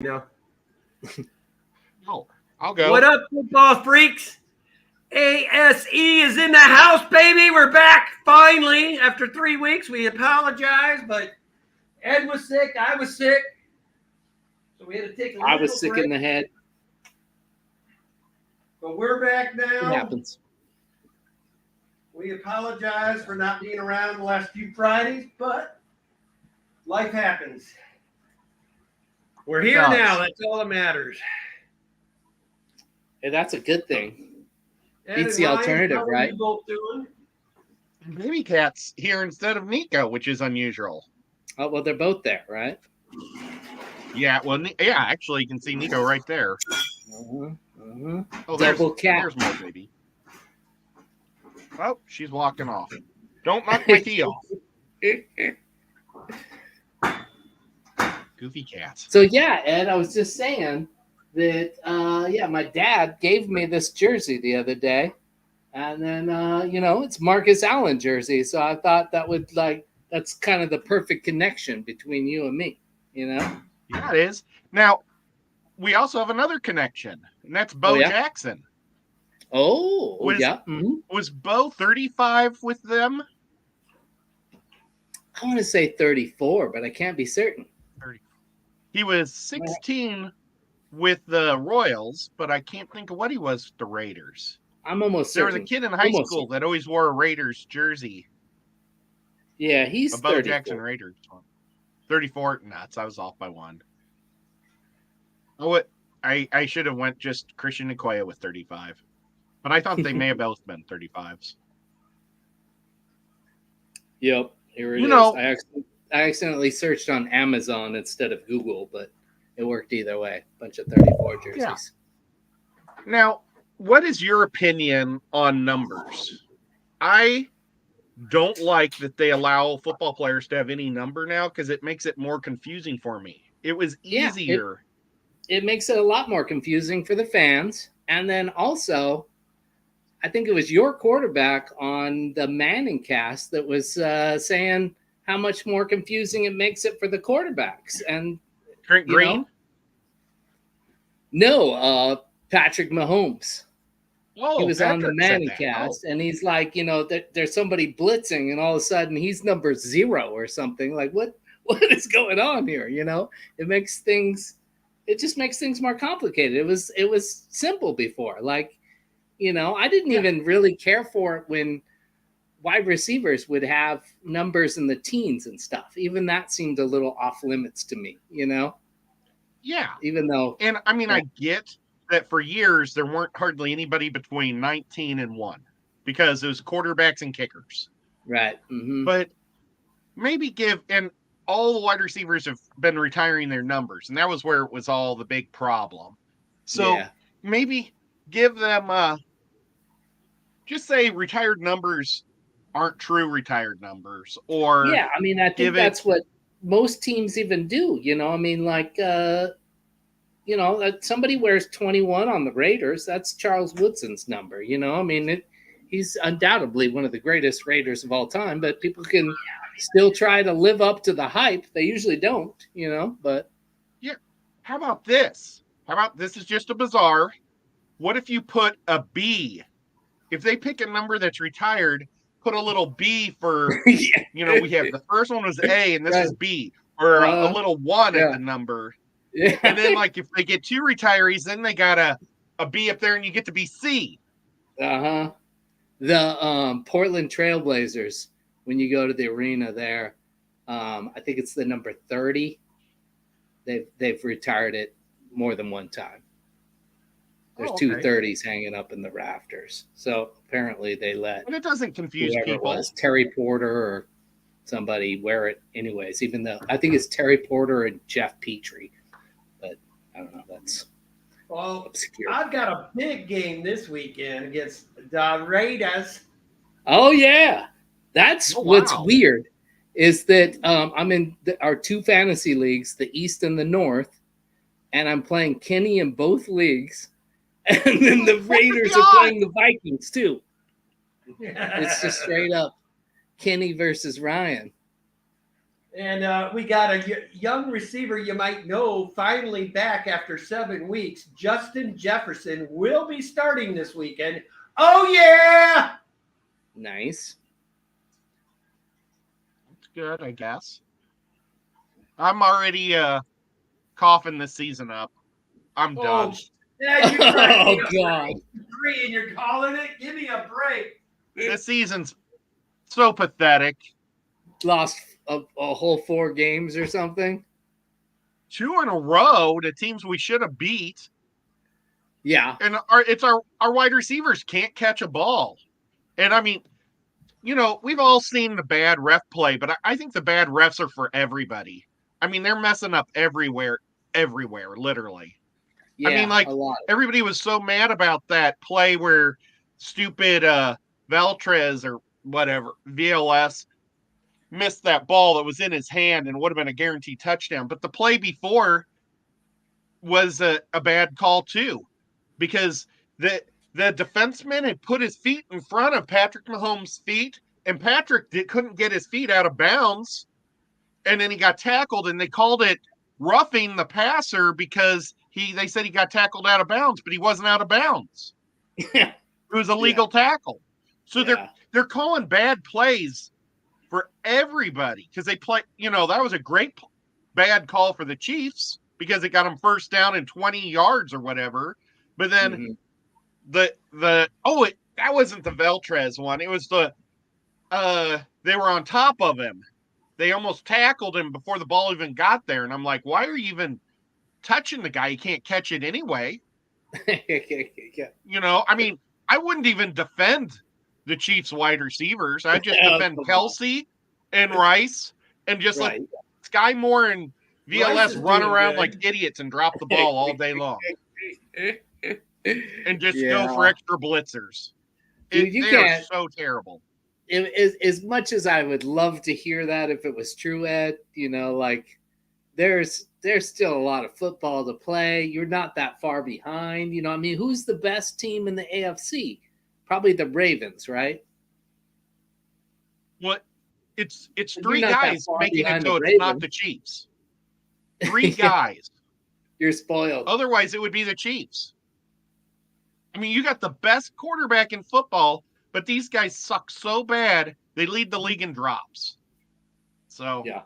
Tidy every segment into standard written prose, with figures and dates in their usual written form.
No. Oh, I'll go. What up, football freaks? ASE is in the house, baby. We're back finally after 3 weeks. We apologize, but Ed was sick. I was sick. So we had to take a I little was sick break. in the head. But we're back It now. happens. We apologize for not being around the last few Fridays, but life happens. We're here does. now. That's all that matters. And that's a good thing. Ed Beats and the Ryan, alternative, how are right? you both doing? Baby Cat's here instead of Nico, which is unusual. Oh, well, they're both there, right? Yeah, well, yeah, actually, you can see Nico right there. Uh-huh. Uh-huh. Oh, Double cat. there's more, baby. Oh, she's walking off. Don't knock my tea off. Goofy cats. So, yeah, Ed, I was just saying that, my dad gave me this jersey the other day. And then, it's Marcus Allen jersey. So I thought that's kind of the perfect connection between you and me, Yeah, it is. Now, we also have another connection, and that's Bo yeah? Jackson. Oh, yeah. Mm-hmm. Was Bo 35 with them? I want to say 34, but I can't be certain. 30. He was 16 with the Royals, but I can't think of what he was with the Raiders. I'm almost There certain. was a kid in high school that always wore a Raiders jersey. Yeah, he's a Bo 34. Jackson Raiders one. 34 nuts. I was off by one. Oh, I should have went just Christian Okoye with 35. But I thought they may have both been 35s. Yep, here it is. I accidentally searched on Amazon instead of Google, but it worked either way. Bunch of 34 jerseys. Yeah. Now, what is your opinion on numbers? I don't like that they allow football players to have any number now because it makes it more confusing for me. It was easier. It makes it a lot more confusing for the fans. And then also, I think it was your quarterback on the Manning cast that was saying how much more confusing it makes it for the quarterbacks. And Trent Green? No, Patrick Mahomes. Oh, he was on the Manning cast, and he's like, there's somebody blitzing, and all of a sudden he's number 0 or something. Like, what is going on here? It just makes things more complicated. It was simple before. Like, I didn't even really care for it when wide receivers would have numbers in the teens and stuff. Even that seemed a little off limits to me, Yeah. Even though. And I mean, I get that for years there weren't hardly anybody between 19 and 1 because it was quarterbacks and kickers. Right. Mm-hmm. But maybe and all the wide receivers have been retiring their numbers, and that was where it was all the big problem. So maybe give them just say retired numbers aren't true retired numbers, or I think that's what most teams even do. Somebody wears 21 on the Raiders. That's Charles Woodson's number. He's undoubtedly one of the greatest Raiders of all time, but people can still try to live up to the hype. They usually don't, but. Yeah. How about this? This is just a bizarre. What if you put a B? If they pick a number that's retired, put a little B for, we have the first one was A and this is B, or a little 1 at the number. Yeah. And then, if they get 2 retirees, then they got a B up there and you get to be C. Uh-huh. The Portland Trailblazers, when you go to the arena there, I think it's the number 30. They've retired it more than one time. There's 2 30s hanging up in the rafters. So apparently they let. And it doesn't confuse people. It was, Terry Porter or somebody wear it anyways, even though I think it's Terry Porter and Jeff Petrie. But I don't know. That's obscure. I've got a big game this weekend against the Raiders. Oh, yeah. That's what's weird is that I'm in our 2 fantasy leagues, the East and the North, and I'm playing Kenny in both leagues. And then the Raiders are playing the Vikings, too. It's just straight up Kenny versus Ryan. And we got a young receiver you might know finally back after 7 weeks. Justin Jefferson will be starting this weekend. Oh, yeah. Nice. That's good, I guess. I'm already coughing this season up. I'm done. Yeah, you cracked me Oh, up God. 3 and you're calling it? Give me a break. This season's so pathetic. Lost a whole 4 games or something. 2 in a row to teams we should have beat. Yeah. And our wide receivers can't catch a ball. And I mean, we've all seen the bad ref play, but I think the bad refs are for everybody. I mean, they're messing up everywhere, literally. Yeah, I mean, like, a lot. everybody was so mad about that play where stupid Valtrez or whatever, VLS, missed that ball that was in his hand and would have been a guaranteed touchdown. But the play before was a bad call too, because the defenseman had put his feet in front of Patrick Mahomes' feet, and Patrick couldn't get his feet out of bounds, and then he got tackled, and they called it roughing the passer because they said he got tackled out of bounds, but he wasn't out of bounds. It was a legal tackle. So they're calling bad plays for everybody because they play. That was a great bad call for the Chiefs because it got them first down and 20 yards or whatever. But then that wasn't the Veltrez one. It was they were on top of him. They almost tackled him before the ball even got there. And I'm like, why are you even touching the guy? He can't catch it anyway. I mean, I wouldn't even defend the Chiefs wide receivers. I just defend Kelsey and Rice and just let Sky Moore and VLS run around like idiots and drop the ball all day long. And just go for extra blitzers. Dude, they are so terrible. As much as I would love to hear that if it was true, Ed, like there's still a lot of football to play. You're not that far behind. I mean, who's the best team in the AFC? Probably the Ravens, right? What? It's 3 guys making it so it's not the Chiefs. 3 guys. You're spoiled. Otherwise, it would be the Chiefs. I mean, you got the best quarterback in football, but these guys suck so bad, they lead the league in drops. So, yeah,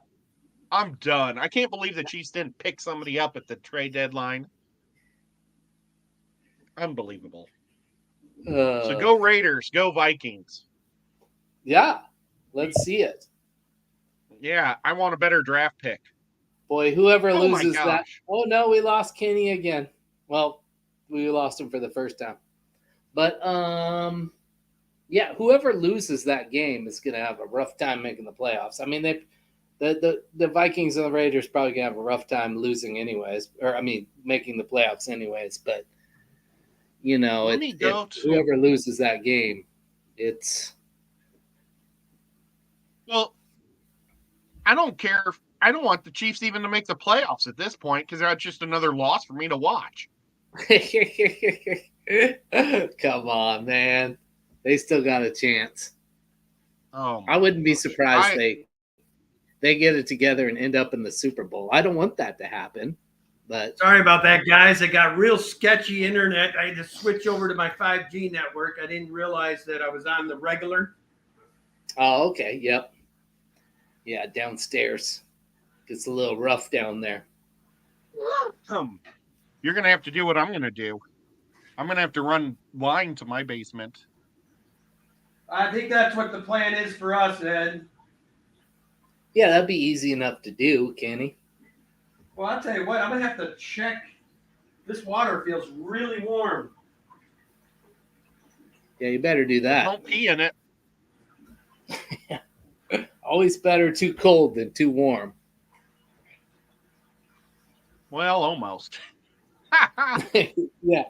I'm done. I can't believe the Chiefs didn't pick somebody up at the trade deadline. Unbelievable. So go Raiders, go Vikings. Yeah, let's see it. Yeah, I want a better draft pick. Boy, whoever loses that. Oh, no, we lost Kenny again. Well, we lost him for the first time. But, yeah, whoever loses that game is going to have a rough time making the playoffs. I mean, the Vikings and the Raiders probably going to have a rough time losing anyways. Or, I mean, making the playoffs anyways. But, whoever loses that game, it's... Well, I don't care. I don't want the Chiefs even to make the playoffs at this point because that's just another loss for me to watch. Come on, man. They still got a chance. Oh, I wouldn't be surprised they get it together and end up in the Super Bowl. I don't want that to happen. But sorry about that, guys. I got real sketchy internet. I had to switch over to my 5G network. I didn't realize that I was on the regular. Oh, okay. Yep. Yeah, downstairs. It's a little rough down there. You're going to have to do what I'm going to do. I'm going to have to run line to my basement. I think that's what the plan is for us, Ed. Yeah, that'd be easy enough to do, Kenny. Well, I'll tell you what. I'm going to have to check. This water feels really warm. Yeah, you better do that. Don't pee in it. Always better too cold than too warm. Well, almost. Yeah.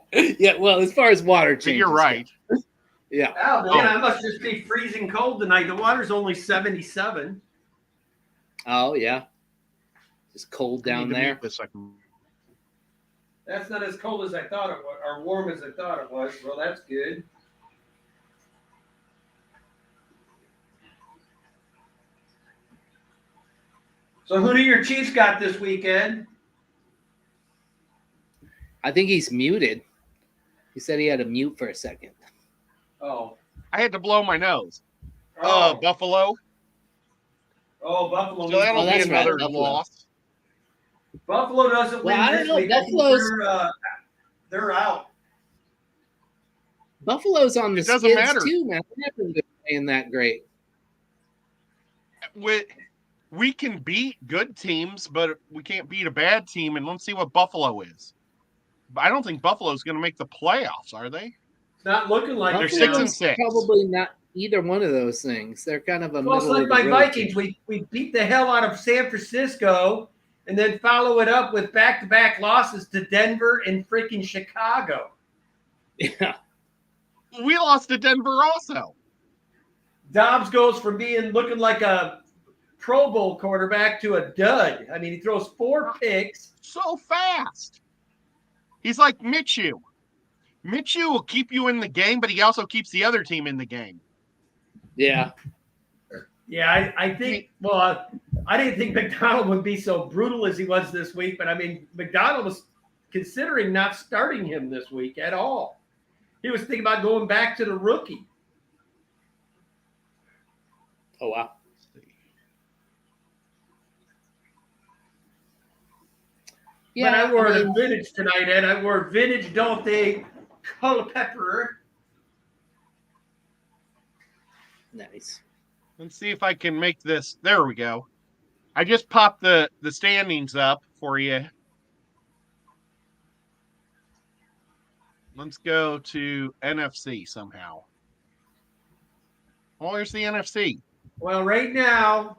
Well, as far as water changes, you're right. Yeah. Oh man, I must just be freezing cold tonight. The water's only 77. Oh yeah. Just cold down there. That's not as cold as I thought it was, or warm as I thought it was. Well, that's good. So who do your Chiefs got this weekend? I think he's muted. He said he had to mute for a second. Oh. I had to blow my nose. Oh, Buffalo. oh Buffalo. So that'll be that's right, another Buffalo. loss. Buffalo doesn't Well, win I don't this know, week. I think Buffalo's- they're out. Buffalo's on the It doesn't skids matter. too, man. They haven't been playing that great. We can beat good teams, but we can't beat a bad team. And let's see what Buffalo is. But I don't think Buffalo's going to make the playoffs, are they? It's not looking like They're it 6 now. and 6. Probably not either one of those things. They're kind of a Well, it's middle like of the my road Vikings. team. We beat the hell out of San Francisco and then follow it up with back-to-back losses to Denver and freaking Chicago. Yeah. We lost to Denver also. Dobbs goes from looking like a Pro Bowl quarterback to a dud. I mean, he throws 4 picks. So fast. He's like Minshew. Minshew will keep you in the game, but he also keeps the other team in the game. Yeah. Yeah, I think. Well, I didn't think McDonald would be so brutal as he was this week, but I mean, McDonald was considering not starting him this week at all. He was thinking about going back to the rookie. Oh, wow. But I wore the vintage tonight, Ed. I wore vintage Dante Culpepper. Nice. Let's see if I can make this. There we go. I just popped the standings up for you. Let's go to NFC somehow. Oh, here's the NFC. Well, right now,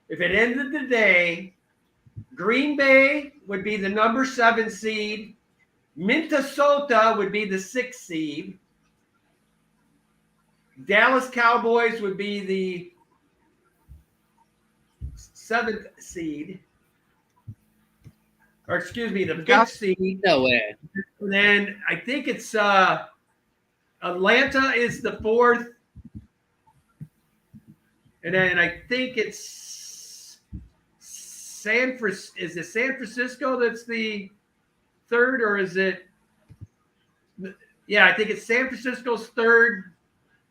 if it ended today, Green Bay would be the number 7 seed. Minnesota would be the 6th seed. Dallas Cowboys would be the 7th seed. Or excuse me, the 5th seed. No way. And then I think it's Atlanta is the 4th. And then I think it's San Francisco that's the 3rd, or is it? Yeah, I think it's San Francisco's 3rd.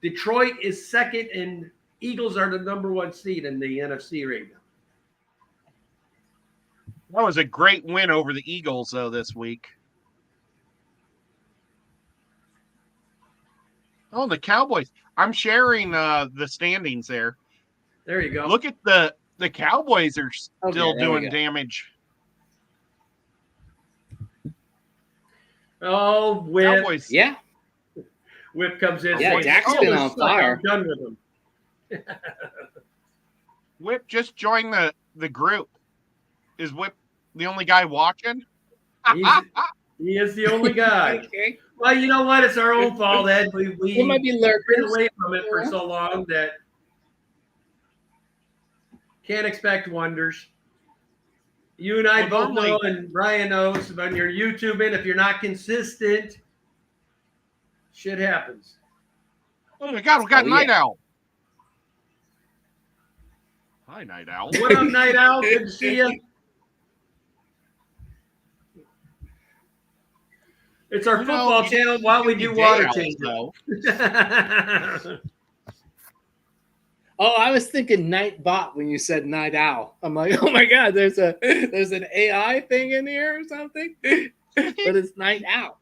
Detroit is 2nd, and Eagles are the number 1 seed in the NFC right now. That was a great win over the Eagles, though, this week. Oh, the Cowboys. I'm sharing the standings there. There you go. Look at the Cowboys are still there we doing go. damage. Oh, Whip. Cowboys. Yeah. Whip comes in. Yeah, saying, Dak's "Oh, been this on sucks. fire." I'm done with him. Whip just joined the group. Is Whip the only guy watching? He is the only guy. Okay. Well, you know what? It's our own fault, Ed. He might be Been lurkers. away from it for so long that can't expect wonders. You and I Well, both know, and Brian knows, when you're YouTubing, if you're not consistent, shit happens. Oh my God, we got Oh, Night yeah. Owl. Hi, Night Owl. What up, Night Owl? Good to see you. It's our football channel while we do water changes. though. Oh, I was thinking Nightbot when you said Night Owl. I'm like, oh my God, there's an AI thing in here or something. But it's Night Owl.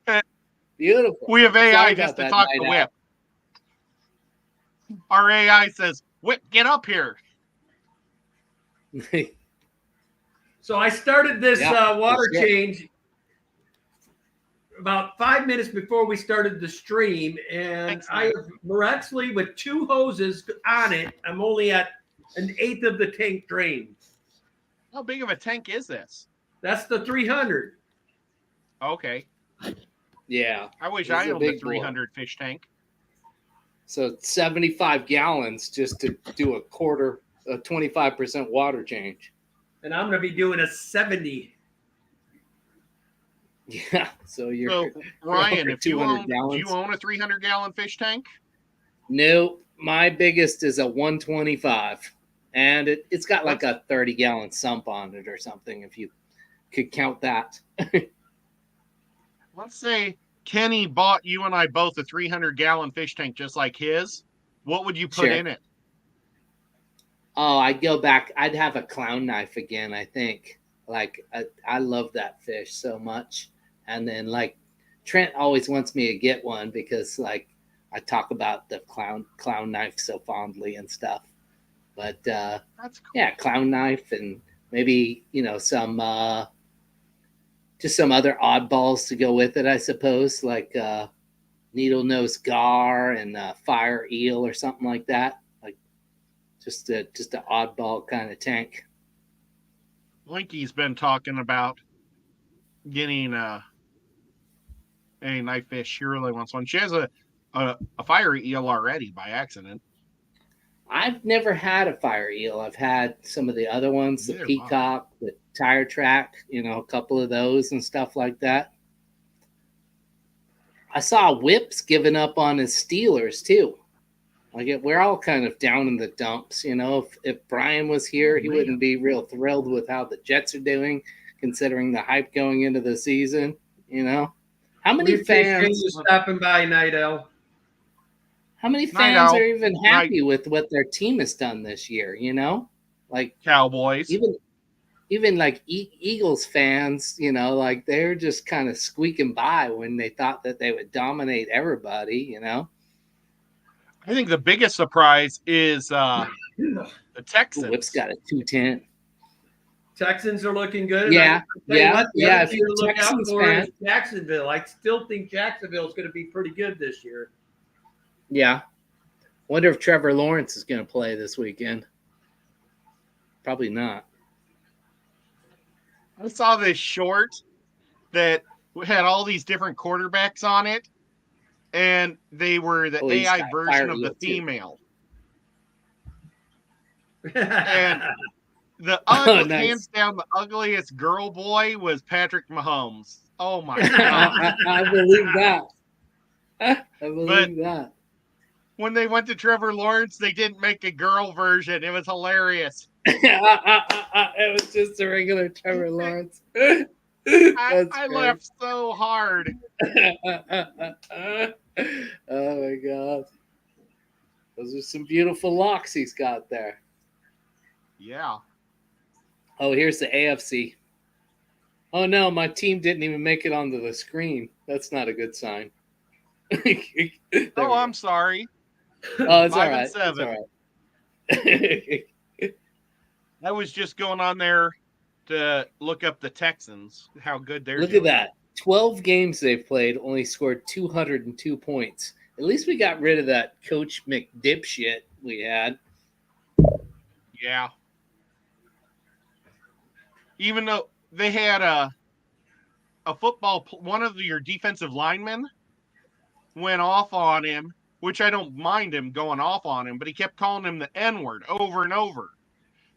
Beautiful. We have Sorry AI about just to that, talk Night to Owl. Whip. Our AI says, Whip, get up here. So I started this Yeah, water for sure. change about 5 minutes before we started the stream, and Thanks, I have miraculously with 2 hoses on it. I'm only at 1/8 of the tank drained. How big of a tank is this? That's the 300. Okay. Yeah. I wish This I is a owned a big boy. 300 fish tank. So 75 gallons just to do a 25% water change. And I'm going to be doing a 70. Yeah. So you're So, Ryan, over if you 200 own, do gallons. you own a 300-gallon fish tank? Nope. My biggest is a 125, and it's got like a 30-gallon sump on it or something, if you could count that. Let's say Kenny bought you and I both a 300-gallon fish tank just like his. What would you put Sure. in it? Oh, I'd go back. I'd have a clown knife again, I think. Like, I love that fish so much. And then, like, Trent always wants me to get one because, like, I talk about the clown knife so fondly and stuff. But, That's cool. yeah, clown knife and maybe, some just some other oddballs to go with it, I suppose, like needle nose gar and fire eel or something like that. Like just an oddball kind of tank. Linky's been talking about getting a knife fish. She really wants one. She has a fire eel already by accident. I've never had a fire eel. I've had some of the other ones, the peacock, the tire track, a couple of those and stuff like that. I saw Whips giving up on his Steelers too. Like we're all kind of down in the dumps, If Brian was here, he wouldn't be real thrilled with how the Jets are doing, considering the hype going into the season. How many fans stopping by, Nidell? How many fans are even happy with what their team has done this year? Like Cowboys, even like Eagles fans, like they're just kind of squeaking by when they thought that they would dominate everybody. I think the biggest surprise is the Texans. Whip's got a 210. Texans are looking good. Yeah. If you're a Texans fan, Jacksonville. I still think Jacksonville is going to be pretty good this year. Yeah. Wonder if Trevor Lawrence is going to play this weekend. Probably not. I saw this short that had all these different quarterbacks on it, and they were the AI version of the female. And the hands down, the ugliest girl boy was Patrick Mahomes. Oh my God. I believe that. I believe that. When they went to Trevor Lawrence, they didn't make a girl version. It was hilarious. It was just a regular Trevor Lawrence. I laughed so hard. Oh my God. Those are some beautiful locks he's got there. Yeah. Oh, here's the AFC. Oh no, my team didn't even make it onto the screen. That's not a good sign. I'm sorry. Oh, it's 5 all right. and 7. It's all right. I was just going on there to look up the Texans, how good they're Look doing. at that. 12 games they've played, only scored 202 points. At least we got rid of that Coach McDipshit we had. Yeah. Even though they had a football, one of your defensive linemen went off on him, which I don't mind him going off on him, but he kept calling him the N-word over and over.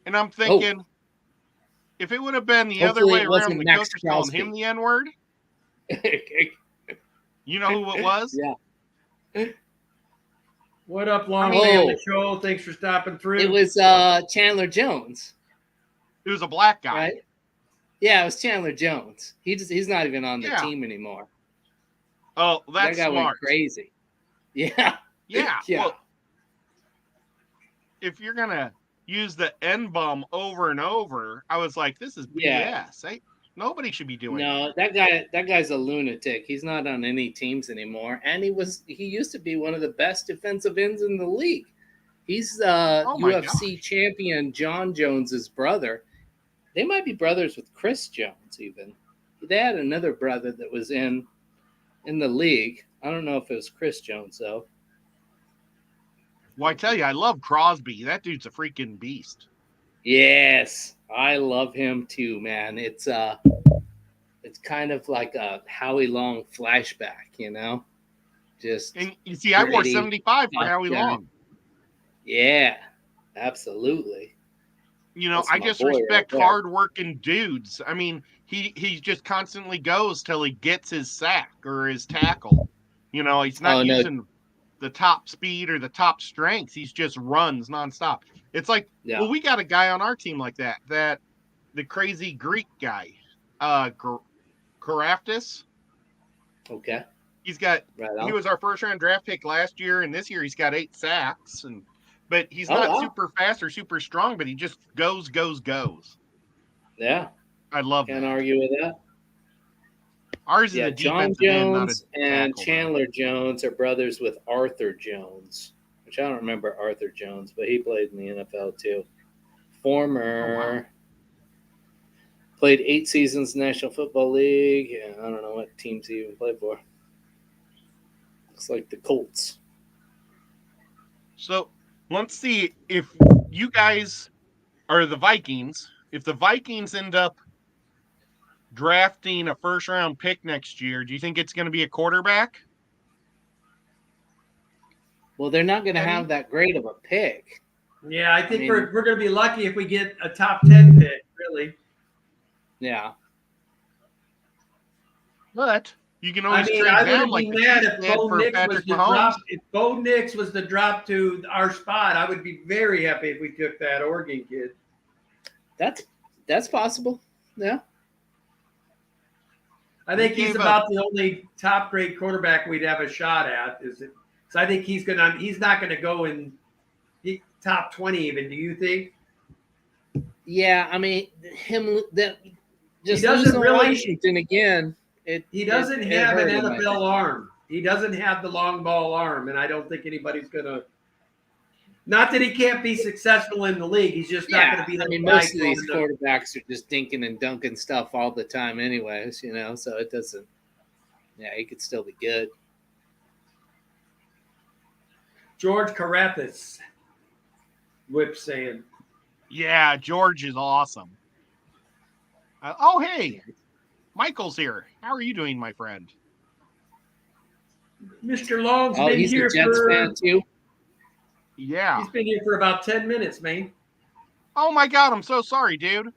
And I'm thinking, if it would have been the other way around, the coach was calling him the N-word, you know who it was? Yeah. What up, Lonnie? On the show. Thanks for stopping through. It was Chandler Jones. It was a black guy. Right? Yeah, it was Chandler Jones. He's not even on the team anymore. Oh, that's that guy smart. Went crazy. Yeah. Yeah. Yeah. Well, if you're gonna use the N-bomb over and over, I was like, this is BS. Yeah. Nobody should be doing that. That guy's a lunatic. He's not on any teams anymore. And he used to be one of the best defensive ends in the league. He's UFC champion John Jones's brother. They might be brothers with Chris Jones even. They had another brother that was in the league. I don't know if it was Chris Jones though. Well, I tell you, I love Crosby. That dude's a freaking beast. Yes, I love him too, man. It's kind of like a Howie Long flashback, Just and you see, I wore 75 for Howie Long. Yeah, absolutely. I just respect hard-working dudes. I mean, he just constantly goes till he gets his sack or his tackle. He's not using the top speed or the top strength. He's just runs nonstop. It's like, Yeah. well, we got a guy on our team like that. The crazy Greek guy, Karaftis. Okay. He's got. Right He on. was our first round draft pick last year, and this year he's got 8 sacks. But he's Oh, not wow. super fast or super strong, but he just goes. Yeah. I love Can't that. argue with that. Ours Yeah, is a John defensive end, not a Jones and tackle, though. Chandler Jones are brothers with Arthur Jones, which I don't remember Arthur Jones, but he played in the NFL too. Former. Played 8 seasons in the National Football League. Yeah, I don't know what teams he even played for. Looks like the Colts. So let's see if you guys are the Vikings. If the Vikings end up drafting a first round pick next year, do you think it's going to be a quarterback? Well, they're not going to have that great of a pick. Yeah, I think I mean- we're going to be lucky if we get a top 10 pick, really. Yeah. But you can I always mean, trade I down wouldn't like be the mad Chiefs if did Bo for Nix was Patrick the Mahomes. drop. If Bo Nix was the drop to our spot, I would be very happy if we took that Oregon kid. That's possible. Yeah. I think He he's gave about the only top grade quarterback we'd have a shot at. So I think he's not gonna go in top 20 even. Do you think? Yeah, I mean, just doesn't losing really- Washington again. He doesn't it have an hurt him, I NFL think. arm. He doesn't have the long ball arm, and I don't think anybody's gonna. Not that he can't be successful in the league. He's just not going to be the I mean, guy most of these throwing quarterbacks are just dinking and dunking stuff all the time, anyways. So it doesn't. Yeah, he could still be good. George Karaftis. Whip saying. Yeah, George is awesome. Oh, hey, Michael's here. How are you doing, my friend? Mr. Long's Oh, been he's here a Jets for. fan too. Yeah. He's been here for about 10 minutes, man. Oh my God, I'm so sorry, dude.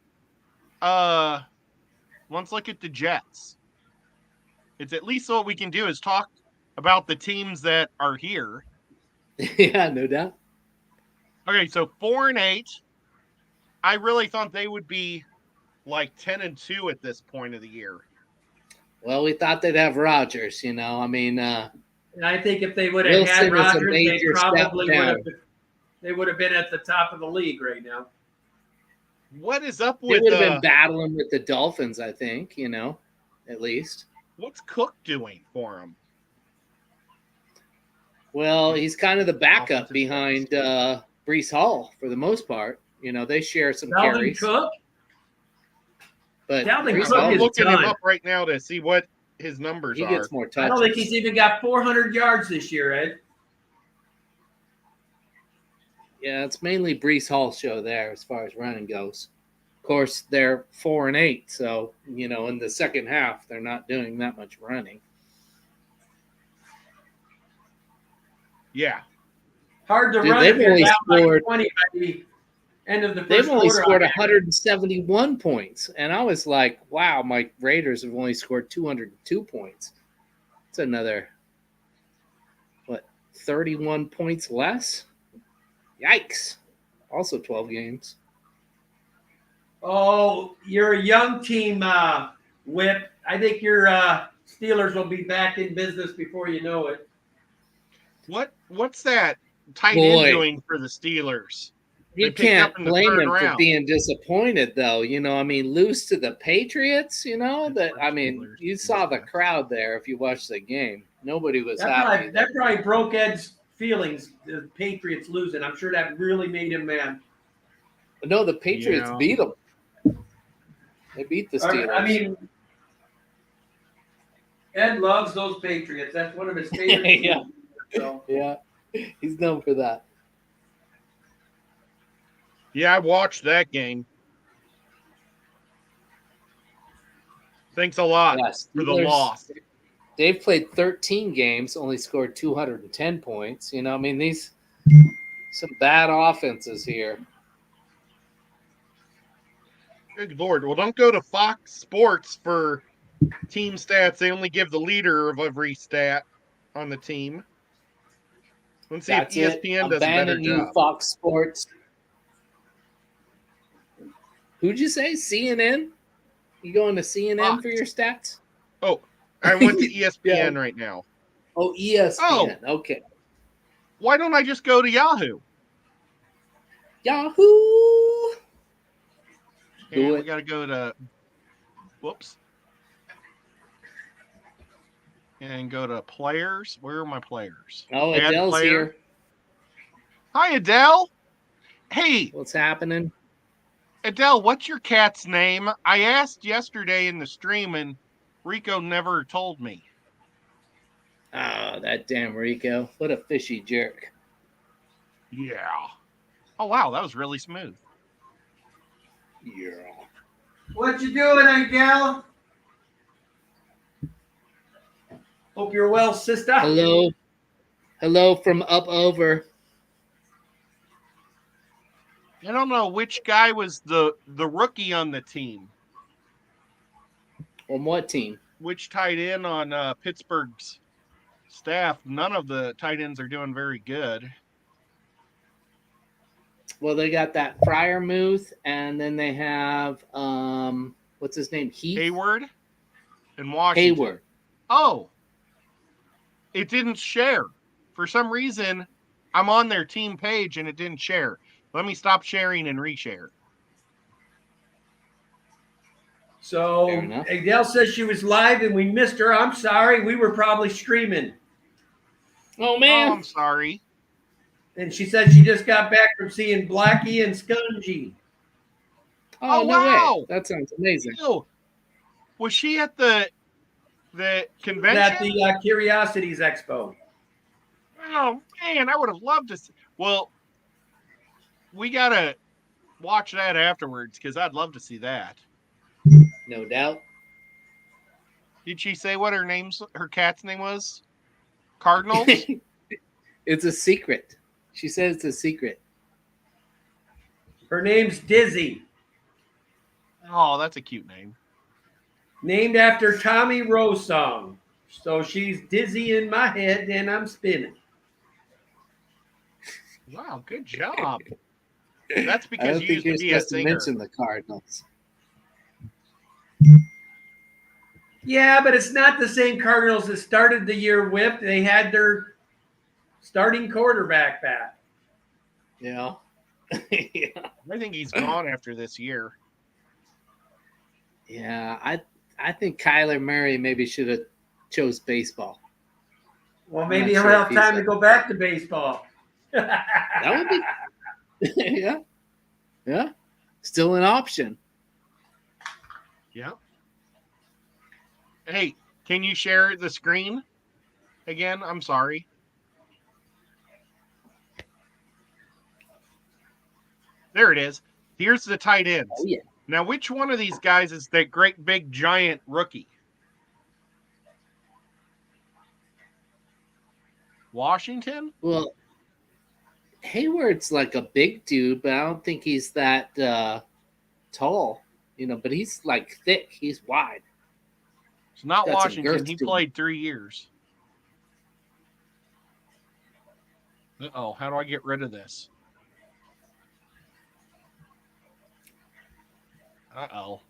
Let's look at the Jets. It's at least what we can do is talk about the teams that are here. Yeah, no doubt. Okay, so 4-8. I really thought they would be like 10-2 at this point of the year. Well, we thought they'd have Rodgers. I mean, And I think if they would have Wilson had is a Rodgers, they major step probably would have. down. They would have been at the top of the league right now. What is up they with would have been battling with the Dolphins. I think at least. what's Cook doing for him? Well, he's kind of the backup Offensive behind Brees Hall for the most part. They share some Dalvin carries. Cook. But Dalvin Brees Cook Hall, I'm is looking him done. up right now to see what his numbers he are. gets more I touches. don't think he's even got 400 yards this year, Ed. Yeah, it's mainly Brees Hall's show there as far as running goes. Of course, they're 4-8, so in the second half they're not doing that much running. Yeah. Hard to Dude, run. they've if you're only down by scored- 20 by the end of the first They've only quarter. scored 171 points, and I was like, "Wow, my Raiders have only scored 202 points. It's another 31 points less. Yikes! Also 12 games. Oh, you're a young team, Whip. I think your Steelers will be back in business before you know it. What's that tight Boy. end doing for the Steelers? You They picked can't up in the blame third them for round. being disappointed, though. Lose to the Patriots. You saw the crowd there if you watched the game. Nobody was happy. That probably broke Ed's feelings. The Patriots losing. I'm sure that really made him mad. No, the Patriots Yeah. beat them. They beat the Steelers. I mean, Ed loves those Patriots. That's one of his favorite Yeah. teams. So. yeah, he's known for that. Yeah, I watched that game. Thanks a lot Yes, for the loss. They've played 13 games, only scored 210 points. These some bad offenses here. Good Lord. Well, don't go to Fox Sports for team stats. They only give the leader of every stat on the team. Let's see That's if it. ESPN I'm does a better banning you, job. Fox Sports. Who'd you say? CNN? You going to CNN Fox. for your stats? Oh, I went to ESPN right now. Oh, ESPN. Okay. Why don't I just go to Yahoo? Yahoo! And Do we it. got to go to, whoops. And go to players. Where are my players? Oh, Add Adele's player. here. Hi, Adele. Hey, What's happening? Adele, what's your cat's name? I asked yesterday in the stream and Rico never told me. Oh, that damn Rico. What a fishy jerk. Yeah. Oh, wow. That was really smooth. Yeah. What you doing, Adele? Hope you're well, sister. Hello. Hello from up over. I don't know which guy was the rookie on the team. On what team? Which tight end on Pittsburgh's staff. None of the tight ends are doing very good. Well, they got that Fryermuth, and then they have what's his name? Heath Hayward and Washington. Hayward. Oh, it didn't share. For some reason, I'm on their team page and it didn't share. Let me stop sharing and reshare. So Fair enough. Adele says she was live and we missed her. I'm sorry. We were probably streaming. Oh Oh, man. I'm sorry. And she said she just got back from seeing Blackie and Scungy. Oh, Oh, no wow. way. That sounds amazing. Ew. Was she at the convention? At the Curiosities Expo. Oh man, I would have loved to see. Well, we gotta watch that afterwards because I'd love to see that. No doubt. Did she say what her cat's name was? Cardinals? It's a secret. She says it's a secret. Her name's Dizzy, Oh, that's a cute name. named after Tommy Rose song. So she's dizzy in my head and I'm spinning. Wow, good job. That's I because don't you think used you're to be a supposed to singer. mention the Cardinals. Yeah, but it's not the same Cardinals that started the year with. They had their starting quarterback back. Yeah. Yeah. I think he's gone after this year. Yeah. I think Kyler Murray maybe should have chose baseball. Well, I'm maybe not he'll sure have if he's time to a- go back to baseball. That would be yeah. Yeah. Still an option. Yeah. Hey, can you share the screen again? I'm sorry. There it is. Here's the tight ends. Oh yeah. Now, which one of these guys is that great big giant rookie? Washington? Well, Hayward's like a big dude, but I don't think he's that tall. But he's like thick. He's wide. It's not Got some Washington. girth He to him. played 3 years. Uh-oh, how do I get rid of this? Uh-oh.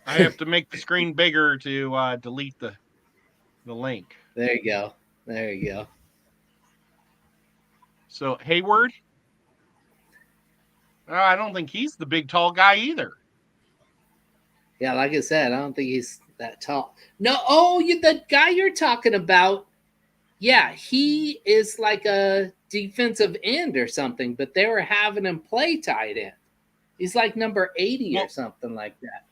I have to make the screen bigger to delete the link. There you go. There you go. So, Hayward? I don't think he's the big, tall guy either. Yeah, like I said, I don't think he's that tall. No, the guy you're talking about, yeah, he is like a defensive end or something, but they were having him play tight end. He's like number 80 or something like that.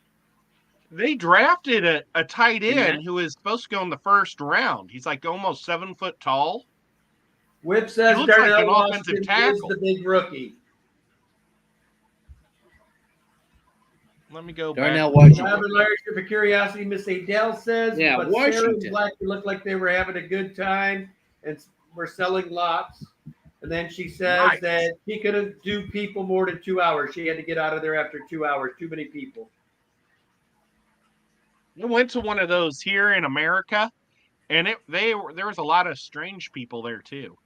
They drafted a tight Yeah. end who is supposed to go in the first round. He's like almost 7 foot tall. Whip says He looks like Darnell an Washington offensive is tackle. the big rookie. Let me go Darnell back. Washington. Robert Larry for curiosity, Miss Adele says. Yeah, but Sarah and Washington. Black looked like they were having a good time and were selling lots. And then she says Nice. that she couldn't do people more than 2 hours. She had to get out of there after 2 hours. Too many people. I went to one of those here in America, and there was a lot of strange people there too.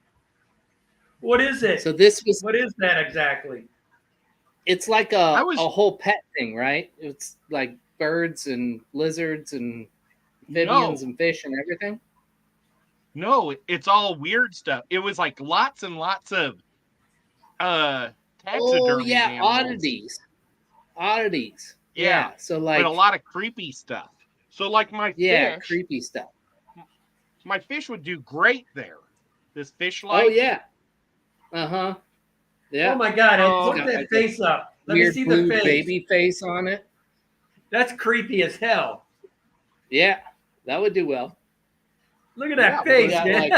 What is it? So this was What is that exactly? It's like I a was whole pet thing, right? It's like birds and lizards and no, amphibians and fish and everything. no, it's all weird stuff. It was like lots and lots of Oh taxidermy yeah, animals. oddities. Yeah, Yeah. So but like, a lot of creepy stuff. So like yeah, creepy stuff. my fish would do great there. This fish Oh light. yeah. Uh-huh. Oh Yeah. my God, Ed, Um, look Got that like a face up. Let me weird see the blue face. baby face on it. That's creepy as hell. Yeah, that would do well. Look at Yeah, that well, face, got man.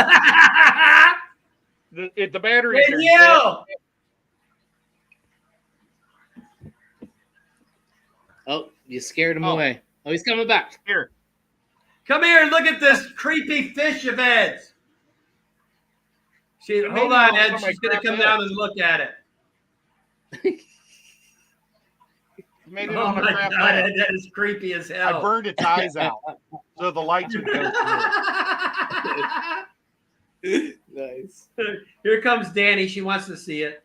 the batteries are dead. Danielle! Oh, you scared him Oh. away. Oh, he's coming back. Here. Come here and look at this creepy fish of Ed's. Maybe Hold on, I'll Ed. show my She's going to crap come Ed. down and look at it. Made it Oh on a my crap God, bed. Ed, that is creepy as I hell. burned its eyes out so the lights would go through. Nice. Here comes Danny. She wants to see it.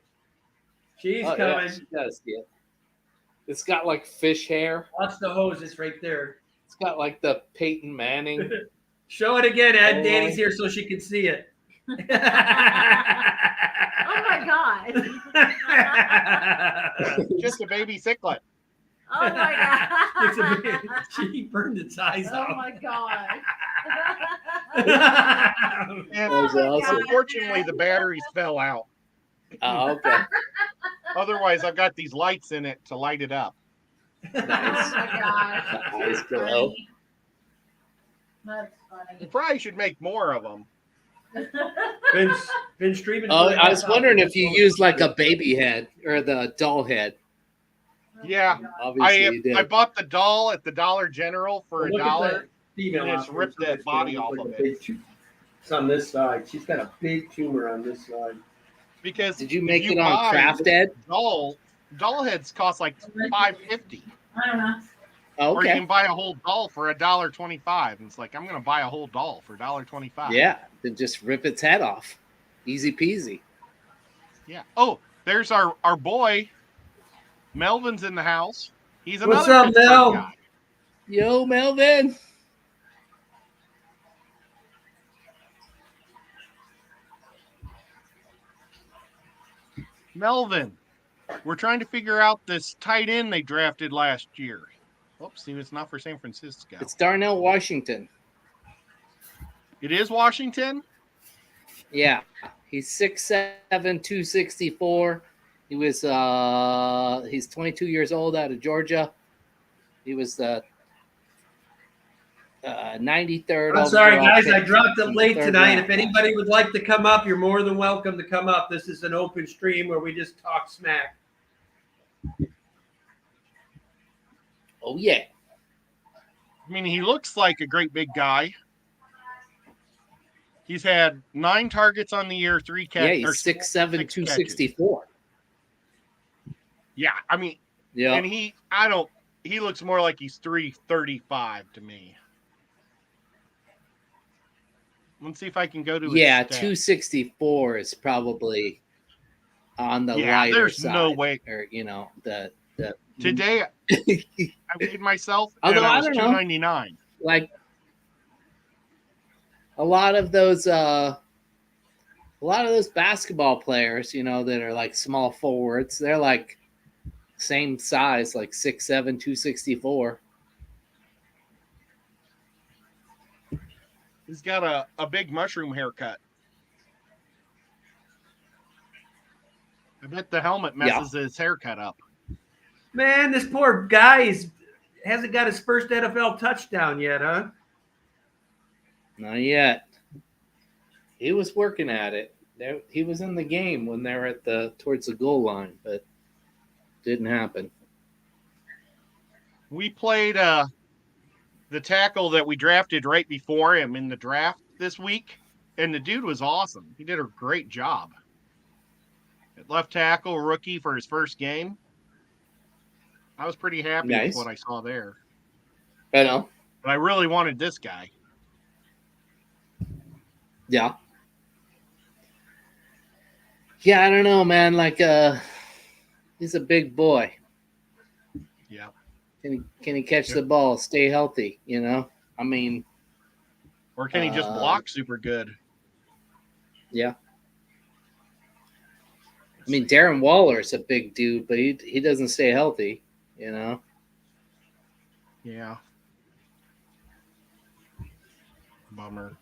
She's Oh, coming. yeah, she does. Yeah. It's got like fish hair. Watch the hose. It's right there. It's got like the Peyton Manning. Show it again, Ed. Oh. Danny's here so she can see it. Oh my God. Just a baby ciclet. Oh my It's God. a, she burned its eyes Oh out. my God. And That was my awesome. God. unfortunately, the batteries fell out. Oh, okay. Otherwise, I've got these lights in it to light it up. Oh my God. The eyes glow. That's You funny. probably should make more of them. Been streaming. Oh, I was wondering if you used like a baby head or the doll head. Yeah. Obviously, you did. I bought the doll at the Dollar General for Look at $1. that female and it's out there. ripped that body off Like of a it. big It's on this side. She's got a big tumor on this side. Because Did you make if it on buy Craft Ed? doll heads cost like $5.50. I don't know. Oh, Or you okay. can buy a whole doll for $1.25. And it's like, I'm gonna buy a whole doll for $1.25. Yeah, then just rip its head off. Easy peasy. Yeah. Oh, there's our boy. Melvin's in the house. He's What's another up, Pittsburgh Mel? guy. Yo, Melvin. Melvin, we're trying to figure out this tight end they drafted last year. Oops, see, it's not for San Francisco. It's Darnell Washington. It is Washington? Yeah, he's 6'7", 264. He was he's 22 years old, out of Georgia. He was the 93rd. I'm sorry, overall guys. pick I dropped it in the late third tonight. round. If anybody would like to come up, you're more than welcome to come up. This is an open stream where we just talk smack. Oh yeah, I mean, he looks like a great big guy. He's had 9 targets on the year, 3 catches. yeah, he's 6'7", 264. Yeah, I mean, Yeah, and he looks more like he's 335 to me. Let's see if I can go to his yeah, stats. 264 is probably on the Yeah, lighter there's side. no way. Or the Today, I weighed myself, and Although, I I was don't know. 299. like a lot of those basketball players, that are like small forwards, they're like same size, like 6'7", 264. He's got a big mushroom haircut. I bet the helmet messes his haircut up. Man, this poor guy hasn't got his first NFL touchdown yet, huh? Not yet. He was working at it. He was in the game when they were towards the goal line, but didn't happen. We played the tackle that we drafted right before him in the draft this week, and the dude was awesome. He did a great job. At left tackle, rookie for his first game. I was pretty happy Nice. with what I saw there. I know. But I really wanted this guy. Yeah. Yeah, I don't know, man. Like, He's a big boy. Yeah. Can he catch Yep. the ball? Stay healthy. You know. I mean, Or can he just block super good? yeah. I mean, Darren Waller's a big dude, but he doesn't stay healthy. You know. Yeah. Bummer.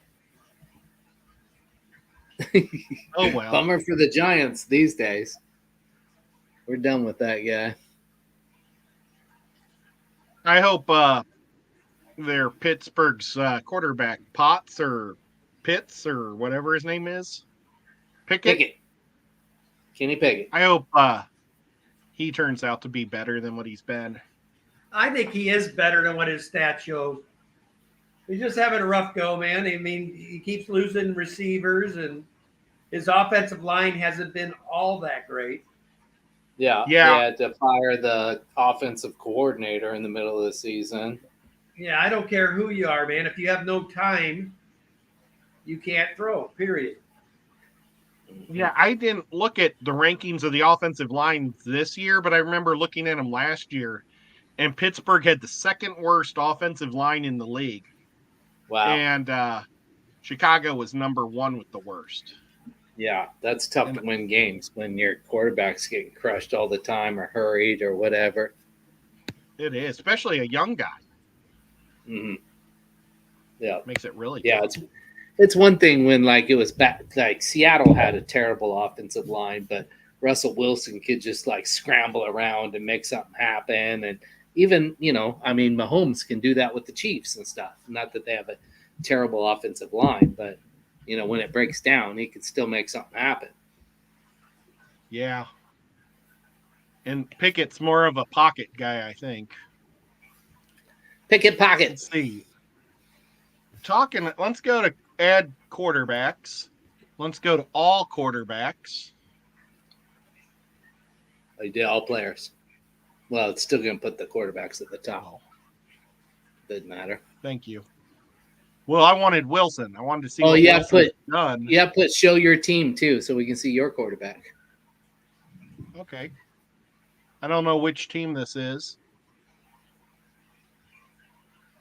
Oh well. Bummer for the Giants these days. We're done with that guy. I hope their Pittsburgh's quarterback Potts or Pitts or whatever his name is, Pickett. Kenny Pickett. I hope he turns out to be better than what he's been. I think he is better than what his stats show. He's just having a rough go, man. I mean, he keeps losing receivers, and his offensive line hasn't been all that great. Yeah. Yeah. They had to fire the offensive coordinator in the middle of the season. Yeah, I don't care who you are, man. If you have no time, you can't throw, period. Yeah, I didn't look at the rankings of the offensive line this year, but I remember looking at them last year, and Pittsburgh had the second worst offensive line in the league. Wow. And Chicago was number one with the worst. Yeah, that's tough to win games when your quarterback's getting crushed all the time or hurried or whatever. It is, especially a young guy. Mm-hmm. Yeah. Makes it really Yeah, tough. it's one thing when like it was back, like Seattle had a terrible offensive line, but Russell Wilson could just like scramble around and make something happen. And even, you know, I mean, Mahomes can do that with the Chiefs and stuff. Not that they have a terrible offensive line, but you know, when it breaks down, he can still make something happen. Yeah. And Pickett's more of a pocket guy, I think. Pickett pockets. Let's see. Let's go to add quarterbacks. Let's go to all quarterbacks. They did all players. Well, it's still going to put the quarterbacks at the top. Doesn't matter. Thank you. Well, I wanted Wilson. I wanted to see. Oh, what yeah, Wilson's done. Yeah, put show your team too, so we can see your quarterback. Okay. I don't know which team this is.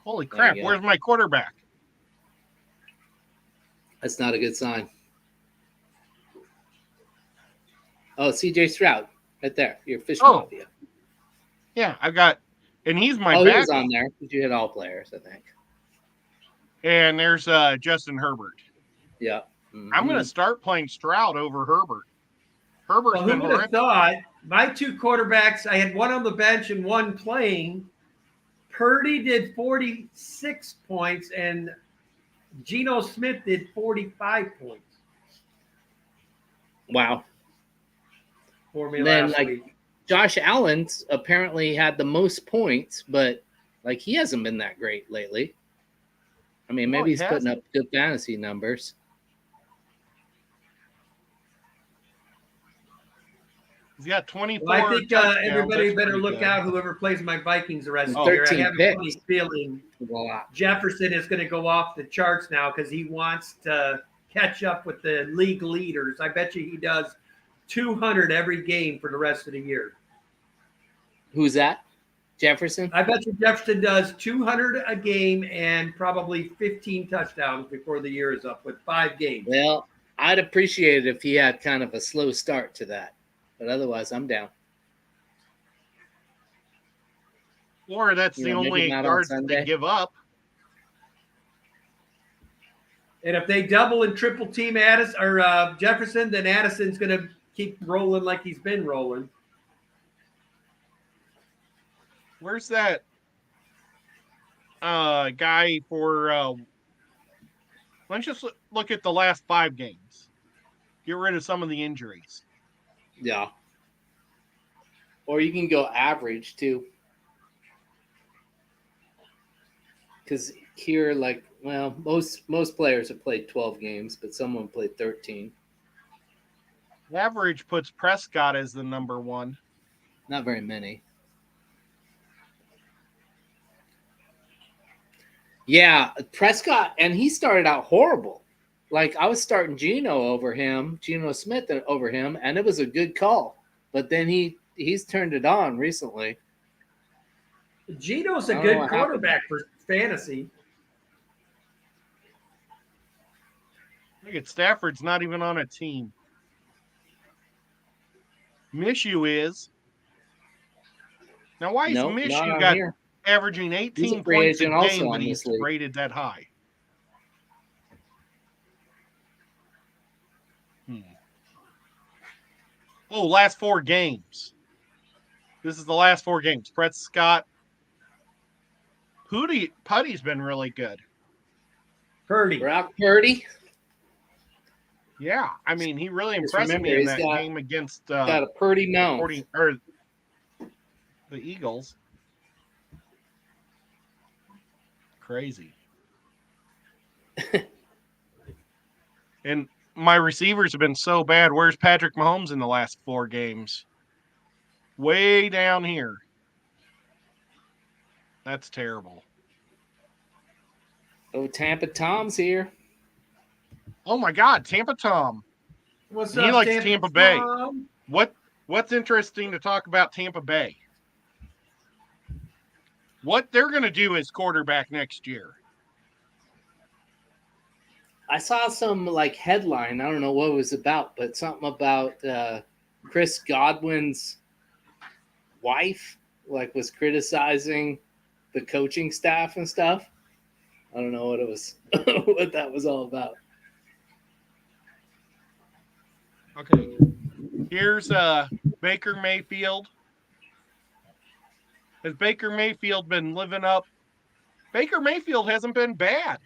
Holy There crap! you go. Where's my quarterback? That's not a good sign. Oh, CJ Stroud, right there. Your fish Oh. mafia. Yeah, I've got, and he's my Oh, he back. was on there. You had all players, I think. And there's Justin Herbert. Yeah. I'm going to start playing Stroud over Herbert. Herbert's Well, been who would have horrendous. thought? My two quarterbacks, I had one on the bench and one playing. Purdy did 46 points, and Geno Smith did 45 points Wow. for me Then, last like, week. Josh Allen's apparently had the most points, but like he hasn't been that great lately. I mean, No, maybe he he's putting hasn't. up good fantasy numbers. He's got 24. Well, I think touchdowns. everybody That's better pretty look good. out whoever plays my Vikings the rest of Oh, the year. I 13 have a funny picks. feeling Wow. Jefferson is going to go off the charts now because he wants to catch up with the league leaders. I bet you he does 200 every game for the rest of the year. Who's that? Jefferson? I bet you Jefferson does 200 a game and probably 15 touchdowns before the year is up with 5 games. Well, I'd appreciate it if he had kind of a slow start to that, but otherwise, I'm down. Or that's You the know, maybe only not on yards Sunday. they give up. And if they double and triple team Addison or Jefferson, then Addison's going to keep rolling like he's been rolling. Where's that guy for let's just look at the last 5 games. Get rid of some of the injuries. Yeah. Or you can go average too. Because here, like, well, most players have played 12 games, but someone played 13. Average puts Prescott as the number 1. Not very many. Yeah, Prescott, and he started out horrible. Like, I was starting Geno Smith over him, and it was a good call. But then he he's turned it on recently. Gino's a I don't know good what happened. quarterback for fantasy. Look at Stafford's not even on a team. Minshew is. Now, why is Nope, not Minshew on got here. averaging He's 18 a free points a agent also game, on but he's this league. rated that high? Oh, last 4 games. This is the last 4 games. Prescott. Putty's been really good. Purdy. Brock Purdy Yeah, I mean, he really Just impressed remember, me in he's that got- game against got a Purdy nose. 40, or the Eagles. Crazy. And my receivers have been so bad. Where's Patrick Mahomes in the last 4 games? Way down here. That's terrible. Oh, Tampa Tom's here. Oh my God, Tampa Tom. What's He up, likes Tampa Bay. Tom? What's interesting to talk about Tampa Bay? What they're going to do as quarterback next year. I saw some like headline. I don't know what it was about, but something about Chris Godwin's wife, like, was criticizing the coaching staff and stuff. I don't know what it was, what that was all about. Okay. Here's Baker Mayfield. Has Baker Mayfield been living up? Baker Mayfield hasn't been bad.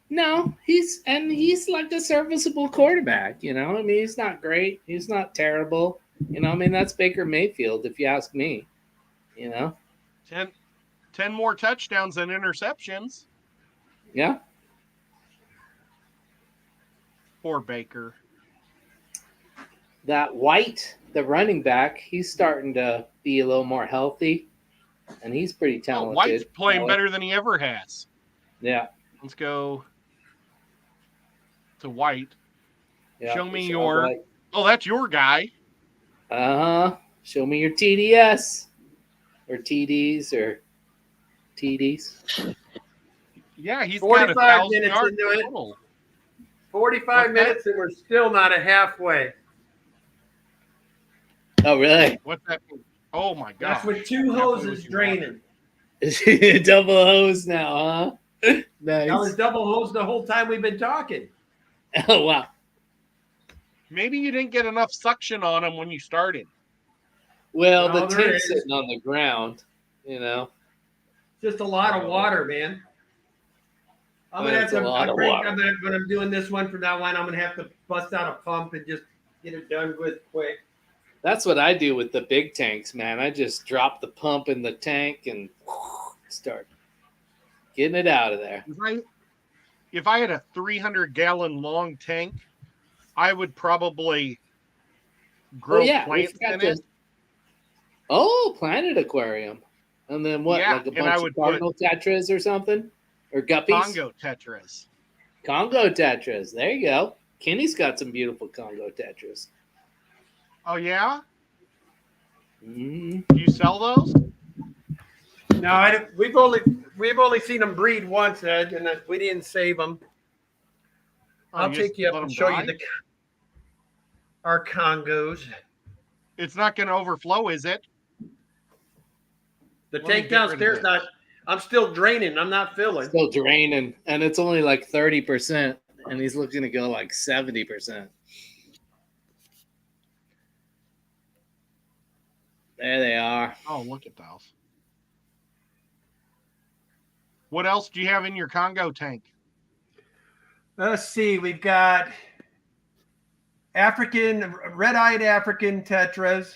No, he's like a serviceable quarterback. You know, I mean, he's not great. He's not terrible. You know, I mean, that's Baker Mayfield, if you ask me. You know, 10 more touchdowns than interceptions. yeah. Poor Baker. That White, the running back, he's starting to be a little more healthy, and he's pretty Oh, talented. White's playing better than he ever has. Yeah. Let's go to White. Yeah. Show me your. Oh, that's your guy. Show me your TDS or TDs or TDs. Yeah, he's 45 got 1,000 minutes yards into it. total. 45 What's that? minutes and we're still not at halfway. Oh, really? What's that? Oh my God! That's with 2 hoses draining. Double hose now, huh? Nice. That was double hose the whole time we've been talking. Oh, wow. Maybe you didn't get enough suction on him when you started. Well, No, the there tank's is. sitting on the ground, you know. Just a lot of water, man. I'm gonna have That's a to. lot of water. When I'm doing this one from now on, I'm gonna have to bust out a pump and just get it done with quick. That's what I do with the big tanks, man. I just drop the pump in the tank and start getting it out of there. If I had a 300-gallon long tank, I would probably grow plants in it. Planet aquarium. And then what? Yeah, Like a and I bunch would of cardinal tetras or something? Or guppies? Congo tetras. Congo tetras. There you go. Kenny's got some beautiful Congo tetras. Oh yeah? Mm-hmm. Do you sell those? No, we've only seen them breed once, Ed, and we didn't save them. Oh, I'll you take just you up let and 'em show die? you our Congos. It's not going to overflow, is it? The Let me tank get rid of downstairs this. not. I'm still draining. I'm not filling. Still draining. And it's only like 30%. And he's looking to go like 70%. There they are. Oh, look at those. What else do you have in your Congo tank? Let's see. We've got red-eyed African tetras,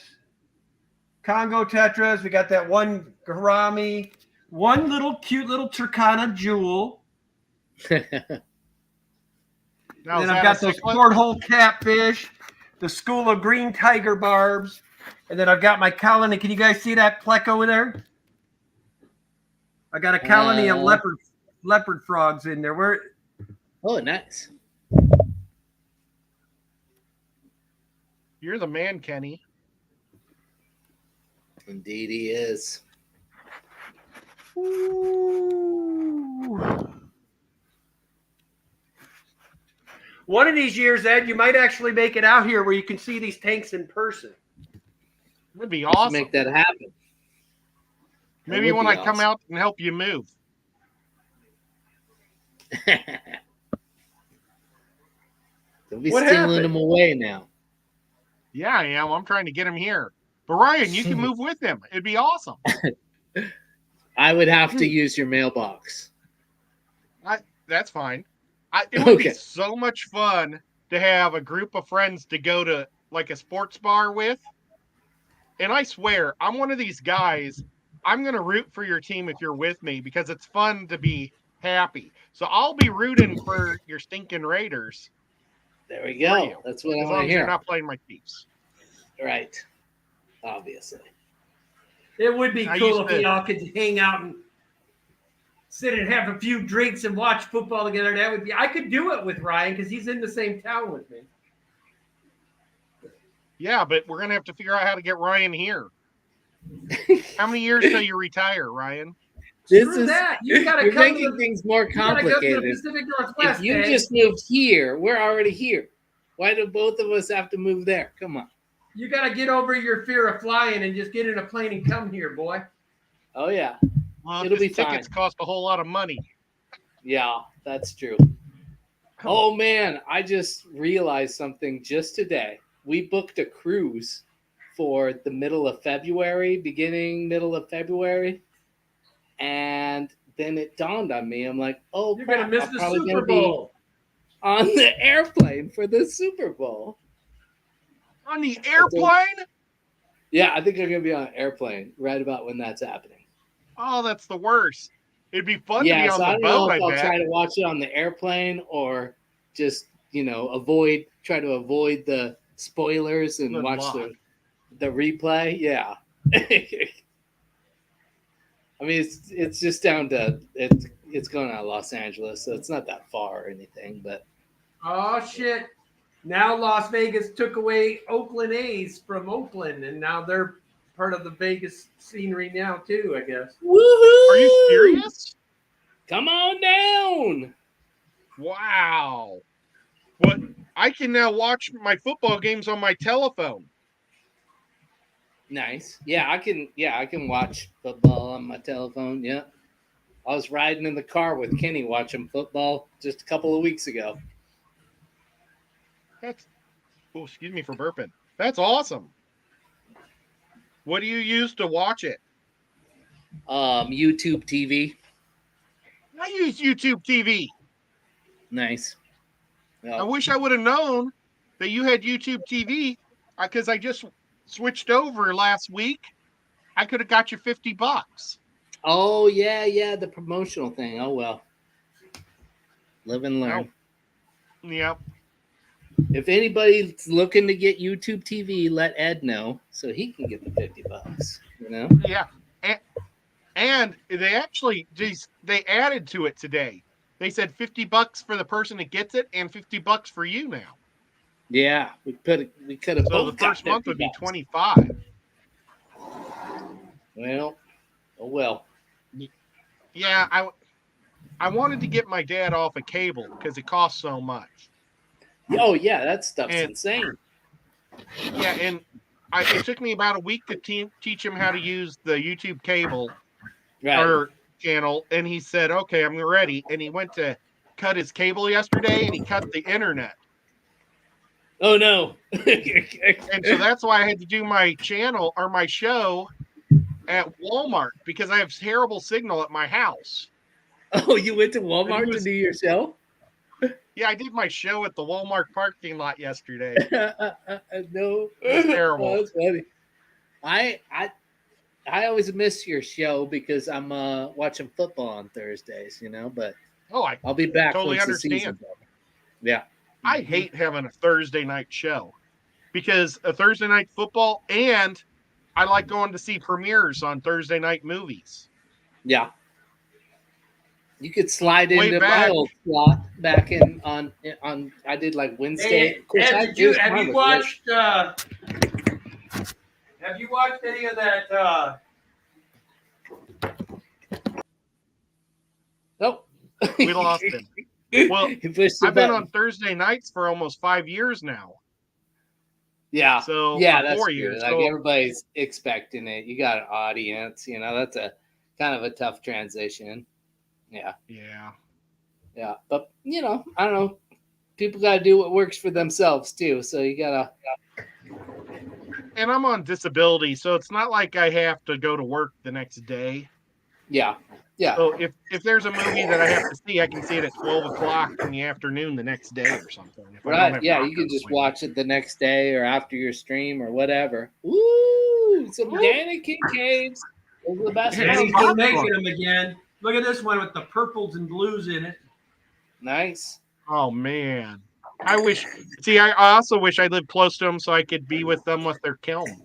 Congo tetras. We got that one gourami, one cute little Turkana jewel. Now, And is then that I've got a those cichlid? porthole catfish, the school of green tiger barbs, and then I've got my colony. Can you guys see that pleck over there? I got a colony of leopard frogs in there. Oh, nice. You're the man, Kenny. Indeed, he is. One of these years, Ed, you might actually make it out here where you can see these tanks in person. That'd be Let's awesome. make that happen. Maybe would when be I come awesome. out and help you move. Don't be What stealing happened? them away now. Yeah, I am. I'm trying to get him here. But Ryan, you can move with him. It'd be awesome. I would have to use your mailbox. That's fine. It would Okay. be so much fun to have a group of friends to go to like a sports bar with. And I swear, I'm one of these guys. I'm going to root for your team if you're with me because it's fun to be happy. So I'll be rooting for your stinking Raiders. There we For go. you. That's what I As long want to as you're hear. not playing my Chiefs. Right. Obviously. It would be I cool used if to- we all could hang out and sit and have a few drinks and watch football together. That would be. I could do it with Ryan because he's in the same town with me. Yeah, but we're going to have to figure out how to get Ryan here. How many years till you retire, Ryan? Screw that. You gotta you're come to making the- things more You gotta go to the complicated. Pacific Northwest. If you Ed. just moved here, we're already here. Why do both of us have to move there? Come on. You gotta get over your fear of flying and just get in a plane and come here, boy. Oh yeah. Well, It'll be because tickets fine. cost a whole lot of money. Yeah, that's true. Oh man, I just realized something just today. We booked a cruise for the middle of February, middle of February. And then it dawned on me. I'm like, oh, You're crap, gonna miss I'm the probably Super gonna be Bowl. on the airplane for the Super Bowl. On the airplane? Yeah, I think I'm gonna be on an airplane right about when that's happening. Oh, that's the worst. It'd be fun to Yeah, be so I on don't the know boat, if I I'll bet. try to watch it on the airplane or just try to avoid the spoilers and Good watch luck. the replay. Yeah. I mean, it's just down to it's going out of Los Angeles, so it's not that far or anything. But Oh shit! Now Las Vegas took away Oakland A's from Oakland, and now they're part of the Vegas scenery now too. I guess. woohoo! Are you serious? Come on down. Wow. What? I can now watch my football games on my telephone. Nice. Yeah, I can watch football on my telephone. Yeah. I was riding in the car with Kenny watching football just a couple of weeks ago. That's oh, excuse me for burping. That's awesome. What do you use to watch it? YouTube TV. I use YouTube TV. Nice. I Yeah. wish I would have known that you had YouTube TV because I just switched over last week. I could have got you $50. Oh yeah, the promotional thing. Oh well. Live and learn. Yep. If anybody's looking to get YouTube TV, let Ed know so he can get the $50. You know? Yeah. And they actually they added to it today. They said $50 for the person that gets it and $50 for you now. Yeah, we could have. So both the first got month would be $50. 25. Well, oh well. Yeah, I wanted to get my dad off of cable because it costs so much. Oh yeah, that stuff's And- insane. Yeah, and it took me about a week to teach him how to use the YouTube cable Right. or channel, and he said, "Okay, I'm ready." And he went to cut his cable yesterday, and he cut the internet, Oh no. and so that's why I had to do my channel or my show at Walmart because I have terrible signal at my house. Oh, you went to Walmart to was- do your show? Yeah, I did my show at the Walmart parking lot yesterday. No. It's terrible. Oh, that's funny. I always miss your show because I'm watching football on Thursdays, but Oh, I'll be back Totally once the understand. season's over. Yeah. I hate having a Thursday night show because a Thursday night football, and I like going to see premieres on Thursday night movies. Yeah. You could slide Way into back. my old slot back in on I did like Wednesday. Hey, Of course, Ed, I have you mine was late. watched? Have you watched any of that? Nope. We lost him. Well, He pushed the I've been button. on Thursday nights for almost 5 years now. Yeah. So Yeah, or that's 4 true. years. Like So everybody's expecting it. You got an audience, that's a kind of a tough transition. Yeah. yeah. Yeah. But I don't know. People gotta do what works for themselves too. So you gotta And I'm on disability, so it's not like I have to go to work the next day. yeah. Yeah. So if there's a movie that I have to see, I can see it at 12 o'clock in the afternoon the next day or something. If I don't Right. have Yeah, you doctor can just appointments. watch it the next day or after your stream or whatever. Woo! Some Woo. Danny Kincaid's. Those are the best Yeah, And ones. he's popcorn. been making them again. Look at this one with the purples and blues in it. Nice. Oh man. I wish I also wish I lived close to them so I could be with them with their kiln.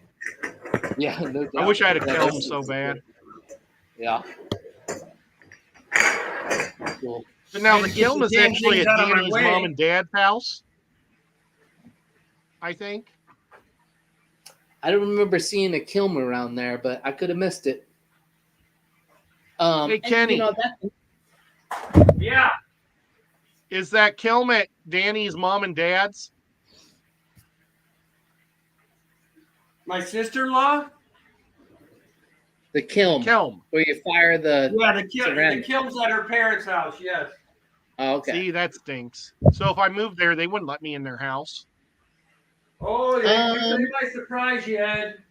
Yeah, no doubt. I wish I had a Yeah, kiln that's so super bad. cool. Yeah. Cool. But now And the get kiln the is damn actually things at out of my Danny's way. mom and dad's house. I think. I don't remember seeing a kiln around there, but I could have missed it. Hey, and, Kenny. Yeah. Is that kiln at Danny's mom and dad's? My sister-in-law? the kiln Kiln. where you fire the. Yeah, the Ceramic. kiln's at her parents' house, yes. Oh, okay. See, that stinks. So if I moved there, they wouldn't let me in their house. Oh, yeah, they might surprise you, Ed.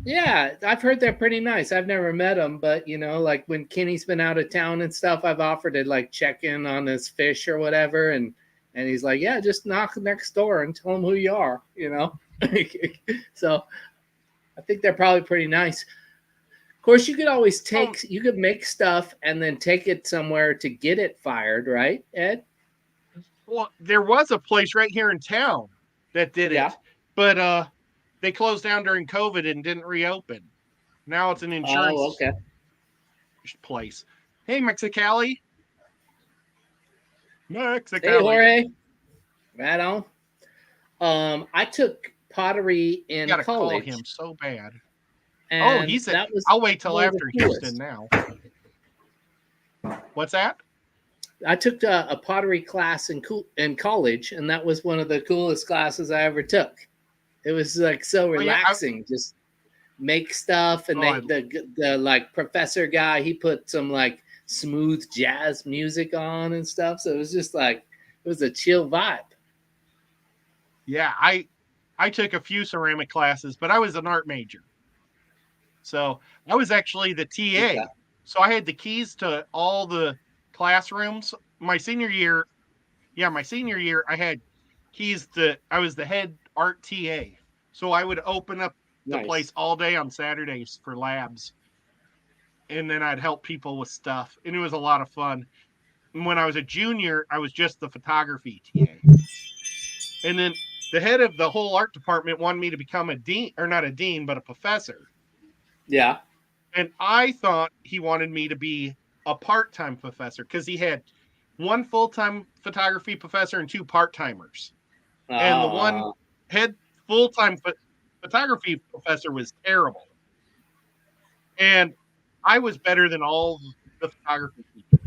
Yeah, I've heard they're pretty nice. I've never met them, but like when Kenny's been out of town and stuff, I've offered to like check in on his fish or whatever, and he's like, yeah, just knock next door and tell him who you are, So I think they're probably pretty nice. Of course, you could always you could make stuff and then take it somewhere to get it fired, right, Ed? Well, there was a place right here in town that did Yeah. it, but they closed down during COVID and didn't reopen. Now it's an insurance Oh, okay. place. Hey, Mexicali. Mexicali. Hey, Jorge. Right on. I took pottery in Gotta college. call him so bad. And he's that was I'll wait till one of after the coolest. Houston now. What's that? I took a pottery class in college, and that was one of the coolest classes I ever took. It was like so yeah, relaxing, just make stuff, and the like professor guy, he put some like smooth jazz music on and stuff. So it was just like it was a chill vibe. Yeah, I took a few ceramic classes, but I was an art major. So I was actually the TA. Okay. So I had the keys to all the classrooms. My senior year, I had keys I was the head art TA. So I would open up the Nice. place all day on Saturdays for labs. And then I'd help people with stuff. And it was a lot of fun. And when I was a junior, I was just the photography TA. And then the head of the whole art department wanted me to become a dean, or not a dean, but a professor. Yeah. And I thought he wanted me to be a part-time professor because he had one full-time photography professor and two part-timers. And the one head full-time photography professor was terrible. And I was better than all the photography people,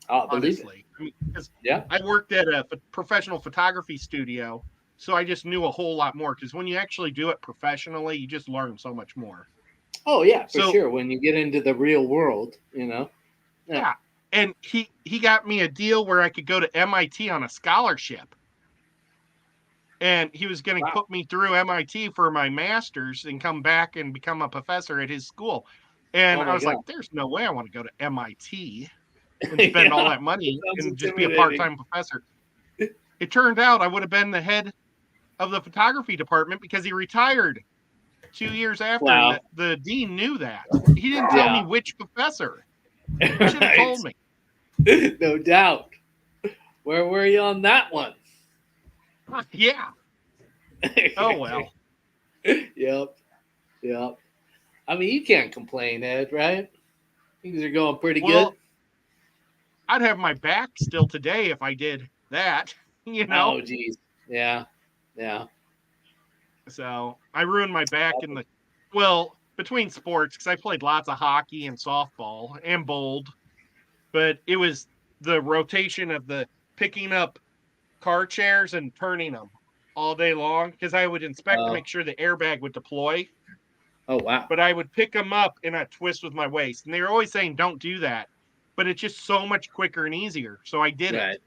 believe it. honestly. I mean, 'cause Yeah. I worked at a professional photography studio, so I just knew a whole lot more. Because when you actually do it professionally, you just learn so much more. Oh yeah, for So- sure. When you get into the real world, Yeah. And he got me a deal where I could go to MIT on a scholarship. And he was going to Wow. put me through MIT for my master's and come back and become a professor at his school. And Oh I my was God. like, there's no way I want to go to MIT and spend all that money Sounds and just be a intimidating. part-time professor. It turned out I would have been the head of the photography department because he retired 2 years after. Wow. And the dean knew that. He didn't tell Yeah. me which professor. He should have told me. No doubt. Where were you on that one? Yeah. Oh, well. Yep. I mean, you can't complain, Ed, right? Things are going pretty Well, good. I'd have my back still today if I did that, Oh, geez. Yeah. So I ruined my back in the Well, between sports, because I played lots of hockey and softball and bowled, but it was the rotation of the picking up car chairs and turning them all day long because I would inspect to Oh. make sure the airbag would deploy, Oh wow. but I would pick them up and I'd twist with my waist. And they were always saying, don't do that. But it's just so much quicker and easier. So I did Right. it.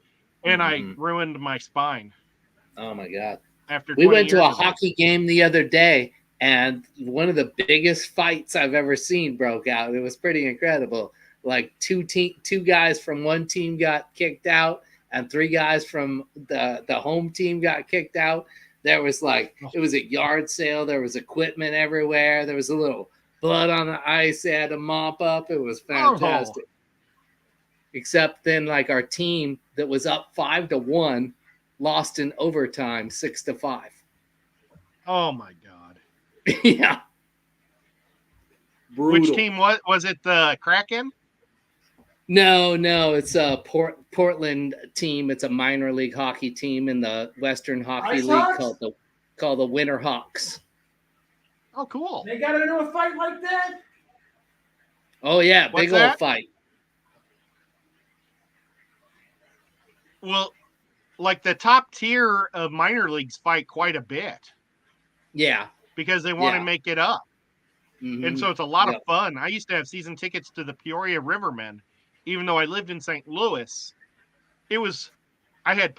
And Mhm. I ruined my spine Oh my god. after We 20 went to years a of it. hockey game the other day, and one of the biggest fights I've ever seen broke out. It was pretty incredible. Like two guys from one team got kicked out, and 3 guys from the home team got kicked out. There was it was a yard sale. There was equipment everywhere. There was a little blood on the ice. They had to mop up. It was fantastic. Except then, like, our team that was up 5-1 lost in overtime 6-5. Oh my God. Yeah. Brutal. Which team was it? The Kraken? No, it's a Portland team. It's a minor league hockey team in the Western Hockey Ice League Hawks? called the Winter Hawks. Oh, cool. They got into a fight like that? Oh yeah, What's big old that? fight. Well, like the top tier of minor leagues fight quite a bit Yeah. because they want Yeah. to make it up. Mhm. And so it's a lot Yep. of fun. I used to have season tickets to the Peoria Rivermen, even though I lived in St. Louis. I had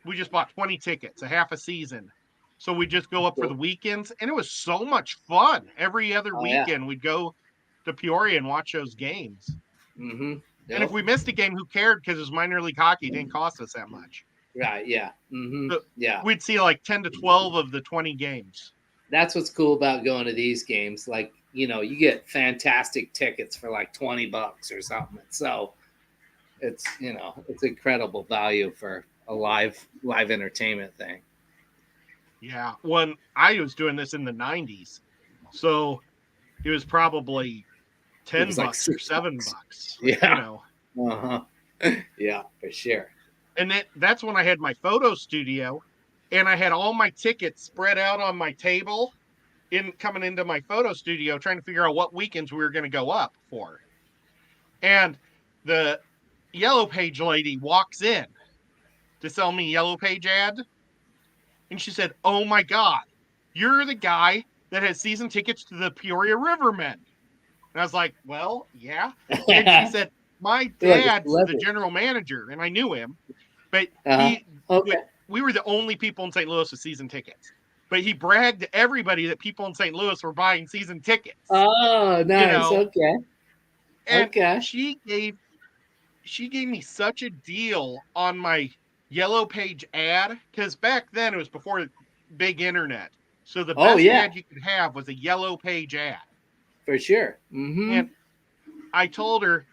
we just bought 20 tickets, a half a season. So we just go up for Cool. the weekends, and it was so much fun. Every other Oh, yeah. weekend we'd go to Peoria and watch those games. Mhm. And if we missed a game, who cared? Because it was minor league hockey, it didn't cost us that much. Right, yeah. Mhm. So- Yeah. We'd see like 10 to 12 of the 20 games. That's what's cool about going to these games. Like, you get fantastic tickets for like $20 or something. So it's incredible value for a live entertainment thing. Yeah. When I was doing this in the 90s. So it was probably $10 was like or $6. $7. Yeah. Uh-huh. Yeah, for sure. And that's when I had my photo studio and I had all my tickets spread out on my table coming into my photo studio, trying to figure out what weekends we were going to go up for. And the Yellow Page lady walks in to sell me a Yellow Page ad. And she said, "Oh my God, you're the guy that has season tickets to the Peoria Rivermen." And I was like, "Well, yeah." And she said, "My You're like a dad's the celebrity. general manager." And I knew him, but Uh-huh. Okay. we were the only people in St. Louis with season tickets. But he bragged to everybody that people in St. Louis were buying season tickets. Oh, nice. know, Okay. And Okay. she gave me such a deal on my Yellow Page ad, because back then it was before big internet. So the best ad you could have was a Yellow Page ad. For sure. Mm-hmm. And I told her,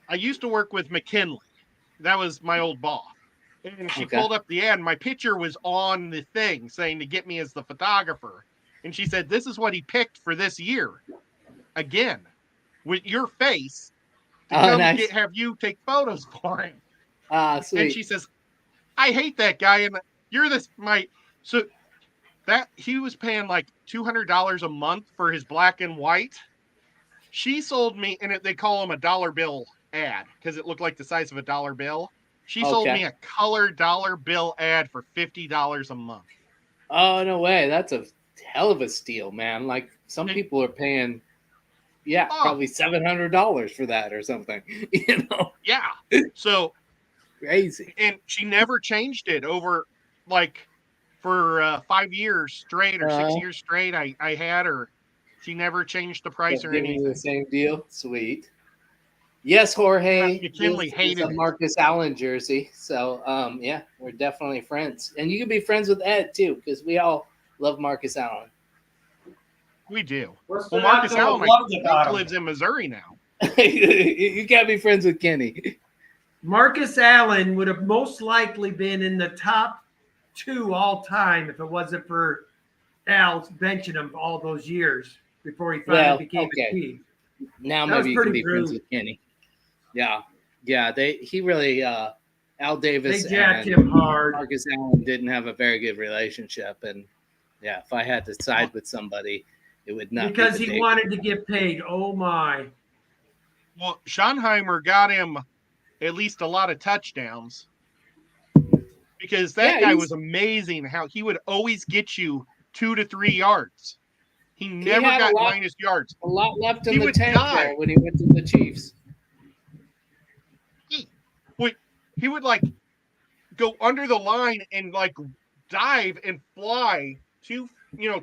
I used to work with McKinley. That was my old boss. And she pulled up the ad, and my picture was on the thing saying to get me as the photographer. And she said, "This is what he picked for this year. Again, with your face to come nice. have you take photos for him." Sweet. And she says, "I hate that guy. And you're so that he was paying like $200 a month for his black and white. She sold me, and they call him a dollar bill ad because it looked like the size of a dollar bill. She sold me a color dollar bill ad for $50 a month. Oh, no way. That's a hell of a steal, man. Like, some people are paying, probably $700 for that or something. Yeah. So crazy. And she never changed it over, like, for 5 years straight or 6 years straight. I had her. She never changed the price or anything. The same deal. Sweet. Yes, Jorge. McKinley hated a Marcus Allen jersey. So, we're definitely friends. And you can be friends with Ed, too, because we all love Marcus Allen. We do. Well, Marcus Allen lives in Missouri now. You can't be friends with Kenny. Marcus Allen would have most likely been in the top 2 all time if it wasn't for Al benching him all those years before he finally became a Chief. Now That maybe you can be friends with Kenny. Yeah. He really Al Davis they jacked and him hard. Marcus Allen didn't have a very good relationship, and Yeah, if I had to side with somebody, it would not because be the he wanted to get paid. Oh my. Well, Schottenheimer got him at least a lot of touchdowns because that guy was amazing how he would always get you 2 to 3 yards. He never had got minus yards. a lot left in He the would tank die. there when he went to the Chiefs. He would like go under the line and like dive and fly 2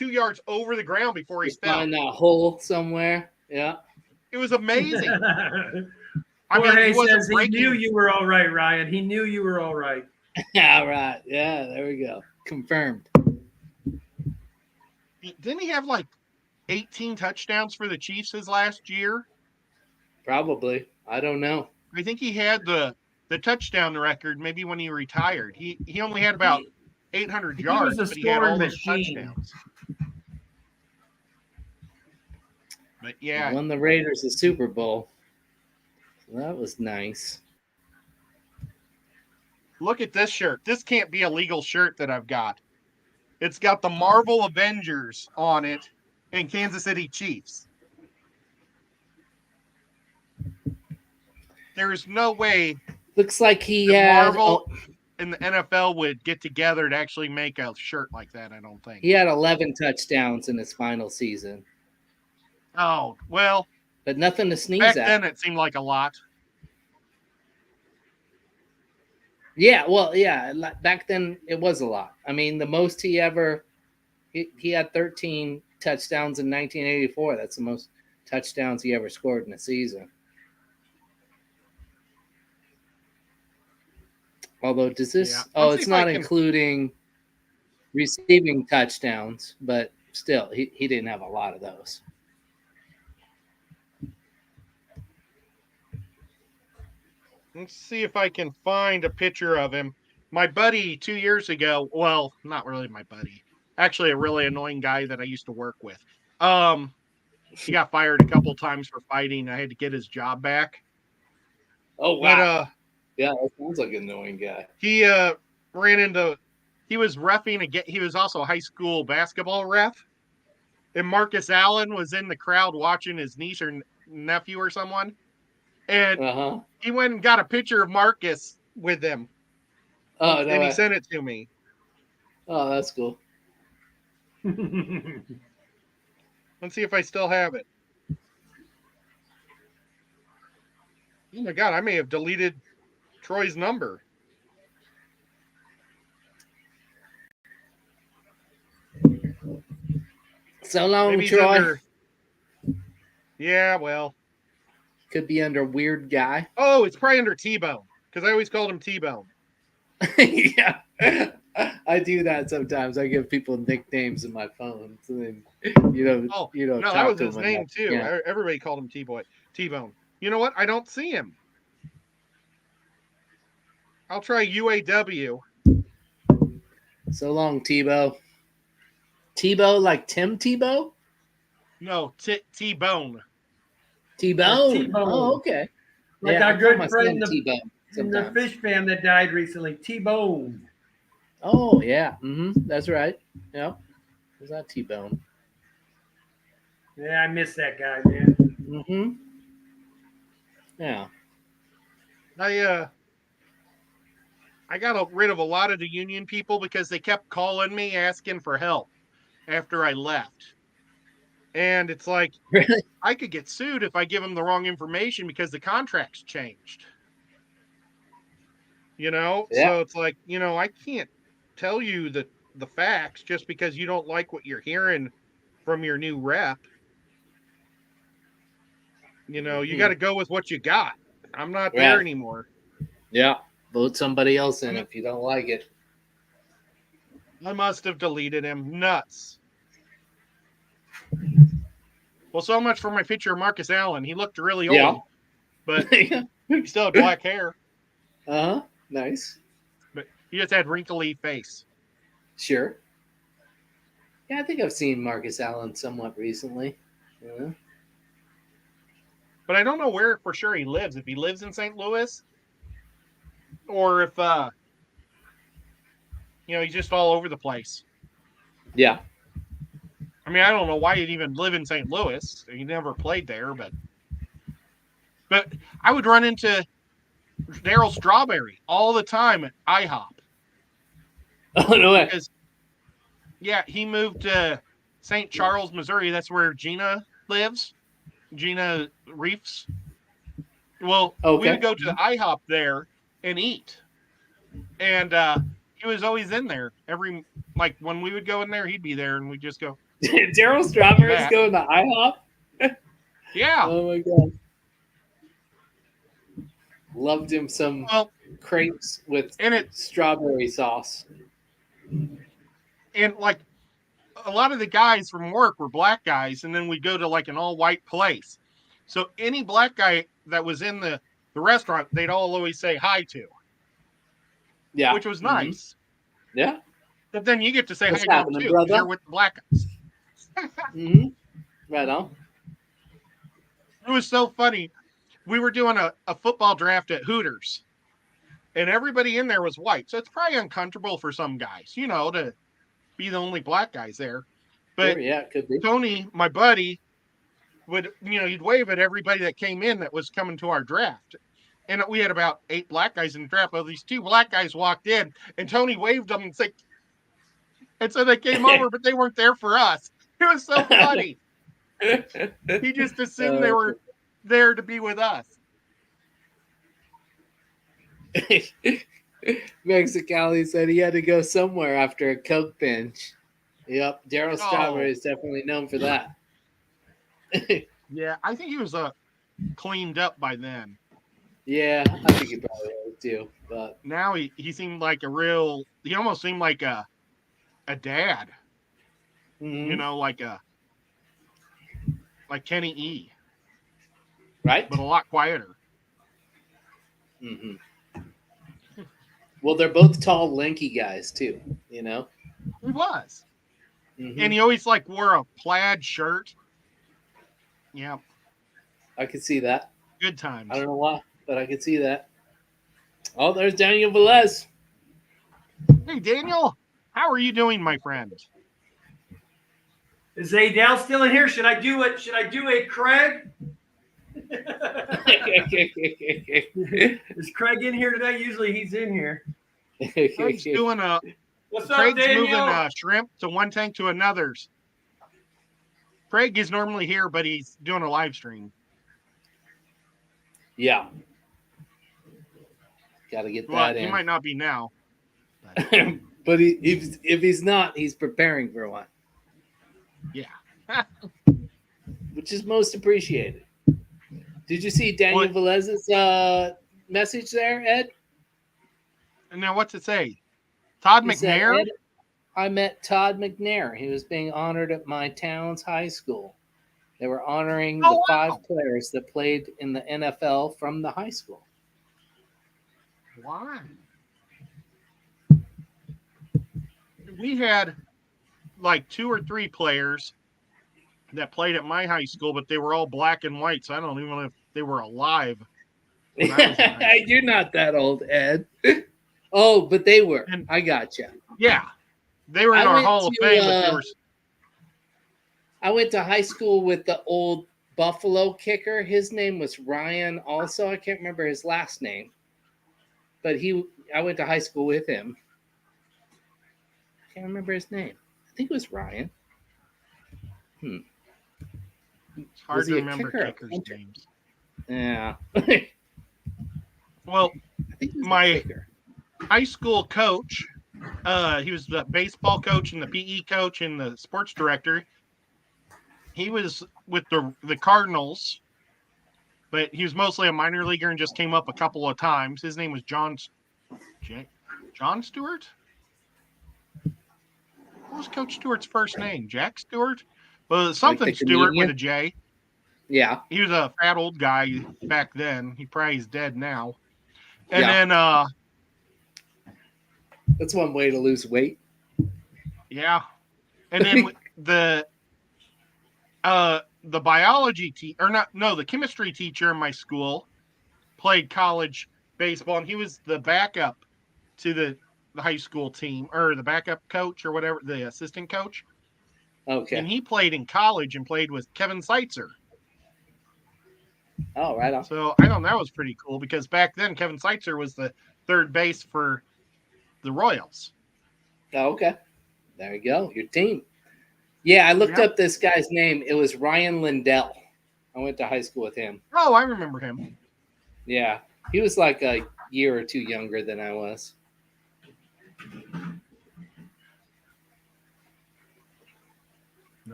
yards over the ground before he Just fell. find that hole somewhere. Yeah. It was amazing. Jorge he wasn't says he breaking. knew you were all right, Ryan. He knew you were all right. Yeah, right. Yeah, there we go. Confirmed. Didn't he have like 18 touchdowns for the Chiefs his last year? Probably. I don't know. I think he had the touchdown record maybe when he retired. He only had about 800 yards, was a but he had all scoring those machine. touchdowns. But He yeah, won the Raiders the Super Bowl. So that was nice. look at this shirt. This can't be a legal shirt that I've got. It's got the Marvel Avengers on it and Kansas City Chiefs. There's no way Looks like he the had Marvel and the NFL would get together to actually make a shirt like that, I don't think. he had 11 touchdowns in his final season, Oh, well, but nothing to sneeze back at. then it seemed like a lot. Yeah, well, yeah, back then it was a lot. I mean, the most he had 13 touchdowns in 1984. That's the most touchdowns he ever scored in a season. Although, does this? Yeah. Oh, Let's it's see if I not can- including receiving touchdowns, but still, he didn't have a lot of those. Let's see if I can find a picture of him. My buddy 2 years ago, well, not really my buddy, actually a really annoying guy that I used to work with. He got fired a couple times for fighting. I had to get his job back. Oh But yeah, that sounds like an annoying guy. he ran into, he was reffing again. He was also a high school basketball ref. And Marcus Allen was in the crowd watching his niece or nephew or someone. And he went and got a picture of Marcus with him. Oh, no And he way. sent it to me. Oh, that's cool. Let's see if I still have it. Oh my God, I may have deleted Troy's number. So long, Maybe he's Troy. under. Yeah, well. Could be under weird guy. Oh, it's probably under T-Bone because I always called him T-Bone. Yeah. I do that sometimes. I give people nicknames in my phone. So then, Oh, you know, no, talk that was to his them name enough. too. Yeah. Everybody called him T-Bone. You know what? I don't see him. I'll try UAW. So long, Tebow. Tebow like Tim Tebow? No, T-Bone. T-Bone. T-Bone. Oh, okay. Like I our call good my friend, son the, T-Bone and the sometimes. fish fan that died recently, T-Bone. Oh, yeah. That's right. Yep. Who's that T-Bone? Yeah, I miss that guy, man. Yeah. I got rid of a lot of the union people because they kept calling me asking for help after I left. And it's like, Really? I could get sued if I give them the wrong information because the contract's changed. Yeah. So it's like, I can't tell you the facts just because you don't like what you're hearing from your new rep. You got to go with what you got. I'm not there Right. anymore. Yeah. Vote somebody else in if you don't like it. I must have deleted him. Nuts. Well, so much for my picture of Marcus Allen. He looked really old, Yeah. but he still had black hair. Uh-huh. Nice. But he just had wrinkly face. Sure. Yeah, I think I've seen Marcus Allen somewhat recently. Yeah. But I don't know where for sure he lives. If he lives in St. Louis, or if he's just all over the place. Yeah. I mean, I don't know why he'd even live in St. Louis. He never played there, but I would run into Daryl Strawberry all the time at IHOP. Oh no way. Because, yeah, he moved to St. Charles, Missouri. That's where Gina lives. Gina Reefs. Well, we Okay. would go to the IHOP there and eat. And he was always in there. When we would go in there, he'd be there, and we'd just go, Daryl Strawberry's Back. going to IHOP. yeah. Oh my god. Loved him some Well, crepes with and it strawberry sauce. and like a lot of the guys from work were black guys, and then we'd go to like an all-white place. So any black guy that was in the restaurant, they'd all always say hi to, Yeah. which was Mhm. nice. Yeah. But then you get to say What's hi to them happening, too, 'cause brother? you're with the black guys. Mm-hmm. Right on. It was so funny. We were doing a football draft at Hooters, and everybody in there was white. So it's probably uncomfortable for some guys, to be the only black guys there. But Sure, yeah, it could be. Tony, my buddy, would, he'd wave at everybody that came in that was coming to our draft. And we had about 8 black guys in the draft. Well, these 2 black guys walked in, and Tony waved them and said, and so they came over, but they weren't there for us. It was so funny. He just assumed they were there to be with us. Mexicali said he had to go somewhere after a Coke binge. Yep, Daryl Oh. Strawberry is definitely known for that. Yeah, I think he was cleaned up by then. Yeah, I think he probably is too. But Now he seemed like he almost seemed like a dad, mhm. like Kenny E, Right? but a lot quieter. hmm Well, they're both tall, lanky guys too. He was. Mhm. And he always wore a plaid shirt. Yeah, I could see that. good times. I don't know why, but I could see that. Oh, there's Daniel Velez. Hey, Daniel, how are you doing, my friend? Is Adele still in here? Should I do it? Should I do a Craig? Is Craig in here today? Usually he's in here. Craig's doing What's up, Craig's moving Daniel? shrimp to one tank to another's. Craig is normally here, but he's doing a live stream. Yeah. Got to get Well, that he in. might not be now. But if he's not, he's preparing for one, Yeah. which is most appreciated. Did you see Daniel What? Velez's message there, Ed? And now what's it say? Todd He said, McNair? "Ed, I met Todd McNair. He was being honored at my town's high school. They were honoring Oh, the wow. 5 players that played in the NFL from the high school." Why? We had 2 or 3 players that played at my high school, but they were all black and white, so I don't even know if they were alive. When I was in high You're not that old, Ed. Oh, but they were. And- I gotcha. Yeah. They were in I our went Hall of to, Fame, but they were I went to high school with the old Buffalo kicker. His name was Ryan also. I can't remember his last name. But I went to high school with him. Can't remember his name. I think it was Ryan. it's hard Was to he a remember kicker or a kickers' punter? names. Yeah. I Well, think he was My- a kicker. high school coach, he was the baseball coach and the PE coach and the sports director. He was with the Cardinals, but he was mostly a minor leaguer and just came up a couple of times. His name was John Stewart. What was Coach Stewart's first name? Jack Stewart? Well, something the Stewart with comedian? a J. Yeah. He was a fat old guy back then. He probably is dead now. And Yeah. then That's one way to lose weight. yeah. And then the biology the chemistry teacher in my school played college baseball, and he was the backup to the high school team, or the backup coach or whatever, the assistant coach. Okay. and he played in college and played with Kevin Seitzer. Oh, right on. So I thought that was pretty cool because back then Kevin Seitzer was the third base for the Royals. Oh, okay. There you go. Your team. Yeah, I looked Yep. up this guy's name. It was Ryan Lindell. I went to high school with him. Oh, I remember him. Yeah. He was like a year or two younger than I was.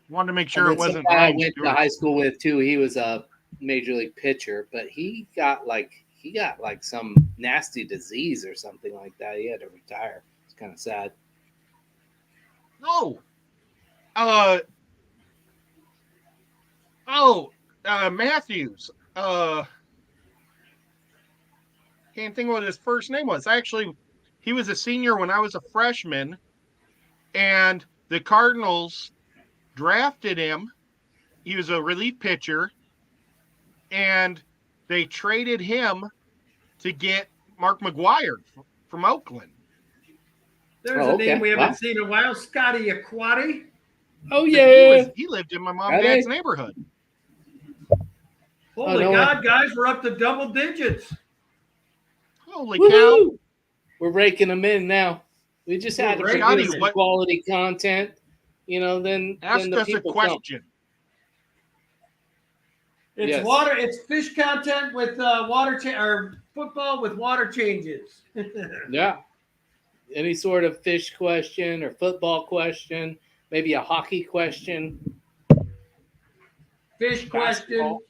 Wanted to make sure it And then wasn't some guy I Ryan went to Stewart. high school with too. He was a major league pitcher, but he got like some nasty disease or something like that. He had to retire. It's kind of sad. Oh. Matthews. Can't think what his first name was. Actually, he was a senior when I was a freshman, and the Cardinals drafted him. He was a relief pitcher, and they traded him to get Mark McGuire from Oakland. There's Oh, a name okay. we haven't Wow. seen in a while. Scotty Aquati. Oh He lived in my mom and Are dad's they? neighborhood. Holy no God, guys, we're up to double digits. Holy cow. Woo-hoo! We're raking them in now. We just had to We're produce raking some them. quality content. You know, then Ask the us a people come. question. It's Yes. water. It's fish content with or football with water changes. Yeah. Any sort of fish question or football question, maybe a hockey question. Fish question, Basketball.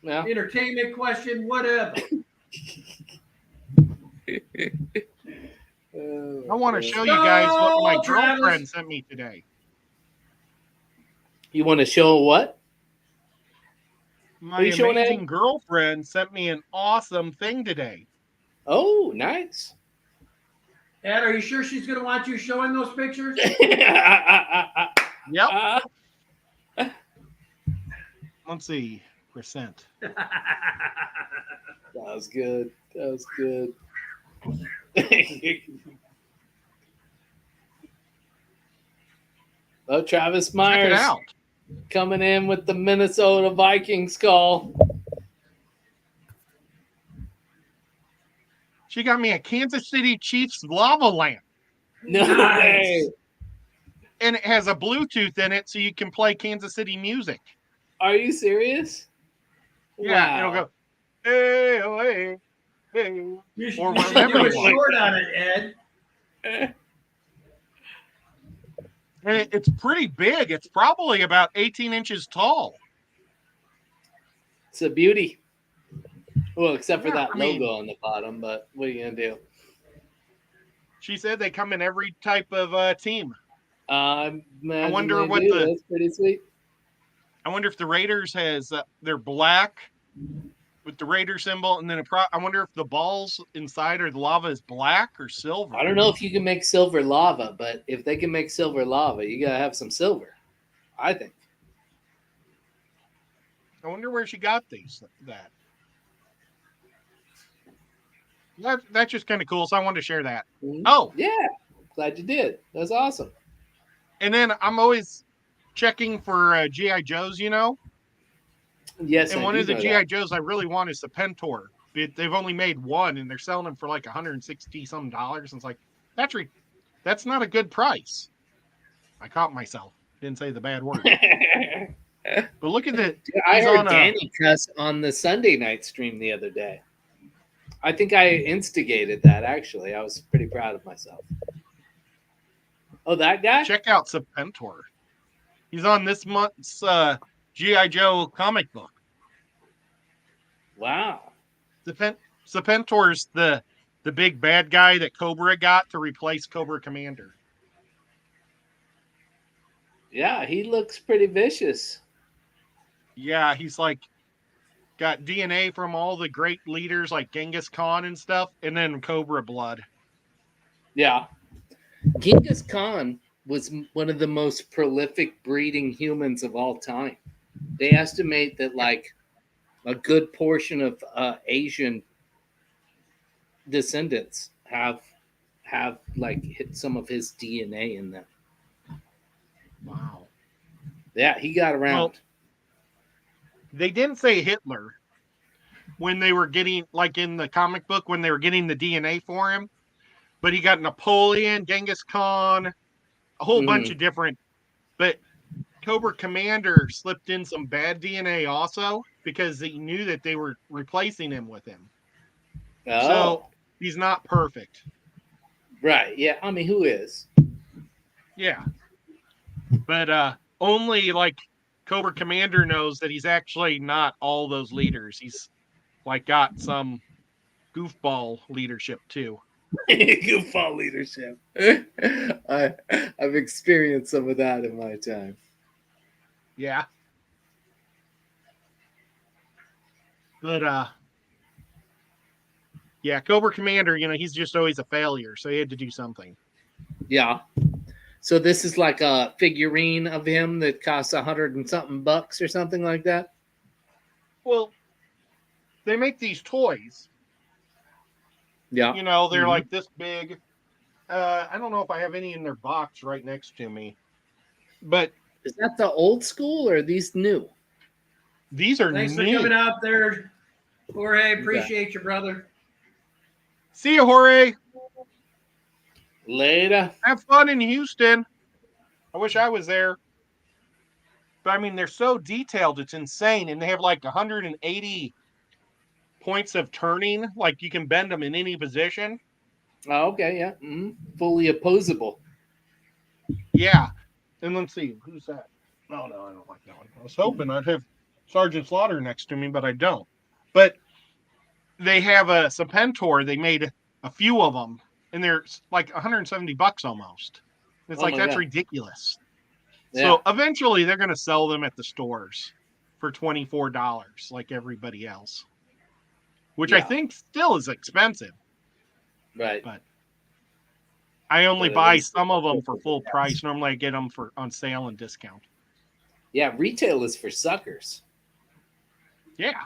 Yeah. entertainment question, whatever. I want to show you guys what my Go, Travis. girlfriend sent me today. You want to show what? My Are you showing amazing Ed? girlfriend sent me an awesome thing today. Oh, nice. Ed, are you sure she's going to want you showing those pictures? Yep. Let's see. Percent. That was good. That was good. Oh, Travis Check it Myers out. coming in with the Minnesota Vikings call. She got me a Kansas City Chiefs lava lamp, No Nice. way. and it has a Bluetooth in it so you can play Kansas City music. Are you serious? Yeah, Wow. it'll go, hey, oh, hey, hey. You should, Or you should whatever do a you want. short on it, Ed. And it's pretty big. It's probably about 18 inches tall. It's a beauty. Well, except for Yeah, that I mean- logo on the bottom, but what are you gonna do? She said they come in every type of team. I wonder what the- That's pretty sweet. I wonder if the Raiders has they're black with the Raider symbol, and then I wonder if the balls inside or the lava is black or silver. I don't know if you can make silver lava, but if they can make silver lava, you gotta have some silver. I think. I wonder where she got that. That's just kind of cool. So I wanted to share that. Mhm. Oh, Yeah, glad you did. That's awesome. and then I'm always checking for GI Joes, you know. Yes, And I one do of the know GI that. Joes I really want is the Pentor. They've only made one, and they're selling them for like $160 some. And it's like that's not a good price. I caught myself. Didn't say the bad word. But look at the. Dude, I He's heard on a- Danny cuss on the Sunday night stream the other day. I think I instigated that. Actually, I was pretty proud of myself. Oh, that guy? Check out Serpentor. He's on this month's GI Joe comic book. Wow. Serpentor's the big bad guy that Cobra got to replace Cobra Commander. Yeah, he looks pretty vicious. Yeah, he's like got DNA from all the great leaders like Genghis Khan and stuff, and then Cobra blood. Yeah. Genghis Khan was one of the most prolific breeding humans of all time. They estimate that like a good portion of Asian descendants have like hit some of his DNA in them. Wow. Yeah, he got around. Well, they didn't say Hitler when they were getting, like in the comic book, when they were getting the DNA for him, but he got Napoleon, Genghis Khan, a whole bunch of different, but Cobra Commander slipped in some bad DNA also because he knew that they were replacing him with him. Oh, So he's not perfect. right. Yeah. I mean, who is? Yeah. But only like Cobra Commander knows that he's actually not all those leaders. He's like got some goofball leadership too. Goofball leadership. I've experienced some of that in my time. Yeah. But yeah, Cobra Commander, he's just always a failure, so he had to do something. Yeah. So this is like a figurine of him that costs $100 and something bucks or something like that. Well, they make these toys. Yeah. They're like this big. I don't know if I have any in their box right next to me, but Is that the old school or are these new? these are Thanks for new. coming out there, Jorge. Appreciate you, brother. See you, Jorge. Later. Have fun in Houston. I wish I was there. But I mean, they're so detailed, it's insane. And they have like 180 points of turning. Like you can bend them in any position. Oh, okay, yeah. Fully opposable. Yeah. And let's see, who's that? No, I don't like that one. I was hoping I'd have Sergeant Slaughter next to me, but I don't. But they have a Serpentor. They made a few of them, and they're like $170 almost. It's like, that's ridiculous. Yeah. So eventually they're going to sell them at the stores for $24 like everybody else, which I think still is expensive. Right. But I only buy some of them for full price. Normally I get them on sale and discount. Yeah, retail is for suckers. Yeah.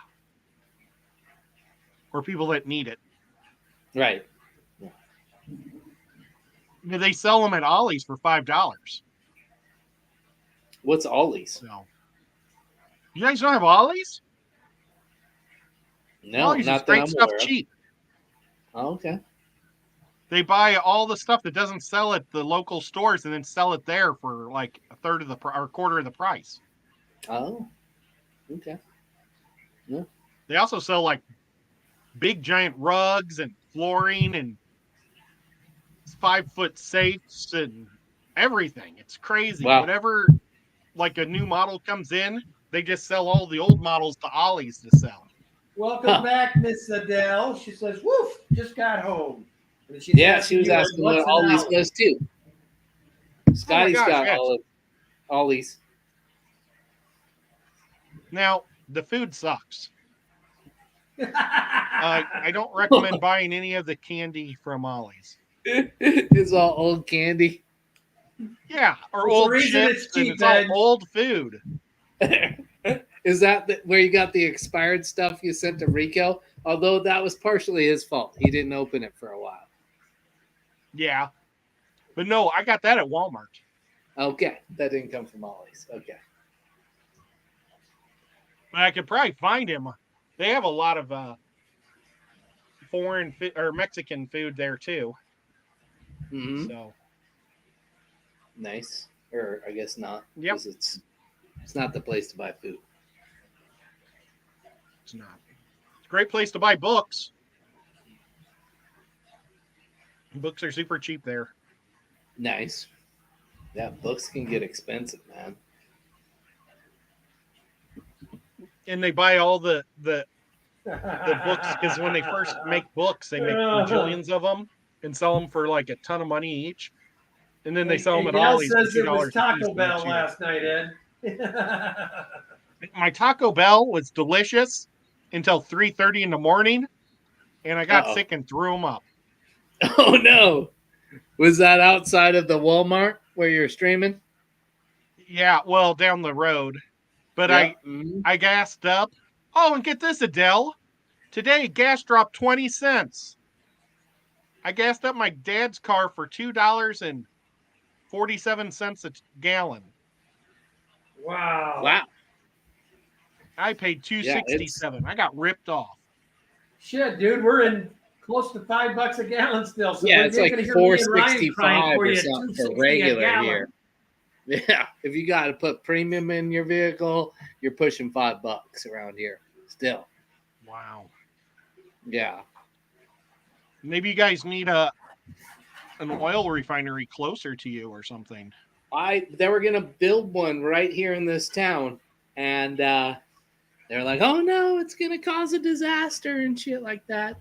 Or people that need it. Right. Yeah. They sell them at Ollie's for $5. What's Ollie's? So, you guys don't have Ollie's? No, Ollie's not is great stuff aware. cheap. Oh, okay. They buy all the stuff that doesn't sell at the local stores and then sell it there for like a third of the or a quarter of the price. Oh, okay. Yeah. They also sell like big giant rugs and flooring and 5-foot safes and everything. It's crazy. Wow. Whatever, like a new model comes in, they just sell all the old models to Ollie's to sell. Welcome back, Miss Adele. She says, "Woof, just got home." And she was asking what Ollie's was too. Scotty's got Ollie's. Now, the food sucks. I don't recommend buying any of the candy from Ollie's. It's all old candy. Yeah, or old chips. It's all old food. Is that where you got the expired stuff you sent to Rico? Although that was partially his fault. He didn't open it for a while. Yeah. But no, I got that at Walmart. Okay. That didn't come from Ollie's. Okay. But I could probably find him. They have a lot of foreign or Mexican food there too. Mm-hmm. So nice. Or I guess not. Yep. It's not the place to buy food. It's not. It's a great place to buy books. Books are super cheap there. Nice. Yeah, books can get expensive, man. And they buy all the books because when they first make books, they make bajillions of them and sell them for like a ton of money each. And then they sell them at Ollie's. Says it was Taco Bell last night, Ed. My Taco Bell was delicious until 3:30 in the morning, and I got sick and threw them up. Oh no! Was that outside of the Walmart where you're streaming? Yeah, well, down the road. But I gassed up. Oh, and get this, Adele. Today, gas dropped 20 cents. I gassed up my dad's car for $2.47 a gallon. Wow. Wow. I paid $2.67. I got ripped off. Shit, dude, we're in close to $5 a gallon still. So Yeah, we're it's like gonna hear me and Ryan crying $4.65 for or you at something for $2.60 a regular gallon. here. Yeah, if you got to put premium in your vehicle, you're pushing $5 around here still. Wow. Yeah. Maybe you guys need an oil refinery closer to you or something. They were gonna build one right here in this town, and they're like, "Oh no, it's gonna cause a disaster and shit like that."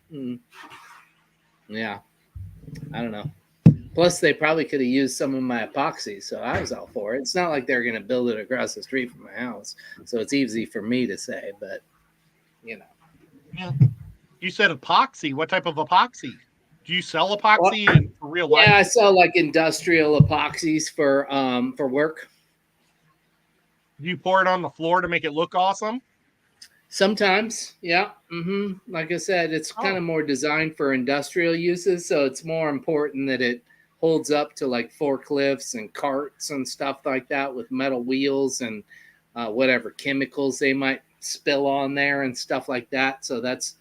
Yeah, I don't know. Plus, they probably could have used some of my epoxy, so I was all for it. It's not like they're gonna build it across the street from my house, so it's easy for me to say. But you know, Yeah. You said epoxy. What type of epoxy? Do you sell well, epoxy in for real life? yeah, I sell like industrial epoxies for work. Do you pour it on the floor to make it look awesome? Sometimes, yeah. Like I said, it's kind of more designed for industrial uses, so it's more important that it holds up to like forklifts and carts and stuff like that with metal wheels and whatever chemicals they might spill on there and stuff like that. So that's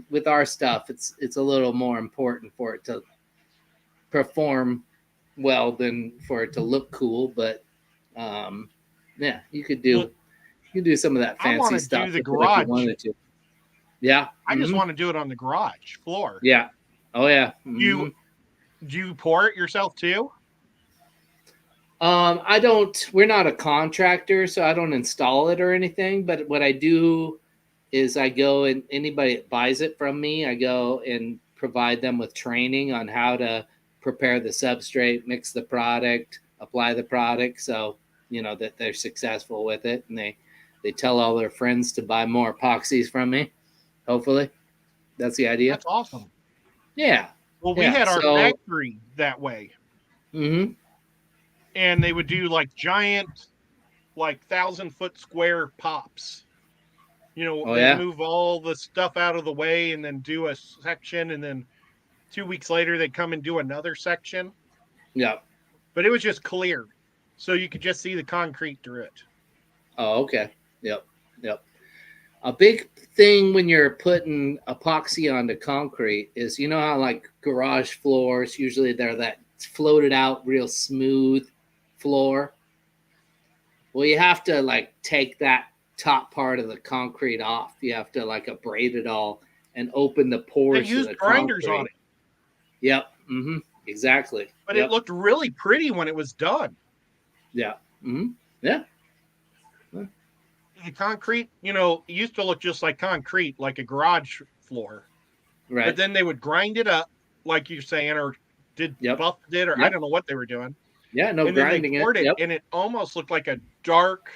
with our stuff, it's a little more important for it to perform well than for it to look cool. But yeah, you could do some of that I fancy wanna stuff do the if you garage. wanted to. Yeah. I just want to do it on the garage floor. Yeah. Oh yeah. Do you pour it yourself too? I don't. We're not a contractor, so I don't install it or anything. But what I do is I go and anybody that buys it from me, I go and provide them with training on how to prepare the substrate, mix the product, apply the product, so that they're successful with it, and they tell all their friends to buy more epoxies from me. Hopefully, that's the idea. That's awesome. Yeah. Well, we had our factory that way. Mm-hmm. And they would do like giant, like 1,000-foot square pops. They move all the stuff out of the way and then do a section, and then 2 weeks later they come and do another section. Yeah. But it was just clear, so you could just see the concrete through it. Oh, okay. Yep. A big thing when you're putting epoxy onto concrete is, how like garage floors, usually they're that floated out real smooth floor. Well, you have to like take that top part of the concrete off. You have to like abrade it all and open the pores. They used grinders on it. Yep. Exactly. But it looked really pretty when it was done. Yeah. Yeah. The concrete, it used to look just like concrete, like a garage floor. Right. But then they would grind it up, like you're saying, or buffed it, or I don't know what they were doing. Yeah, no and grinding then they poured it, and it almost looked like a dark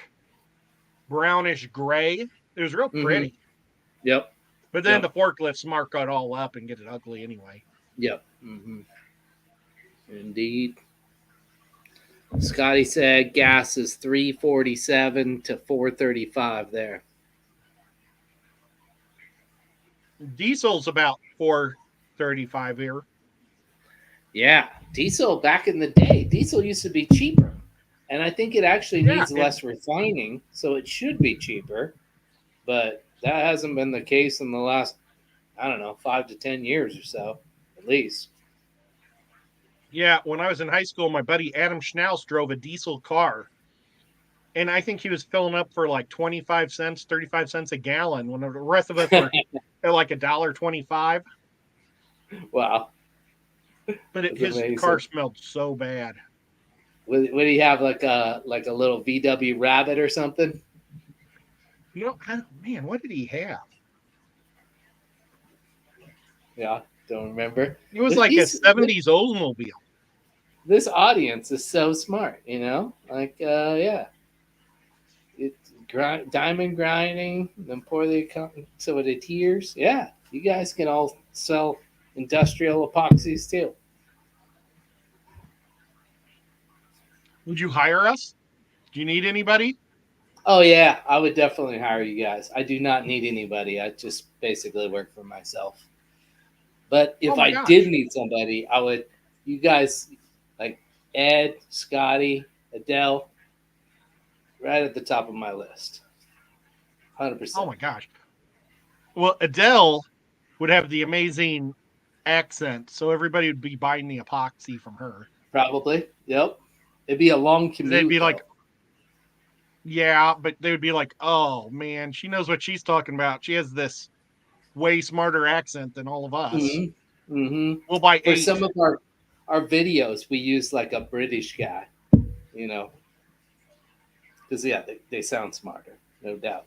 brownish gray. It was real pretty. Yep. But then the forklifts mark it all up and get it ugly anyway. Yep. Indeed. Scotty said gas is $3.47 to $4.35 there. Diesel's about $4.35 here. Yeah, diesel back in the day, diesel used to be cheaper, and I think it actually needs less refining, so it should be cheaper. But that hasn't been the case in the last, 5 to 10 years or so, at least. Yeah, when I was in high school, my buddy Adam Schnaus drove a diesel car. And I think he was filling up for like 25 cents, 35 cents a gallon, when the rest of us were at like $1.25. Wow. But his car smelled so bad. Would he have like a little VW Rabbit or something? Man, what did he have? Yeah, don't remember. It was like a 70s Oldsmobile. This audience is so smart, Like, yeah. It's diamond grinding, then pour the so it adheres. Yeah, you guys can all sell industrial epoxies too. Would you hire us? Do you need anybody? Oh yeah, I would definitely hire you guys. I do not need anybody. I just basically work for myself. But if I did need somebody, I would. You guys, like Ed, Scotty, Adele, right at the top of my list. 100%. Oh my gosh. Well, Adele would have the amazing accent, so everybody would be buying the epoxy from her. Probably. Yep. It'd be a long commute. They'd be though. like, yeah, but they would be like, oh man, she knows what she's talking about. She has this way smarter accent than all of us. Mm-hmm. Mm-hmm. We'll buy For 8. some of our videos, we use like a British guy, you know, because yeah, they sound smarter, no doubt.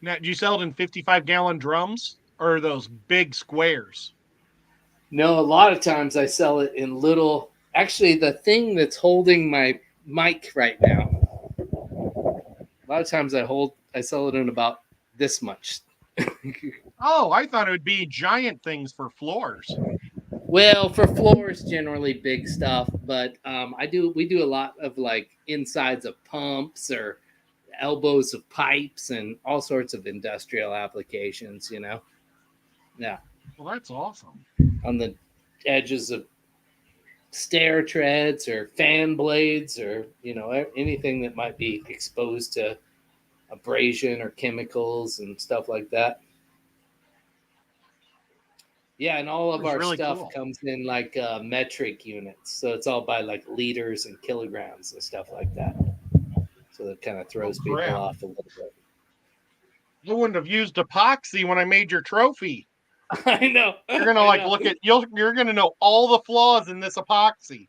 Now, do you sell it in 55-gallon drums or are those big squares? No, a lot of times I sell it in little. Actually, the thing that's holding my mic right now, a lot of times I sell it in about this much. Oh, I thought it would be giant things for floors. Well, for floors, generally big stuff, but we do a lot of like insides of pumps or elbows of pipes and all sorts of industrial applications, you know. Yeah, Well, that's awesome. on the edges of stair treads or fan blades or, you know, anything that might be exposed to abrasion or chemicals and stuff like that. Yeah, and all of That's our really stuff cool. comes in like metric units. So it's all by like liters and kilograms and stuff like that. So that kind of throws people crap. off a little bit. You wouldn't have used epoxy when I made your trophy. I know. You're gonna like look at you're gonna know all the flaws in this epoxy.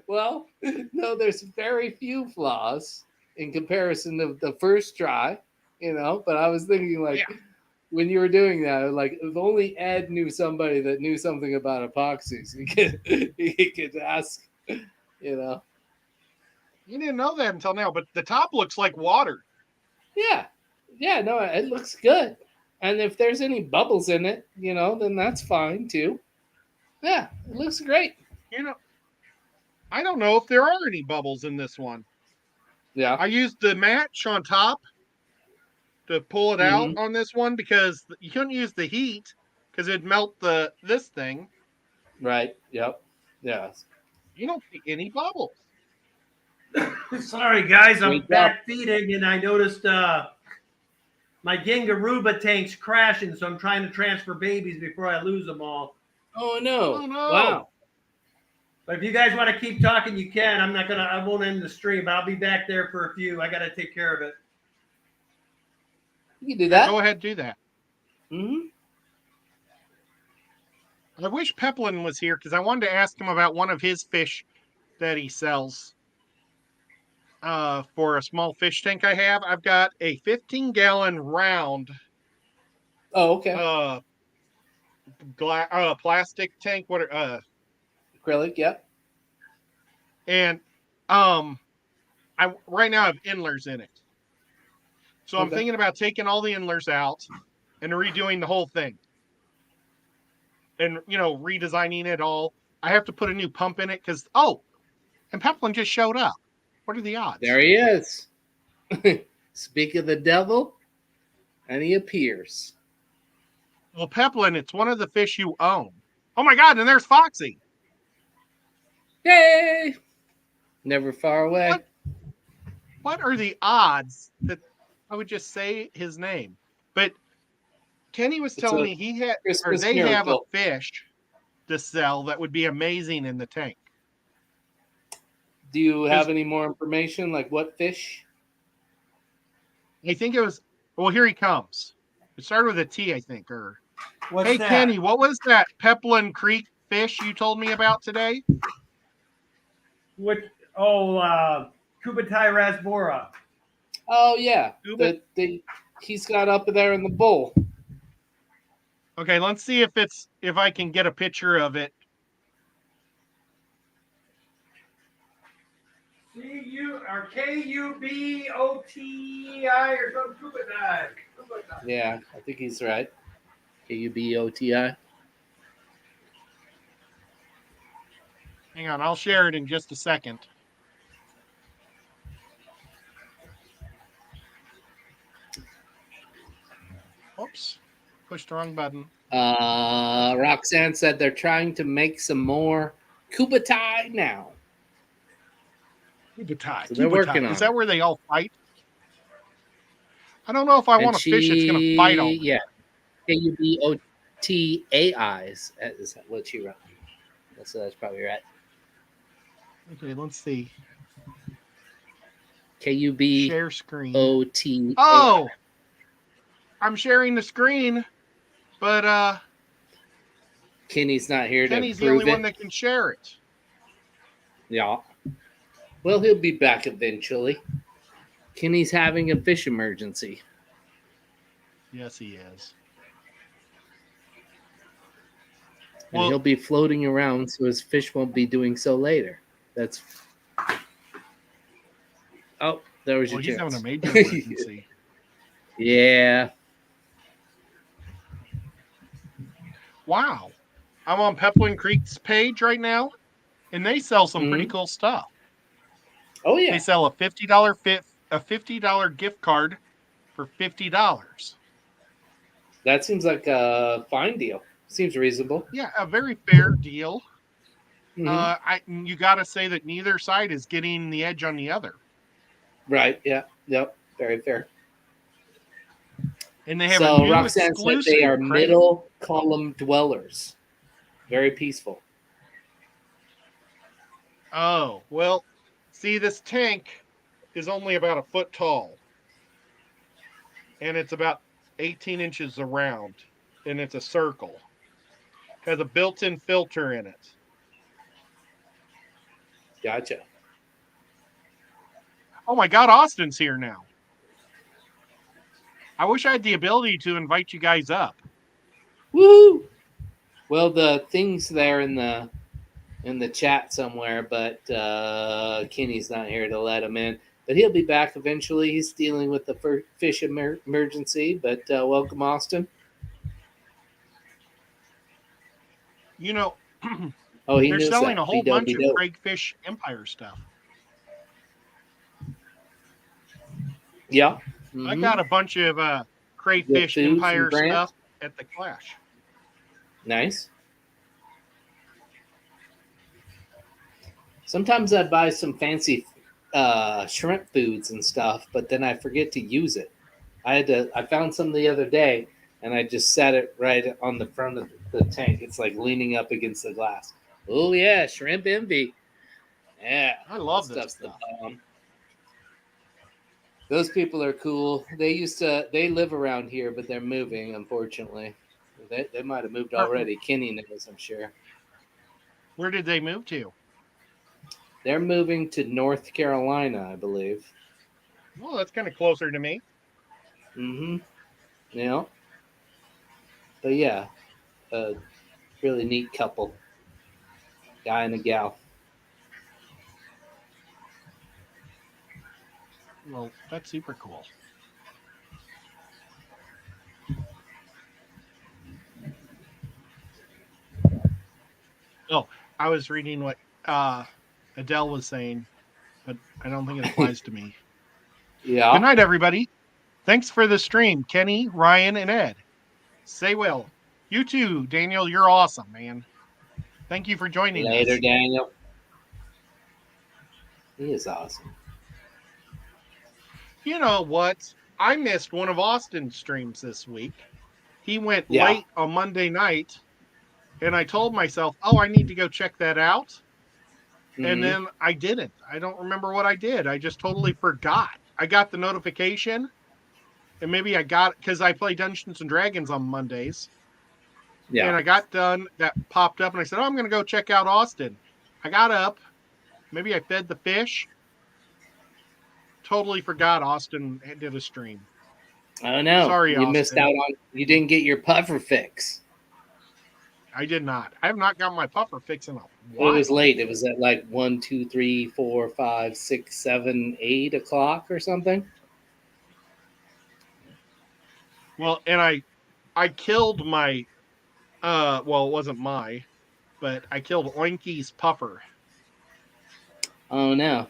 Well, no, there's very few flaws in comparison to the first try, you know. But I was thinking like when you were doing that, like if only Ed knew somebody that knew something about epoxies, he could ask, you know. You didn't know that until now, but the top looks like water. Yeah, no, it looks good. And if there's any bubbles in it, you know, then that's fine too. Yeah, it looks great. You know, I don't know if there are any bubbles in this one. Yeah. I used the match on top to pull it out on this one because you couldn't use the heat because it'd melt this thing. Right. Yep. Yeah. You don't see any bubbles. Sorry, guys, I'm Wake up. back feeding, and I noticed my Gingaruba tank's crashing, so I'm trying to transfer babies before I lose them all. Oh no. Oh, no. Wow. But if you guys want to keep talking, you can. I won't end the stream, but I'll be back there for a few. I got to take care of it. You can do that. Go ahead, do that. Mm-hmm. I wish Peplin was here because I wanted to ask him about one of his fish that he sells. For a small fish tank I have, I've got a 15-gallon round Oh, okay. plastic tank. Acrylic. Yep. And I right now have inlers in it, so I'm Okay. thinking about taking all the inlers out and redoing the whole thing, and redesigning it all. I have to put a new pump in it because and Peplin just showed up. What are the odds? There he is. Speak of the devil, and he appears. Well, Peplin, it's one of the fish you own. Oh my God! And there's Foxy. Yay! Never far away. What are the odds that I would just say his name? But Kenny was telling me they have a fish to sell that would be amazing in the tank. Do you have any more information? Like what fish? I think it was. Well, here he comes. It started with a T, I think. Or What's hey, that? Kenny, what was that Peplin Creek fish you told me about today? Kubatai rasbora. Oh yeah, Scuba? he's got up there in the bowl. Okay, let's see if I can get a picture of it. Kubotei or some Kubatai. Yeah, I think he's right. Kuboti. Hang on, I'll share it in just a second. Oops, pushed the wrong button. Roxanne said they're trying to make some more Kubatai now. Kubutai. So they're working on Is that it. where they all fight? I don't know if I want a fish that's going to fight all the Yeah, Kubotai is what she wrote. So that's probably right. Okay, let's see. Kubotai. Share screen. Oh, I'm sharing the screen, but Kenny's not here Kenny's to the only prove one it. that can share it. Yeah. Well, he'll be back eventually. Kenny's having a fish emergency. Yes, he is. And he'll be floating around, so his fish won't be doing so later. That's. Oh, there was your he's chance. having a major emergency. Yeah. Wow. I'm on Peplin Creek's page right now, and they sell some pretty cool stuff. Oh yeah. They sell a $50 gift card for $50. That seems like a fine deal. Seems reasonable. Yeah, a very fair deal. Mm-hmm. You got to say that neither side is getting the edge on the other. Right. Yeah. Yep. Very fair. And they have so a new Roxanne said they are crate. middle column dwellers. Very peaceful. Oh, well, see, this tank is only about a foot tall. And it's about 18 inches around. And it's a circle. Has a built-in filter in it. Gotcha. Oh my God, Austin's here now. I wish I had the ability to invite you guys up. Woo! Well, the thing's there in the chat somewhere, but Kenny's not here to let him in. But he'll be back eventually. He's dealing with the fish emergency. But welcome, Austin. You know, oh, they're selling a whole bunch of Craig Fish Empire stuff. Yeah. Mm-hmm. I got a bunch of Crayfish Empire stuff at the Clash. Nice. Sometimes I buy some fancy shrimp foods and stuff, but then I forget to use it. I found some the other day, and I just set it right on the front of the tank. It's like leaning up against the glass. Oh yeah, shrimp envy. Yeah, I love this stuff. Those people are cool. They live around here, but they're moving, unfortunately. They might have moved already. Kenny knows, I'm sure. Where did they move to? They're moving to North Carolina, I believe. Well, that's kind of closer to me. Mm-hmm. Yeah. But yeah, a really neat couple. Guy and a gal. Well, that's super cool. Oh, I was reading what Adele was saying, but I don't think it applies to me. Yeah. Good night, everybody. Thanks for the stream, Kenny, Ryan, and Ed. Say well. You too, Daniel. You're awesome, man. Thank you for joining us. Later, Daniel. He is awesome. You know what? I missed one of Austin's streams this week. He went late on Monday night, and I told myself, oh, I need to go check that out. Mm-hmm. And then I didn't. I don't remember what I did. I just totally forgot. I got the notification, and maybe I got it because I play Dungeons and Dragons on Mondays. Yeah. And I got done. That popped up, and I said, oh, I'm going to go check out Austin. I got up. Maybe I fed the fish. Totally forgot Austin did a stream. Oh, no. Sorry, you Austin. Missed out on. You didn't get your puffer fix. I did not. I have not got my puffer fix in a while. It was late. It was at like 1, 2, 3, 4, 5, 6, 7, 8 o'clock or something. Well, and I killed my well, it wasn't but I killed Oinky's puffer. Oh no.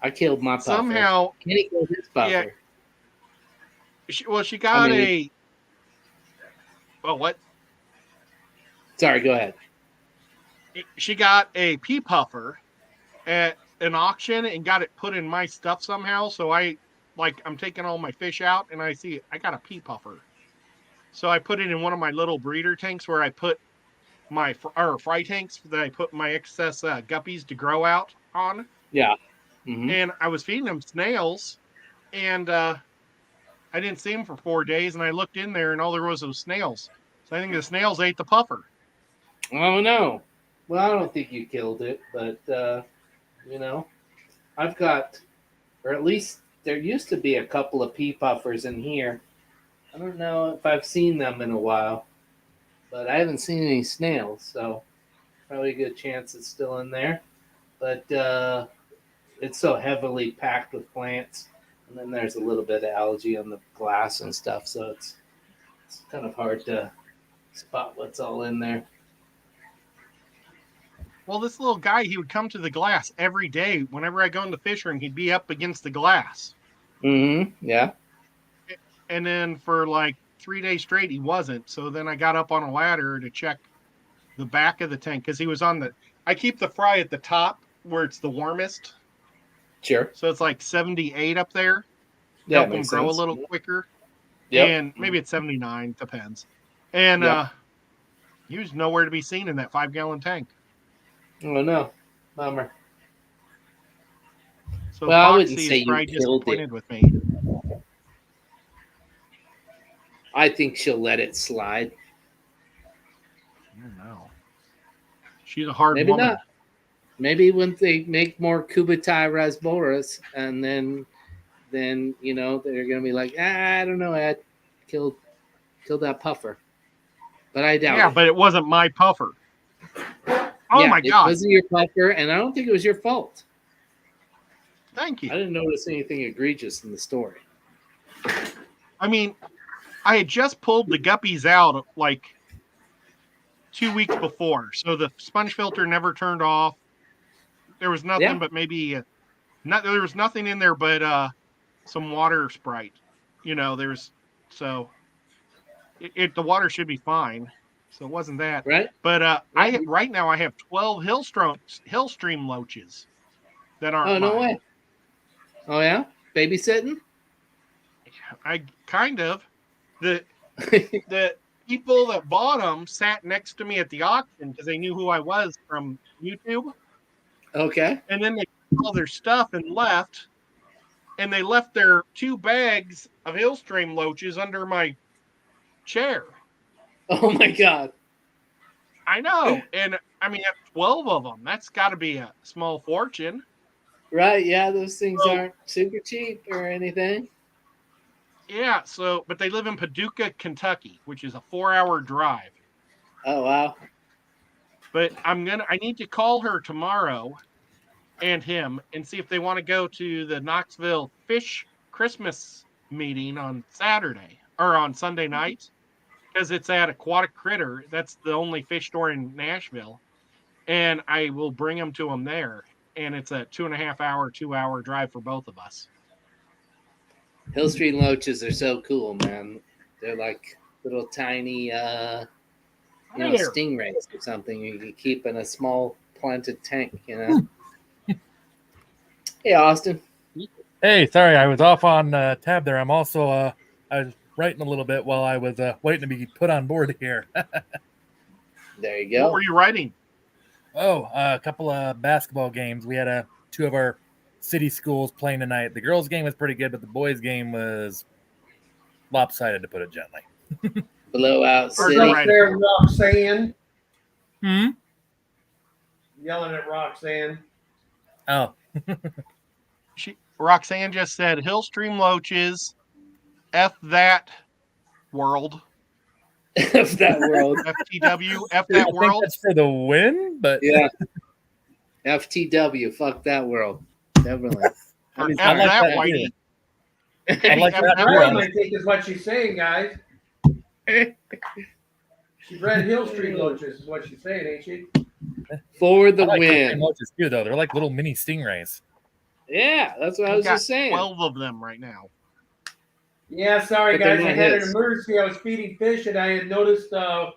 I killed my puffer. Somehow Kenny killed his puffer. Yeah. She got well, what? Sorry, go ahead. She got a pea puffer, and an auction and got it put in my stuff somehow. So I'm taking all my fish out and I see I got a pea puffer. So I put it in one of my little breeder tanks where I put my fry tanks that I put my excess guppies to grow out on. Yeah. Mm-hmm. And I was feeding them snails, and I didn't see them for 4 days. And I looked in there, and all there was snails. So I think the snails ate the puffer. Oh no. Well, I don't think you killed it, but I've got, or at least there used to be a couple of pea puffers in here. I don't know if I've seen them in a while, but I haven't seen any snails, so probably a good chance it's still in there. But it's so heavily packed with plants, and then there's a little bit of algae on the glass and stuff, so it's kind of hard to spot what's all in there. Well, this little guy, he would come to the glass every day. Whenever I go in the fish room, he'd be up against the glass. Mm-hmm. Yeah. And then for like 3 days straight, he wasn't. So then I got up on a ladder to check the back of the tank because he was on I keep the fry at the top where it's the warmest. Sure. So it's like 78 up there. Yeah, Help him makes grow sense. a little quicker. Yep. And maybe it's 79, depends. And he was nowhere to be seen in that 5-gallon tank. Oh no, bummer. So Well, I Foxy wouldn't say is you probably killed it. disappointed with me. I think she'll let it slide. I don't know. She's a hard Maybe woman. not. Maybe when they make more Kubutai Rasboras, and then they're gonna be like, I don't know, Ed, killed that puffer. But I doubt Yeah, it. but it wasn't my puffer. Oh my It God. wasn't your puffer, and I don't think it was your fault. Thank I you. didn't notice anything egregious in the story. I mean, I had just pulled the guppies out like 2 weeks before. So the sponge filter never turned off. There was nothing but maybe there was nothing in there but some water Sprite. The water should be fine. So it wasn't that. Right? But right now I have 12 Hillstream loaches that aren't Oh, no mine. way. Oh, yeah? Babysitting? I kind of. The people that bought them sat next to me at the auction because they knew who I was from YouTube. Okay. And then they took all their stuff and left. And they left their 2 bags of Hillstream loaches under my chair. Oh, my God. I know. And I mean, 12 of them. That's got to be a small fortune. Right, yeah, those things aren't super cheap or anything. Yeah, but they live in Paducah, Kentucky, which is a 4-hour drive. Oh, wow. But I need to call her tomorrow and him and see if they want to go to the Knoxville Fish Christmas meeting on Saturday or on Sunday night because it's at Aquatic Critter. That's the only fish store in Nashville. And I will bring them to them there. And it's a 2.5-hour drive for both of us. Hillstream loaches are so cool, man. They're like little tiny stingrays or something you can keep in a small planted tank, Hey, Austin. Hey, sorry, I was off on tab there. I'm also I was writing a little bit while I was waiting to be put on board here. There you go. What were you writing? A couple of basketball games. We had 2 of our city schools playing tonight. The girls' game was pretty good, but the boys' game was lopsided, to put it gently. Blowout Or City. the Up right- there, Roxanne. Hmm? Yelling at Roxanne. Oh, Roxanne just said Hillstream loaches, F that world, Of that world. FTW, F I that think world. that's for the win, but Yeah. FTW. Fuck that world. Definitely. Or mean, F I like that that whitey. I like F that that too. Right, world. I think is what she's saying, guys. She's read Hill Street Loaches, is what she's saying, ain't she? For the I like win. Loaches too, though. They're like little mini stingrays. Yeah, that's what I We've was got just saying. 12 of them right now. Yeah, sorry, But they're guys. I not had an his. emergency. I was feeding fish, and I had noticed the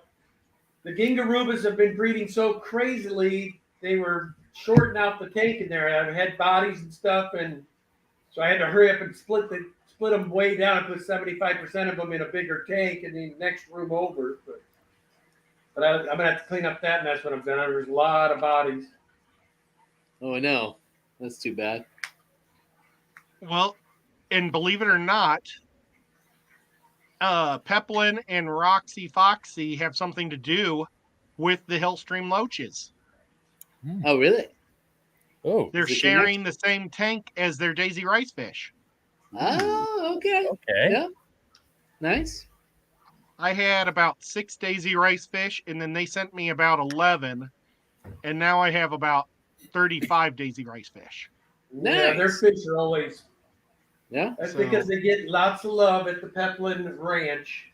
Gingarubas have been breeding so crazily. They were shorten out the tank in there. I had bodies and stuff, and so I had to hurry up and split them way down and put 75% of them in a bigger tank and the next room over. But I'm gonna have to clean up that mess when I'm done. There's a lot of bodies. Oh no, that's too bad. Well, and believe it or not, Peplin and Roxy Foxy have something to do with the Hillstream Loaches. Oh really? Oh, They're Is it sharing the same tank as their Daisy Rice fish. Oh, okay. okay. Yeah. Nice. I had about 6 Daisy Rice fish, and then they sent me about 11, and now I have about 35 Daisy Rice fish. Yeah, their Nice. fish are always. Yeah. That's So- because they get lots of love at the Peplin Ranch.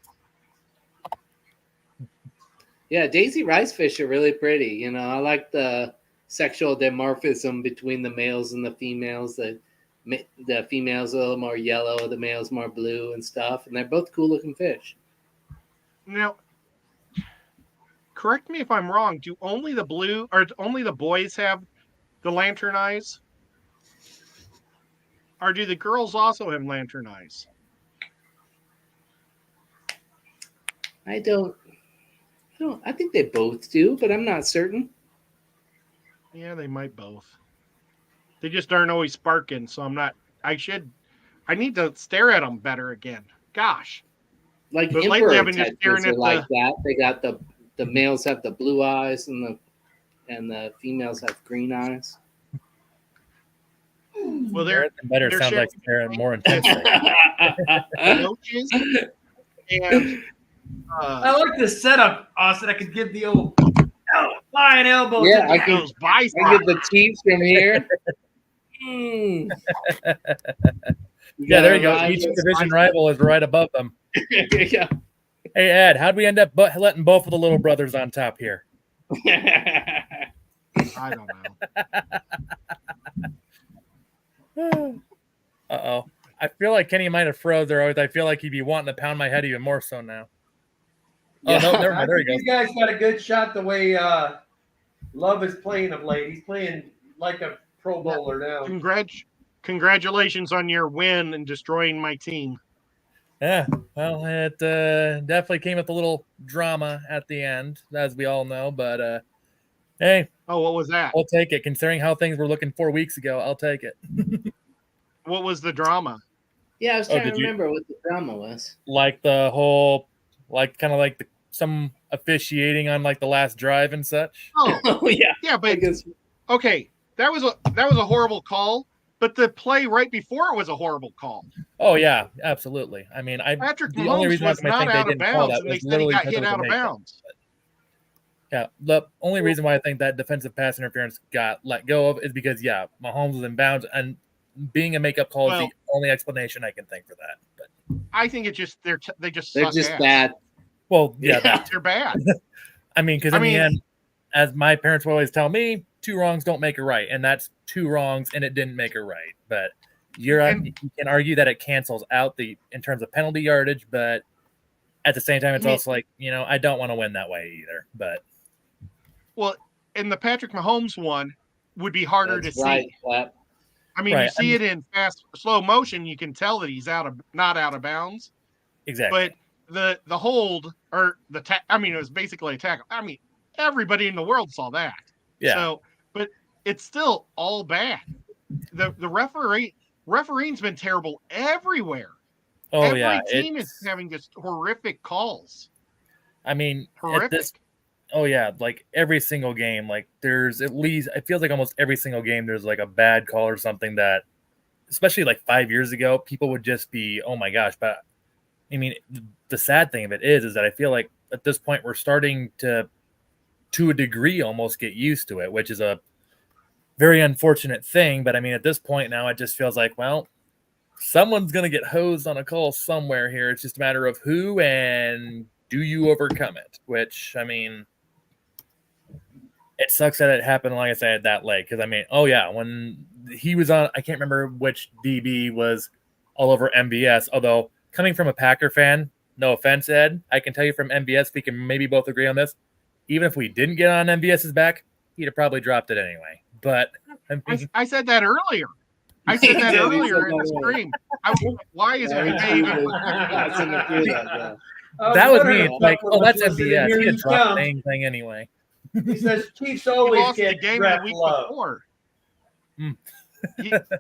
Yeah, Daisy Rice fish are really pretty. You know, I like the sexual dimorphism between the males and the females. The females are a little more yellow, the males more blue and stuff, and they're both cool looking fish. Now, correct me if I'm wrong. Do only the blue or only the boys have the lantern eyes? Or do the girls also have lantern eyes? I think they both do, but I'm not certain. Yeah, they might both. They just aren't always sparking, so I'm not. I need to stare at them better again. Gosh. Like But lately emperor I've been just tetras staring are at like that. They got the males have the blue eyes and the females have green eyes. Well, Better they're sounds like they're more intensely. roaches and I like this setup, Austin. I could give the old flying elbows. Yeah, in I the can- those biceps. I get the teeth from here. Mm. Yeah, there you go. Got Each a division rival is right above them. yeah. Hey, Ed, how'd we end up letting both of the little brothers on top here? I don't know. Uh-oh. I feel like Kenny might have froze there. I feel like he'd be wanting to pound my head even more so now. Oh, no, never I mind. There he think goes. you guys got a good shot the way Love is playing of late. He's playing like a Pro Bowler now. Congratulations on your win and destroying my team. Yeah, well, it definitely came with a little drama at the end, as we all know. But hey, Oh, what was that? I'll take it. Considering how things were looking 4 weeks ago, I'll take it. What was the drama? Yeah, I was Oh, trying to did you- remember what the drama was. Like the whole, like kind of like some officiating on like the last drive and such. Oh, Oh yeah, yeah, I but guess. okay, that was a horrible call. But the play right before it was a horrible call. Oh yeah, absolutely. I mean, Patrick the only Mahomes reason was I not think they out of didn't call bounds, that and they was said he literally got because hit it was out a of makeup. bounds. Yeah, the only reason why I think that defensive pass interference got let go of is because Mahomes was in bounds, and being a makeup call is the only explanation I can think for that. But I think it just they just They're suck just ass. bad. well, Yeah. They're bad. I mean, because in the end, as my parents would always tell me, 2 wrongs don't make a right, and that's 2 wrongs, and it didn't make a right. But you can argue that it cancels out in terms of penalty yardage, but at the same time, it's also like I don't want to win that way either. But Well, and the Patrick Mahomes one would be harder That's to right, see. Flap. I mean, Right, you see it in slow motion, you can tell that he's not out of bounds. exactly. But the hold or it was basically a tackle. I mean, everybody in the world saw that. Yeah. So, but it's still all bad. The refereeing's been terrible everywhere. Oh Every yeah. team is having just horrific calls. I mean, Horrific. like every single game, like there's at least it feels like almost every single game there's like a bad call or something that, especially like 5 years ago, people would just be, oh my gosh. But I mean, the sad thing of it is that I feel like at this point we're starting to a degree almost get used to it, which is a very unfortunate thing. But I mean, at this point now, it just feels like, well, someone's going to get hosed on a call somewhere here. It's just a matter of who and do you overcome it, which, I mean, it sucks that it happened, like I said, that late. Because, I mean, when he was on, I can't remember which DB was all over MBS, although coming from a Packer fan, no offense, Ed, I can tell you from MBS, we can maybe both agree on this. Even if we didn't get on MBS's back, he'd have probably dropped it anyway. but I mean, I said that earlier. I said that Yeah, you earlier said in the that earlier. stream. Why is Yeah, MBA even? That's in the queue, yeah. that was wondering me. if It's like, Buffalo oh, that's was listening. MBS. Here He he just dropped the comes. dang thing anyway. He says Chiefs He always lost the get game the ref week love. before. Hmm.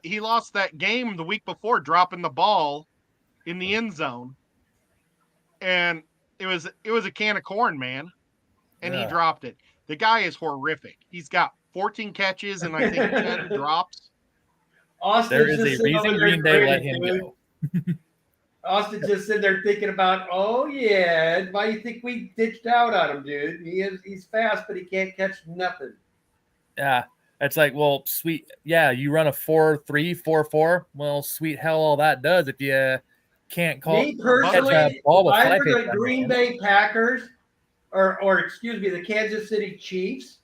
He lost that game the week before, dropping the ball in the end zone, and it was a can of corn, man, and he Yeah. dropped it. The guy is horrific. He's got 14 catches and I think 10 drops. Austin's There is just a sitting over reason there Green Bay let grinning, him dude. go. Austin's just sitting there thinking about, oh yeah, why you think we ditched out on him, dude? He's fast, but he can't catch nothing. Yeah. It's like, well, sweet. Yeah, you run a 4-3, 4-4. Well, sweet hell, all that does if you can't call Me catch a personally, ball with if I 5 were hits the on Green hand. Bay Packers, or excuse me, the Kansas City Chiefs,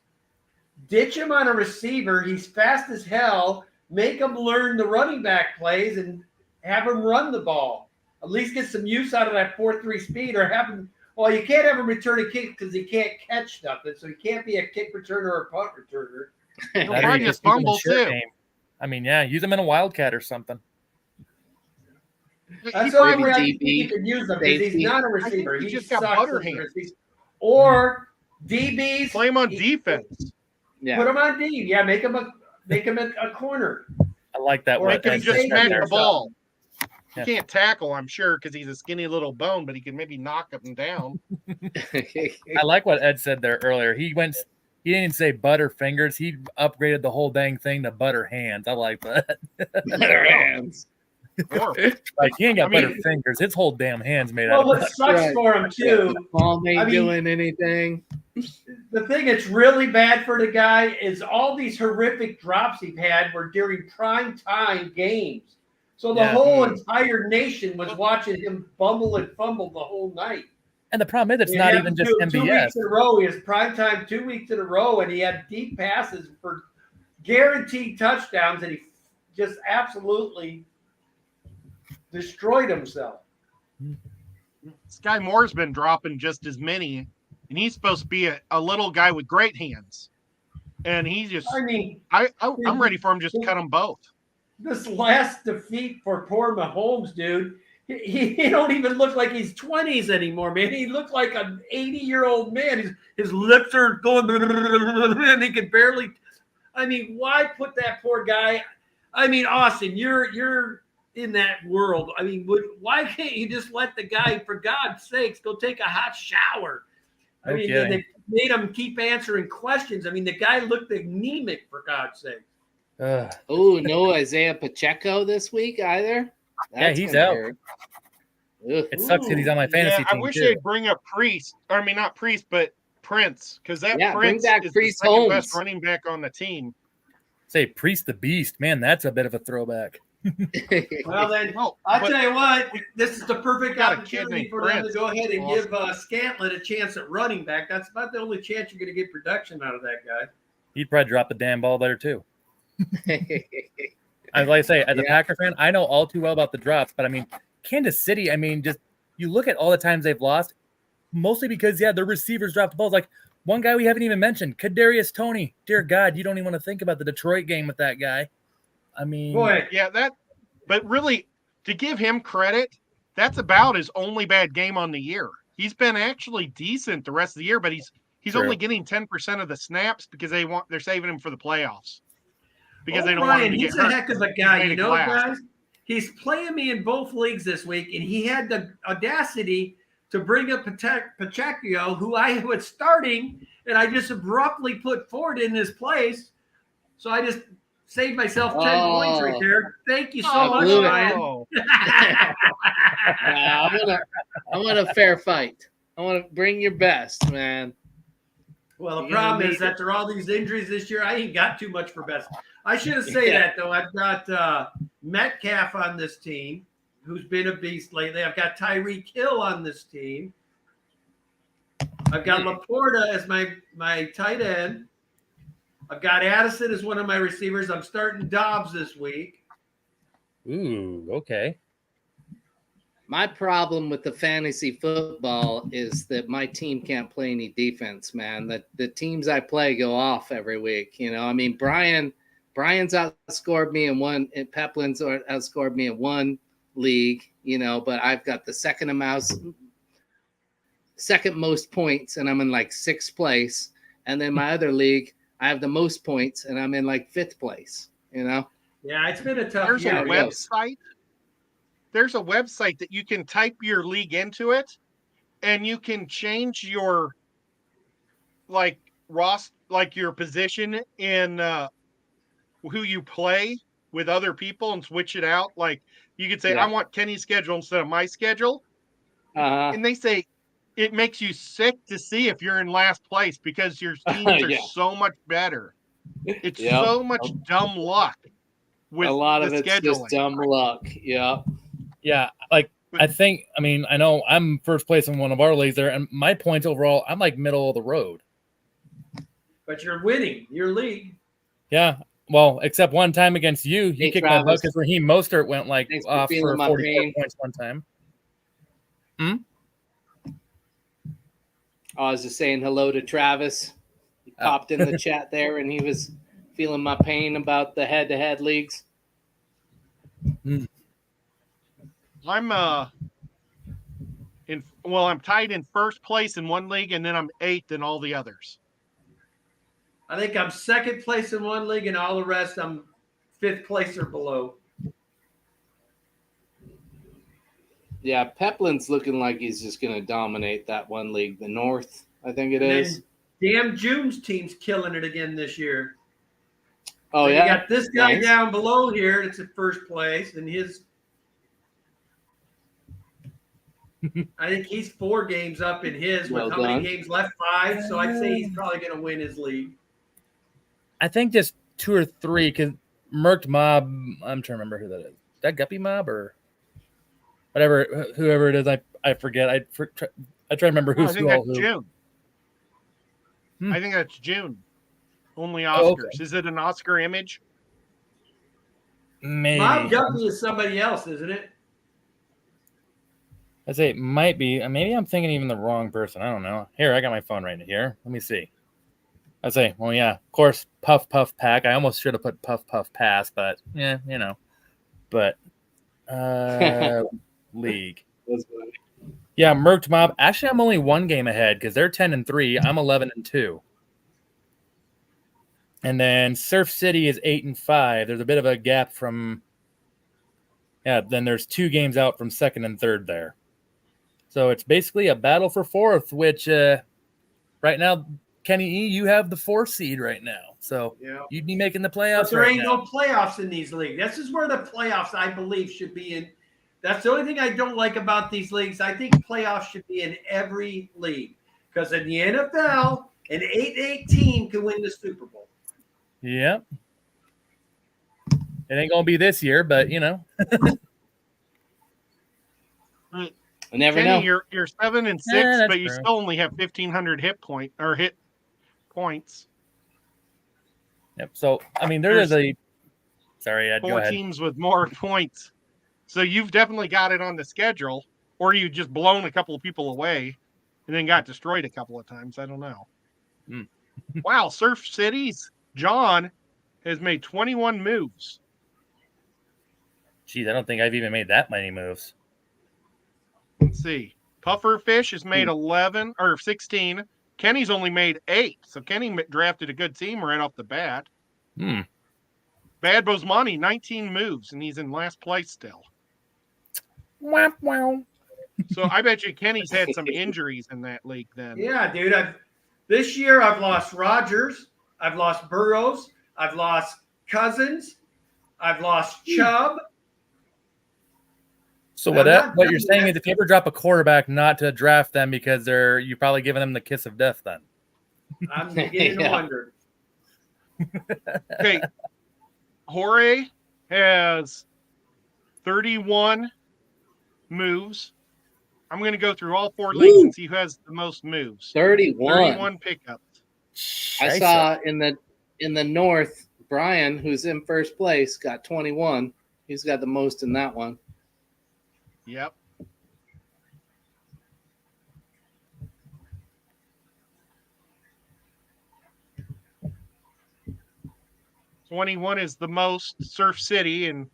ditch him on a receiver. He's fast as hell. Make him learn the running back plays and have him run the ball. At least get some use out of that 4-3 speed, or have him. Well, you can't have him return a kick because he can't catch nothing, so he can't be a kick returner or a punt returner. He'll Better probably just just use him in fumble short too. game. I mean, yeah, use him in a wildcat or something. That's the only maybe way I think DB, you can use him because he's safety. not a I think receiver. he He just sucks got as butter a hands. receiver. Or DBs, Play him on defense. Yeah. put him on D. Yeah, make him a corner. I like that. Or What he can Ed He just just save said smack him there. the ball. Yeah. He can't tackle, I'm sure, because he's a skinny little bone, but he can maybe knock him down. I like what Ed said there earlier. He didn't say butter fingers. He upgraded the whole dang thing to butter hands. I like that. Better hands. Horrible. Like he ain't got I mean- butter fingers. His whole damn hands made Well, out of what butter. sucks Right. for him too. Paul ain't I mean- doing anything. The thing that's really bad for the guy is all these horrific drops he had were during prime time games. So the Yeah. whole entire nation was watching him bumble and fumble the whole night. And the problem is, it's It not happened even just two MBS. weeks in a row. He was prime time 2 weeks in a row, and he had deep passes for guaranteed touchdowns, and he just absolutely destroyed himself. Sky Moore's been dropping just as many, and he's supposed to be a little guy with great hands. And he just, I mean, I'm ready for him just to cut them both. this last defeat for poor Mahomes, dude, he don't even look like he's 20s anymore, man. He looked like an 80-year-old man. His lips are going, and he can barely. I mean, why put that poor guy? I mean, Austin, you're in that world. I mean, why can't you just let the guy, for God's sakes, go take a hot shower? I No mean, kidding. they made him keep answering questions. I mean, the guy looked anemic, for God's sake. Ugh. Oh, no Isaiah Pacheco this week either. Yeah, he's gonna out. hurt. Ugh. It sucks because he's on my fantasy I team wish too. they'd bring up Priest. I mean, not Priest, but Prince, because that Yeah, bring Prince back is Priest the second Holmes. best running back on the team. Say Priest the Beast, man. That's a bit of a throwback. Well, then, No, I'll but tell you what, this is the perfect got a kid opportunity named for them to Prince. go ahead and Awesome. give Scantlin a chance at running back. That's about the only chance you're going to get production out of that guy. He'd probably drop the damn ball there too. Like I say, as a Yeah. Packer fan, I know all too well about the drops, but I mean, Kansas City, I mean, just you look at all the times they've lost, mostly because, yeah, their receivers dropped the balls. Like one guy we haven't even mentioned, Kadarius Toney. Dear God, you don't even want to think about the Detroit game with that guy. I mean, Boy, yeah, but really, to give him credit, that's about his only bad game on the year. He's been actually decent the rest of the year, but he's True. only getting 10% of the snaps because they're saving him for the playoffs. Because they don't O'Brien, want him to he's get a hurt. heck of a He's guy. made You of know, glass. guys, he's playing me in both leagues this week, and he had the audacity to bring up Pacheco, who I was starting, and I just abruptly put Ford in his place. So I just saved myself 10 points right there. Thank you so much, blew it. Ryan. I want a fair fight. I want to bring your best, man. Well, the You're gonna problem is, need it. after all these injuries this year, I ain't got too much for best. I should have said Yeah. that, though. I've got Metcalf on this team, who's been a beast lately. I've got Tyreek Hill on this team. I've got Laporta as my tight end. I've got Addison as one of my receivers. I'm starting Dobbs this week. ooh, okay. My problem with the fantasy football is that my team can't play any defense, man. The teams I play go off every week. You know, I mean, Brian's outscored me in one, and Peplin's outscored me in one league, you know, but I've got the second most points, and I'm in like 6th place. And then my other league, I have the most points, and I'm in like 5th place, you know? Yeah, it's been a tough There's year. a website. There's a website that you can type your league into it, and you can change your your position in who you play with other people and switch it out. Like you could say, Yeah. I want Kenny's schedule instead of my schedule. Uh-huh. And they say it makes you sick to see if you're in last place because your teams are Yeah. so much better. It's Yep. so much dumb luck with A lot the of it's scheduling. just dumb luck. Yeah. Yeah, like I know I'm first place in one of our leagues there, and my points overall, I'm like middle of the road. But you're winning your league. Yeah, well, except one time against you, he Hey, kicked my butt Travis. because Raheem Mostert went like Thanks for off feeling for my 44 pain. points one time. I was just saying hello to Travis. He Oh. popped in the chat there, and he was feeling my pain about the head-to-head leagues. I'm I'm tied in first place in one league, and then I'm 8th in all the others. I think I'm 2nd place in one league, and all the rest I'm 5th place or below. Yeah, Peplin's looking like he's just going to dominate that one league, the North, I think it And is. then damn June's team's killing it again this year. Oh, But yeah? You got this guy Nice. down below here that's at first place, and I think he's 4 games up in his with Well how many done. games left? 5. So I'd say he's probably going to win his league. I think just 2 or 3 because Merked Mob. I'm trying to remember who that is. Is that Guppy Mob or whatever? Whoever it is, I forget. I try to remember I who's think who. All that's who. June. Hmm. I think that's June. Only Oscars. Oh, okay. Is it an Oscar image? Maybe. Bob Guppy is somebody else, isn't it? I say it might be. Maybe I'm thinking even the wrong person. I don't know. Here, I got my phone right here. Let me see. I say, well, yeah, of course, Puff Puff Pack. I almost should have put Puff Puff Pass, but yeah, you know. But league. That's funny. Yeah, Merked Mob. Actually, I'm only 1 game ahead because they're 10-3. I'm 11-2. And then Surf City is 8-5. There's a bit of a gap from. Yeah, then there's 2 games out from 2nd and 3rd there. So it's basically a battle for 4th, which right now, Kenny E, you have the 4th seed right now. So Yeah. you'd be making the But playoffs there right ain't now. no playoffs in these leagues. This is where the playoffs, I believe, should be in. That's the only thing I don't like about these leagues. I think playoffs should be in every league because in the NFL, an 8-8 team can win the Super Bowl. Yep. It ain't going to be this year, but, you know. I never Kenny, know. you're 7 and 6, Yeah, that's but you true. still only have 1,500 hit points. Yep. So, I mean, there is a. Sorry, Ed, go 4 ahead. teams with more points. So you've definitely got it on the schedule, or you just blown a couple of people away and then got destroyed a couple of times. I don't know. Mm. Wow, Surf City's John has made 21 moves. Geez, I don't think I've even made that many moves. Let's see. Pufferfish has made 11 or 16. Kenny's only made 8. So Kenny drafted a good team right off the bat. Hmm. Bad Bosmani, 19 moves, and he's in last place still. Wow, wow. So I bet you Kenny's had some injuries in that league then. Yeah, dude. This year I've lost Rodgers, I've lost Burrows, I've lost Cousins, I've lost Chubb. So I'm what not what you're done saying yet. is if you ever drop a quarterback, not to draft them because you probably giving them the kiss of death then. I'm beginning to Yeah. wonder. Okay. Jorge has 31 moves. I'm going to go through all 4 leagues and see who has the most moves. 31. 31 pickups. I saw in the North, Brian, who's in first place, got 21. He's got the most in that one. Yep. 21 is the most, Surf City, and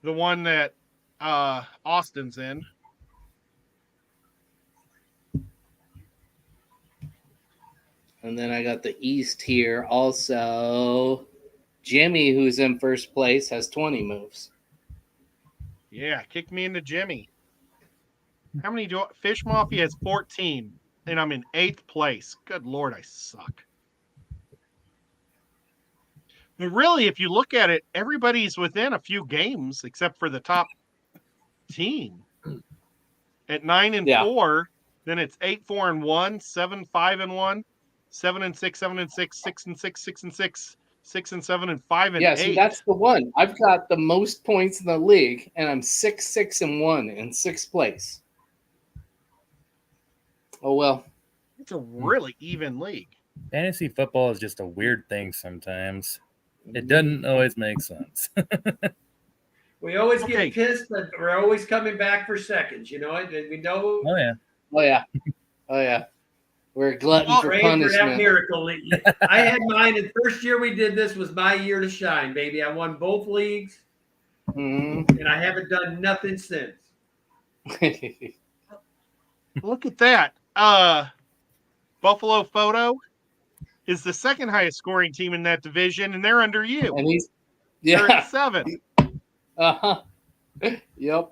the one that Austin's in. And then I got the East here. Also, Jimmy, who's in first place, has 20 moves. Yeah, kick me into Jimmy. How many do Fish Mafia has 14, and I'm in 8th place. Good Lord, I suck. But really, if you look at it, everybody's within a few games except for the top team. At 9 and 4, then it's 8, 4 and 1, 7, 5 and 1, 7 and 6, 7 and 6, 6 and 6, 6 and 6, 6 and 7, and 5 and 8. Yeah, see, that's the one. I've got the most points in the league, and I'm 6, 6 and 1 in 6th place. Oh well. It's a really even league. Fantasy football is just a weird thing sometimes. It doesn't always make sense. We always Okay. get pissed that we're always coming back for seconds. You know, we know. Oh yeah. Oh yeah. Oh yeah. We're a glutton for Pray for that punishment. miracle. I had mine, and first year we did this was my year to shine, baby. I won both leagues, Mhm. and I haven't done nothing since. Look at that. Buffalo Photo is the second highest scoring team in that division, and they're under you. And he's They're yeah. at 7. Uh-huh. Yep.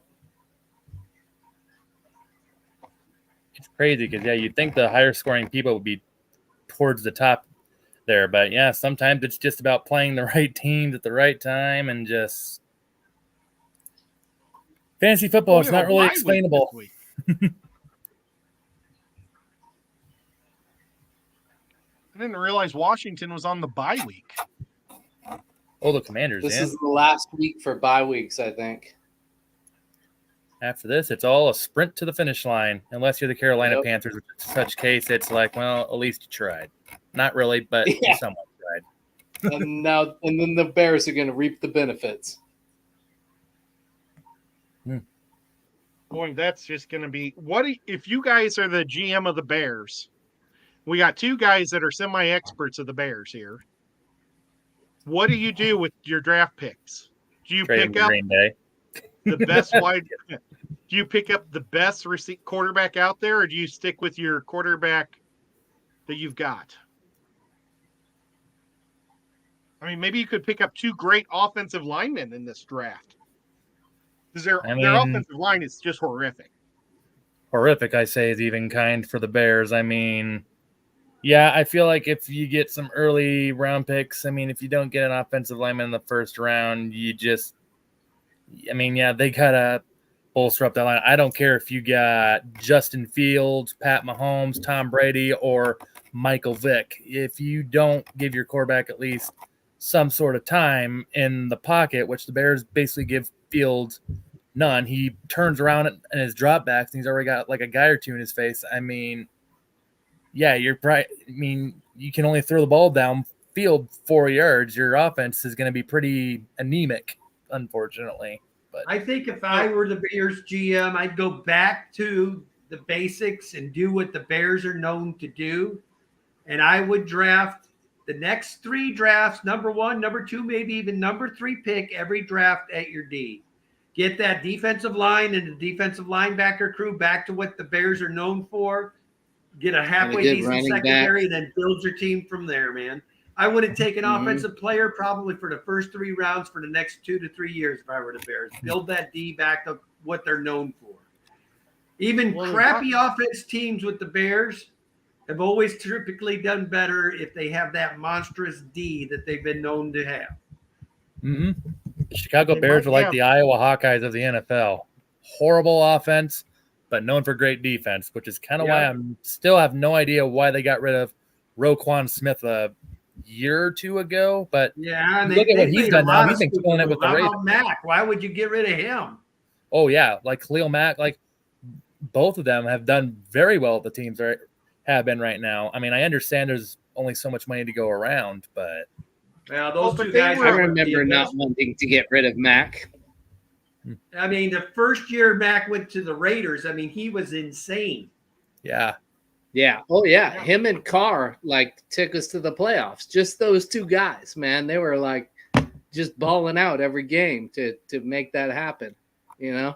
It's crazy because you'd think the higher scoring people would be towards the top there, but yeah, sometimes it's just about playing the right teams at the right time, and just fantasy football is not really explainable. I didn't realize Washington was on the bye week. Oh, the Commanders. This Yeah. is the last week for bye weeks, I think. After this, it's all a sprint to the finish line, unless you're the Carolina Yep. Panthers. In such case, it's like, well, at least you tried. Not really, but you Yeah. somewhat tried. And then the Bears are going to reap the benefits. Boy, that's just going to be if you guys are the GM of the Bears. We got two guys that are semi-experts of the Bears here. What do you do with your draft picks? Do you Trade him pick to up Green Bay. the best wide? Do you pick up the best quarterback out there, or do you stick with your quarterback that you've got? I mean, maybe you could pick up two great offensive linemen in this draft. Because their offensive line is just horrific. Horrific, I say, is even kind for the Bears. I mean, yeah, I feel like if you get some early round picks, I mean, if you don't get an offensive lineman in the first round, they got to bolster up that line. I don't care if you got Justin Fields, Pat Mahomes, Tom Brady, or Michael Vick. If you don't give your quarterback at least some sort of time in the pocket, which the Bears basically give Fields none, he turns around in his dropbacks and he's already got like a guy or two in his face. I mean, yeah, you can only throw the ball downfield 4 yards. Your offense is going to be pretty anemic, unfortunately. But I think if I were the Bears GM, I'd go back to the basics and do what the Bears are known to do. And I would draft the next 3 drafts, number 1, number 2, maybe even number 3 pick every draft at your D. Get that defensive line and the defensive linebacker crew back to what the Bears are known for. Get a halfway decent secondary, then build your team from there, man. I would have taken offensive player probably for the first 3 rounds for the next 2 to 3 years if I were the Bears. Build that D back to what they're known for. Even crappy offense teams with the Bears have always typically done better if they have that monstrous D that they've been known to have. Mm-hmm. The Chicago Bears are like the Iowa Hawkeyes of the NFL. Horrible offense, but known for great defense, which is kind of why I still have no idea why they got rid of Roquan Smith a year or 2 ago. But look at what he's done now. He's been killing it with the Ravens. Mack? Why would you get rid of him? Oh, yeah. Like Khalil Mack, like both of them have done very well at the teams have been right now. I mean, I understand there's only so much money to go around, but those two guys. I remember not wanting to get rid of Mack. I mean, the first year Mack went to the Raiders, I mean, he was insane. Yeah. Yeah. Oh yeah. Yeah. Him and Carr like took us to the playoffs. Just those two guys, man. They were like just balling out every game to make that happen. You know.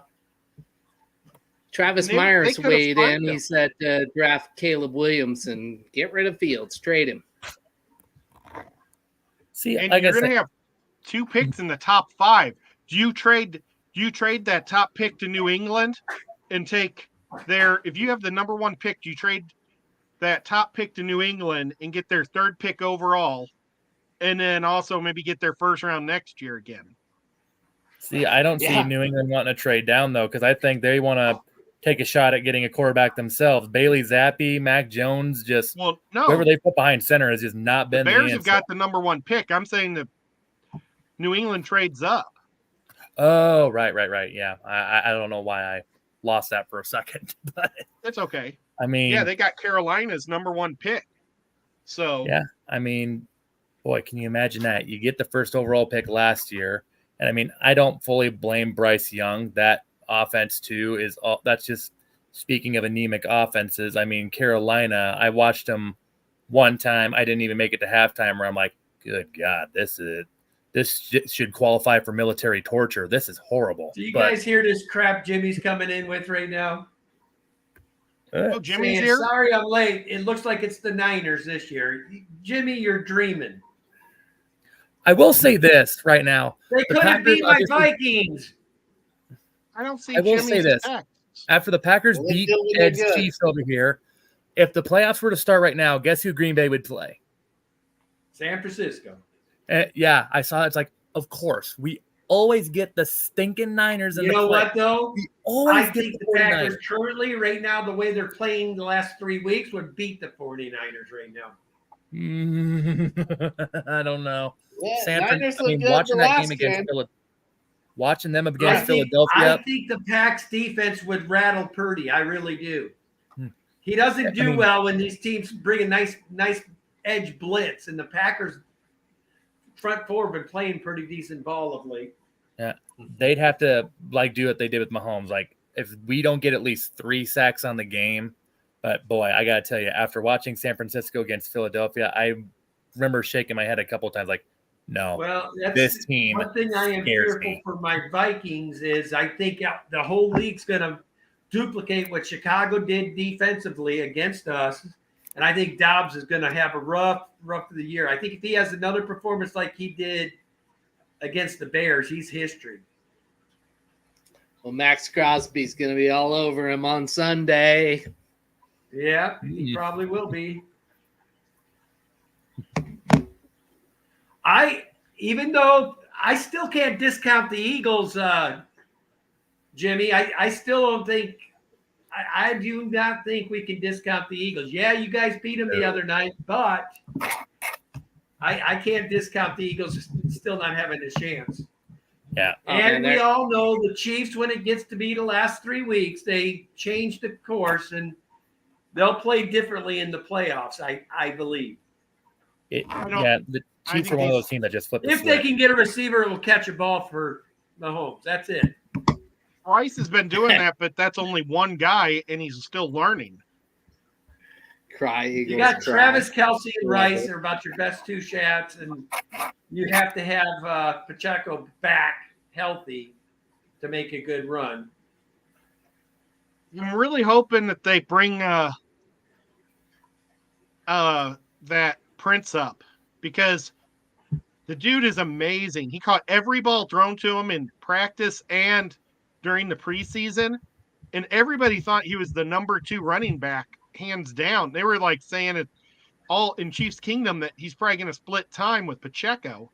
Travis They Myers could've weighed signed in. him. He said, draft Caleb Williams and get rid of Fields, trade him. See, And like I you're said, gonna have 2 picks in the top 5. Do you trade that top pick to New England and take their, if you have the number 1 pick, do you trade that top pick to New England and get their 3rd pick overall, and then also maybe get their 1st round next year again? see, I don't see Yeah. New England wanting to trade down though, because I think they want to take a shot at getting a quarterback themselves. Bailey Zappi, Mac Jones, just Well, no. whoever they put behind center has just not The been Bears the have answer. got the number 1 pick. I'm saying that New England trades up. Oh, right. Yeah, I don't know why I lost that for a second, but That's okay. I mean, Yeah, they got Carolina's number 1 pick. So yeah, I mean, boy, can you imagine that? You get the first overall pick last year, and I mean, I don't fully blame Bryce Young. That offense too is all. That's just speaking of anemic offenses. I mean, Carolina. I watched them one time. I didn't even make it to halftime. Where I'm like, good God, this should qualify for military torture. This is horrible. Do you But, guys hear this crap Jimmy's coming in with right now? oh, Jimmy's Saying, here. sorry I'm late. It looks like it's the Niners this year. Jimmy, you're dreaming. I will say this right now. They The couldn't Packers beat my obviously- Vikings. I don't see I will Jimmy's say this. text. After the Packers Well, they're beat doing it Ed's good. Chiefs over here, if the playoffs were to start right now, guess who Green Bay would play? San Francisco. Yeah, I saw it. It's like, of course, we always get the stinking Niners in You the know play. what, though? We I always get think the the Packers 49ers. currently, right now, the way they're playing the last 3 weeks, would beat the 49ers right now. I don't know. Yeah, Sanford, Niners I look mean, good watching the that last game against game. watching them I against think Philadelphia. the Packs defense would rattle Purdy. I really do. Hmm. He doesn't I do mean- well when these teams bring a nice edge blitz, and the Packers front four have been playing pretty decent ball of late. They'd have to like do what they did with Mahomes. Like if we don't get at least 3 sacks on the game, but boy, I gotta tell you, after watching San Francisco against Philadelphia, I remember shaking my head a couple of times, like, no, Well, that's this team one thing I am scares fearful me. for my Vikings is I think the whole league's going to duplicate what Chicago did defensively against us, and I think Dobbs is going to have a rough of the year. I think if he has another performance like he did against the Bears, he's history. Well, Max Crosby's going to be all over him on Sunday. Yeah, he Hmm. probably will be. Even though I still can't discount the Eagles, Jimmy, I still don't think I do not think we can discount the Eagles. Yeah, you guys beat them the other night, but I can't discount the Eagles still not having a chance. Yeah. And man, we all know the Chiefs, when it gets to be the last 3 weeks, they change the course and they'll play differently in the playoffs, I believe. The Chiefs think are one of they- those teams that just flip the If they switch. can get a receiver who will catch a ball for Mahomes, that's it. Bryce has been doing that, but that's only one guy, and he's still learning. Cry, Eagles. You got cry. Travis Kelce and Love Rice it. are about your best 2 shots, and you have to have Pacheco back healthy to make a good run. I'm really hoping that they bring that Prince up, because the dude is amazing. He caught every ball thrown to him in practice and during the preseason, and everybody thought he was the number 2 running back, hands down. They were like saying it all in Chiefs Kingdom that he's probably going to split time with Pacheco,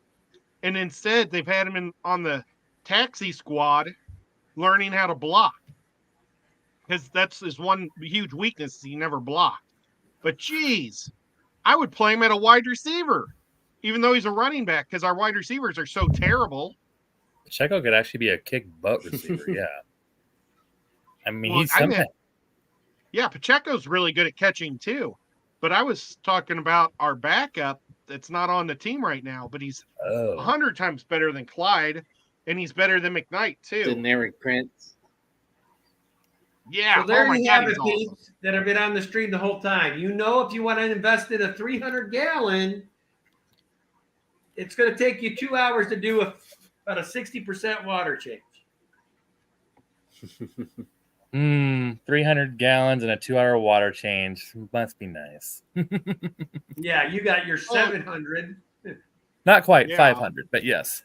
and instead they've had him on the taxi squad learning how to block, because that's his one huge weakness. He never blocked. But geez, I would play him at a wide receiver, even though he's a running back, because our wide receivers are so terrible. Pacheco could actually be a kick butt receiver. Yeah. I mean, Well, he's I something. meant- Yeah, Pacheco's really good at catching too. But I was talking about our backup that's not on the team right now, but he's Oh, 100 times better than Clyde, and he's better than McKnight too. Generic Prince. Yeah. So there oh my you God, have he's it, awesome. peeps, that have been on the stream the whole time. You know, if you want to invest in a 300-gallon, it's going to take you 2 hours to do about a 60% water change. 300 gallons and a 2-hour water change must be nice. Yeah, you got your 700. Not quite Yeah. 500, but yes.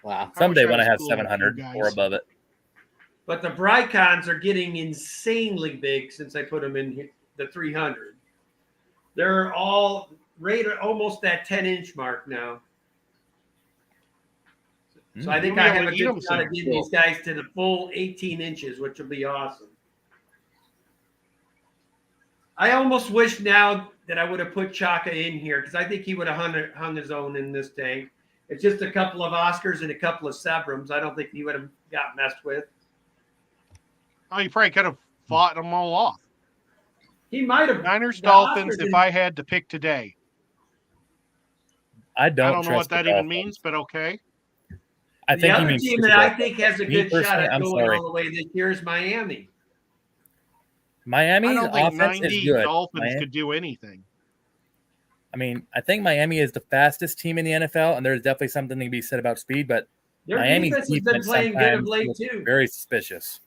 Wow. Someday I when I was have cool like you 700 or guys. above it. But the Brycons are getting insanely big since I put them in here, the 300. They're all right at almost that 10-inch mark now. So I think You'll I be able have a to eat 'em good shot soon. at getting these guys to the full 18 inches, which will be awesome. I almost wish now that I would have put Chaka in here because I think he would have hung his own in this tank. It's just a couple of Oscars and a couple of Sebrams. I don't think he would have got messed with. Oh, you probably could have fought them all off. He might have. Niners, the Dolphins, Oscars if I had to pick today. I I don't don't know what trust the that even Dolphins. means, but okay. I the think he other means team Super that I Bowl. think has a Me good shot personally, at I'm going sorry. all the way this year is Miami. Miami's I don't think offense is 90 good. Dolphins could do anything. I mean, I think Miami is the fastest team in the NFL, and there's definitely something to be said about speed, but Their Miami's defense has been defense playing good of sometimes late looks too. very suspicious.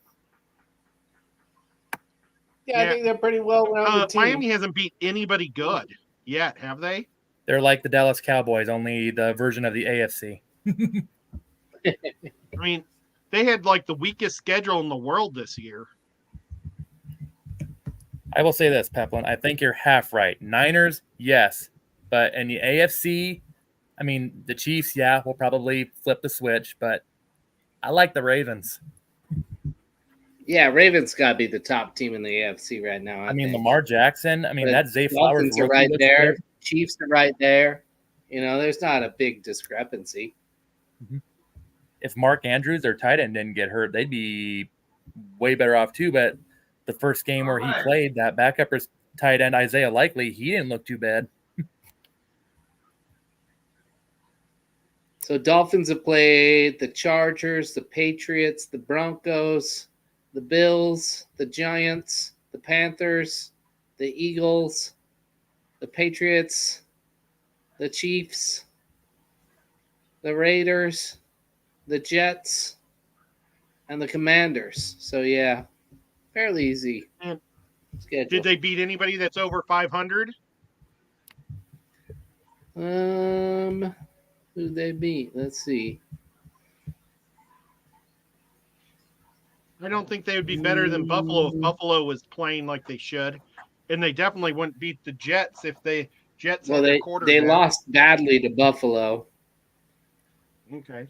Yeah, I Yeah. think they're pretty well-rounded team. Miami hasn't beat anybody good yet, have they? They're like the Dallas Cowboys, only the version of the AFC. I mean, they had like the weakest schedule in the world this year. I will say this, Peplin. I think you're half right. Niners, yes. But in the AFC, I mean, the Chiefs, yeah, will probably flip the switch, but I like the Ravens. Yeah, Ravens got to be the top team in the AFC right now. I mean, think. Lamar Jackson, I mean, But that Zay Flowers Dolphins are rookie right looks there. good. Chiefs are right there. You know, there's not a big discrepancy. If Mark Andrews, their tight end, didn't get hurt, they'd be way better off too. But the first game where he Alright. played, that backup tight end, Isaiah Likely, he didn't look too bad. So Dolphins have played the Chargers, the Patriots, the Broncos, the Bills, the Giants, the Panthers, the Eagles, the Patriots, the Chiefs, the Raiders, the Jets, and the Commanders. So yeah, fairly easy And schedule. Did they beat anybody that's over 500? Who they beat? Let's see. I don't think they would be better than Buffalo if Buffalo was playing like they should. And they definitely wouldn't beat the Jets if the Jets Well, had their they quarterback. lost badly to Buffalo. Okay.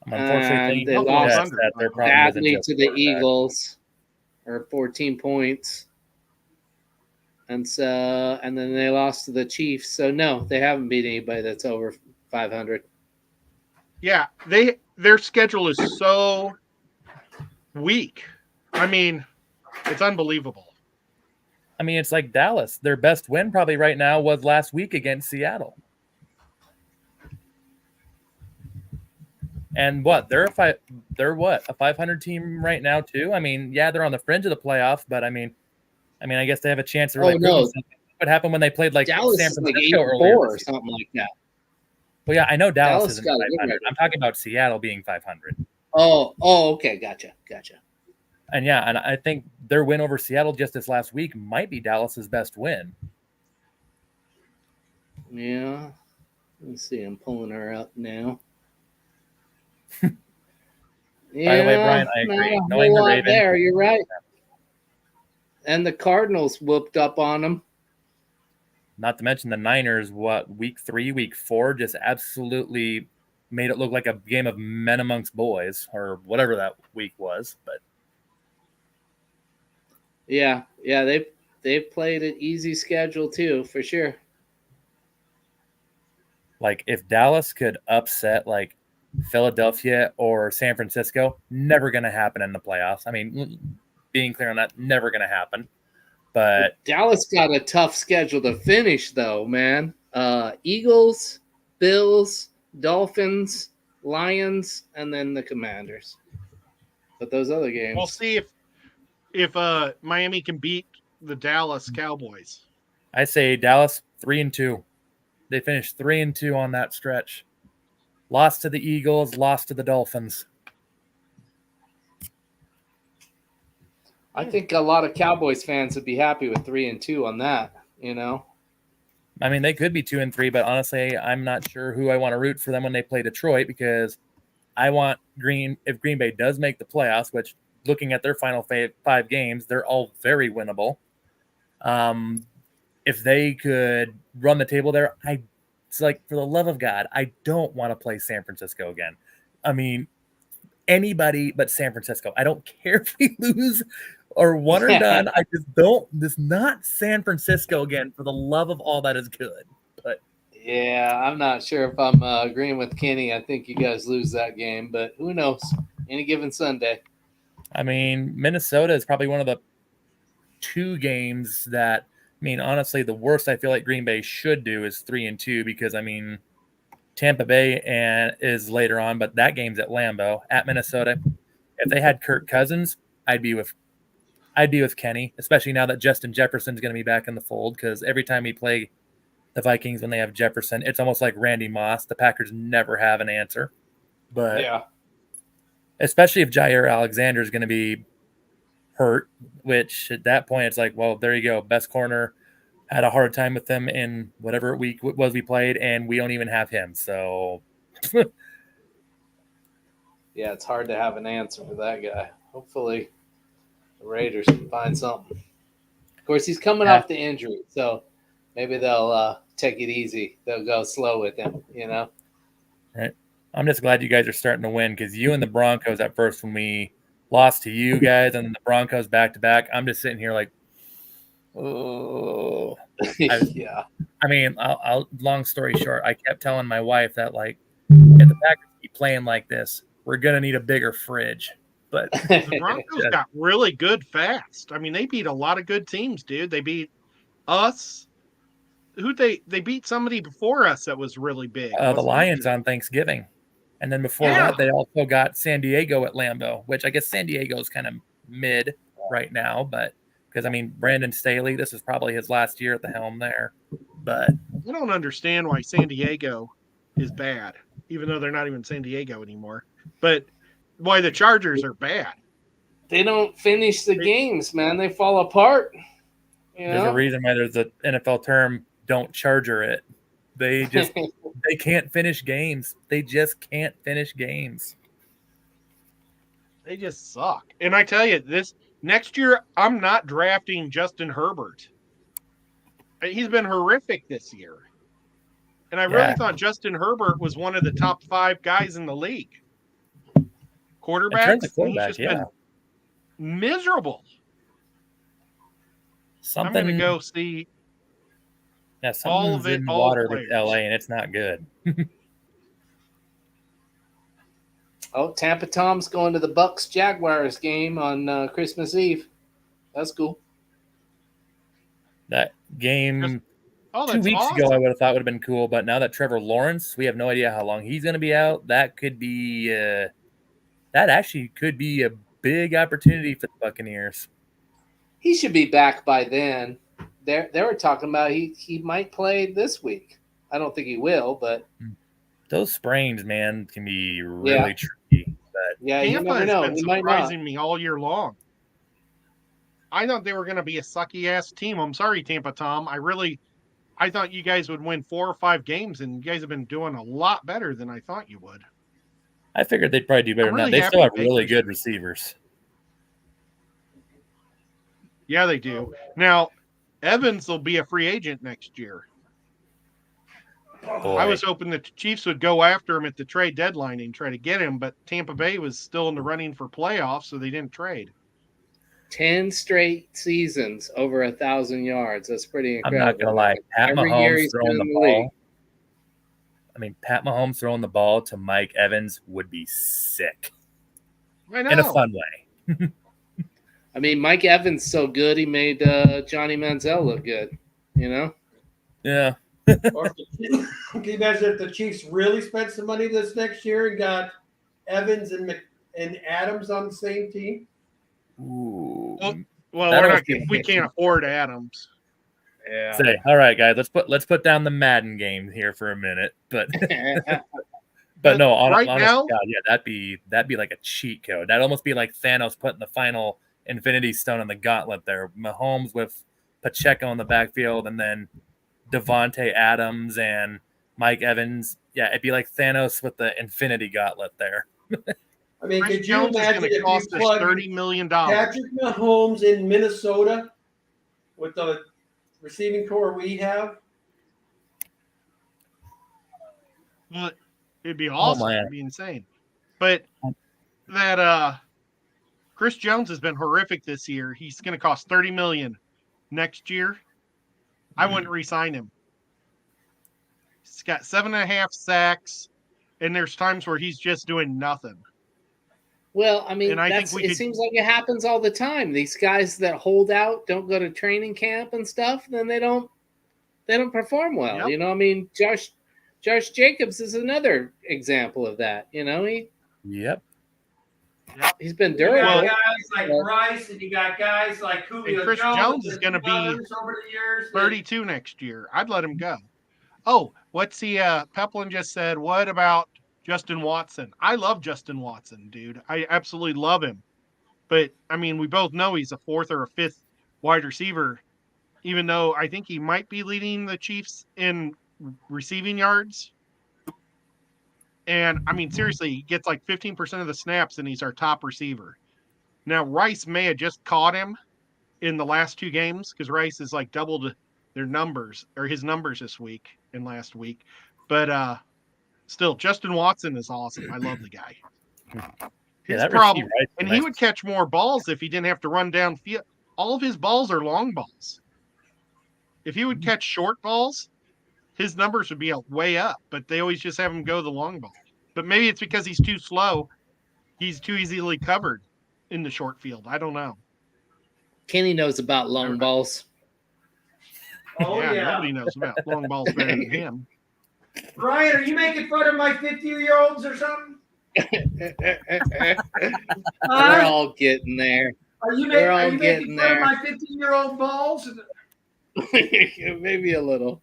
Unfortunately, they the lost Jets, that their problem isn't Badly just to the quarterback. Eagles, or 14 points. And then they lost to the Chiefs. So no, they haven't beat anybody that's over 500. Yeah, their schedule is so weak. I mean, it's unbelievable. I mean, it's like Dallas. Their best win probably right now was last week against Seattle. And what? They're a 500 team right now too. I mean, yeah, they're on the fringe of the playoffs, but I mean, I guess they have a chance to really Oh, prove no. themselves. What happened when they played like Dallas San is like Francisco 8-4 earlier or this year? something like that. Well, yeah, I know Dallas, Dallas isn't got a good 500. record. I'm talking about Seattle being 500. Oh, okay, gotcha. And yeah, and I think their win over Seattle just this last week might be Dallas's best win. Yeah. Let's see. I'm pulling her up now. By the way, Brian, I agree. Knowing the Ravens, there, you're right. And the Cardinals whooped up on them. not to mention the Niners, week 3, week 4, just absolutely made it look like a game of men amongst boys or whatever that week was. But Yeah, they've played an easy schedule too, for sure. like if Dallas could upset like Philadelphia or San Francisco, never going to happen in the playoffs. I mean, being clear on that, never going to happen. But Dallas got a tough schedule to finish, though, man. Eagles, Bills, Dolphins, Lions, and then the Commanders. But those other games, We'll see if Miami can beat the Dallas Cowboys. I say Dallas 3-2. They finished 3-2 on that stretch. Lost to the Eagles, lost to the Dolphins. I think a lot of Cowboys fans would be happy with 3-2 on that. You know, I mean, they could be 2-3, but honestly, I'm not sure who I want to root for them when they play Detroit, because I want if Green Bay does make the playoffs, which looking at their final 5 games, they're all very winnable. If they could run the table there, it's like, for the love of God, I don't want to play San Francisco again. I mean, anybody but San Francisco. I don't care if we lose or one or done. I just don't. This not San Francisco again, for the love of all that is good. But yeah, I'm not sure if I'm agreeing with Kenny. I think you guys lose that game, but who knows? Any given Sunday. I mean, Minnesota is probably one of the 2 games that, I mean, honestly, the worst I feel like Green Bay should do is 3-2, because, I mean, Tampa Bay is later on, but that game's at Lambeau, at Minnesota. If they had Kirk Cousins, I'd be with Kenny, especially now that Justin Jefferson's going to be back in the fold, because every time we play the Vikings when they have Jefferson, it's almost like Randy Moss. The Packers never have an answer. But Yeah. especially if Jair Alexander is going to be hurt, which at that point it's like, well, there you go. Best corner, had a hard time with them in whatever week was we played, and we don't even have him. So Yeah, it's hard to have an answer for that guy. Hopefully the Raiders can find something. Of course, he's coming off the injury, so maybe they'll take it easy. They'll go slow with him, you know? Right. I'm just glad you guys are starting to win, because you and the Broncos at first, when we lost to you guys and the Broncos back to back, I'm just sitting here like, oh. Yeah. I mean, long story short, I kept telling my wife that, like, if the Packers keep playing like this, we're going to need a bigger fridge. But The Broncos got really good fast. I mean, they beat a lot of good teams, dude. They beat us. They beat somebody before us that was really big. the Lions on Thanksgiving. And then before that, they also got San Diego at Lambeau, which I guess San Diego is kind of mid right now. But because, I mean, Brandon Staley, this is probably his last year at the helm there. But I don't understand why San Diego is bad, even though they're not even San Diego anymore. But why the Chargers are bad. They don't finish the games, man. They fall apart. You know? there's a reason why there's an NFL term, don't charger it. They just they can't finish games. They just can't finish games. They just suck. And I tell you, this next year, I'm not drafting Justin Herbert. He's been horrific this year. And I really thought Justin Herbert was one of the top 5 guys in the league. Quarterbacks, In terms of he's just been miserable. I'm going to go see all of something's it, in all water with players. LA, and it's not good. Oh, Tampa Tom's going to the Bucks Jaguars game on Christmas Eve. That's cool. That game 2 that's weeks awesome. ago, I would have thought would have been cool, but now that Trevor Lawrence, we have no idea how long he's going to be out. That could be that actually could be a big opportunity for the Buccaneers. He should be back by then. They were talking about he might play this week. I don't think he will, but Those sprains, man, can be really tricky. But yeah, you Tampa never know. has been He might not. surprising me all year long. I thought they were going to be a sucky ass team. I'm sorry, Tampa Tom. I thought you guys would win 4 or 5 games, and you guys have been doing a lot better than I thought you would. I figured they'd probably do better I'm than that. really They still have happy really Baker's- good receivers. Yeah, they do. Now, Evans will be a free agent next year. Boy. I was hoping the Chiefs would go after him at the trade deadline and try to get him, but Tampa Bay was still in the running for playoffs, so they didn't trade. 10 straight seasons over 1,000 yards. That's pretty I'm incredible. not gonna lie. Pat Every year Mahomes he's been throwing in the the league. ball. I mean, Pat Mahomes throwing the ball to Mike Evans would be sick I know. in a fun way. I mean, Mike Evans so good he made Johnny Manziel look good. You know. Yeah. Or can you imagine if the Chiefs really spent some money this next year and got Evans and and Adams on the same team? Ooh. Well, That we're almost not, we can't afford Adams. Yeah. Say, all right, guys, let's put down the Madden game here for a minute. But no, right honest now- to God, yeah, that'd be like a cheat code. That'd almost be like Thanos putting the final Infinity Stone in the gauntlet there. Mahomes with Pacheco in the backfield, and then Devontae Adams and Mike Evans. Yeah, it'd be like Thanos with the Infinity Gauntlet there. I mean, Chris could you Jones is imagine going to if you cost us plug $30 million. Patrick Mahomes in Minnesota with the receiving core we have? Well, it'd be awesome. man. It'd be insane. But that Chris Jones has been horrific this year. He's going to cost $30 million next year. I wouldn't re-sign him. He's got 7.5 sacks, and there's times where he's just doing nothing. Well, I mean, And I think that's, we it could- seems like it happens all the time. These guys that hold out, don't go to training camp and stuff, then they don't perform well. Yep. You know, I mean, Josh Jacobs is another example of that. You know, Yep. he's been You durable. got guys like Rice, and you got guys like Julio And Chris Jones is gonna be over the years. 32 next year. I'd let him go. Oh, what's he? Peplin just said, what about Justin Watson? I love Justin Watson, dude. I absolutely love him. But, I mean, we both know he's a 4th or a 5th wide receiver, even though I think he might be leading the Chiefs in receiving yards. And, I mean, seriously, he gets like 15% of the snaps, and he's our top receiver. Now, Rice may have just caught him in the last 2 games because Rice has like doubled their numbers or his numbers this week and last week. But still, Justin Watson is awesome. I love the guy. His that problem, receiver, right, and nice. he would catch more balls if he didn't have to run downfield. All of his balls are long balls. If he would catch short balls, his numbers would be way up, but they always just have him go the long ball. But maybe it's because he's too slow. He's too easily covered in the short field. I don't know. Kenny knows about long balls. Oh yeah. Nobody knows about long balls better than him. Ryan, are you making fun of my 50-year-olds or something? We're Huh? all getting there. Are you, we're all making getting fun there. of my 50-year-old balls? Maybe a little.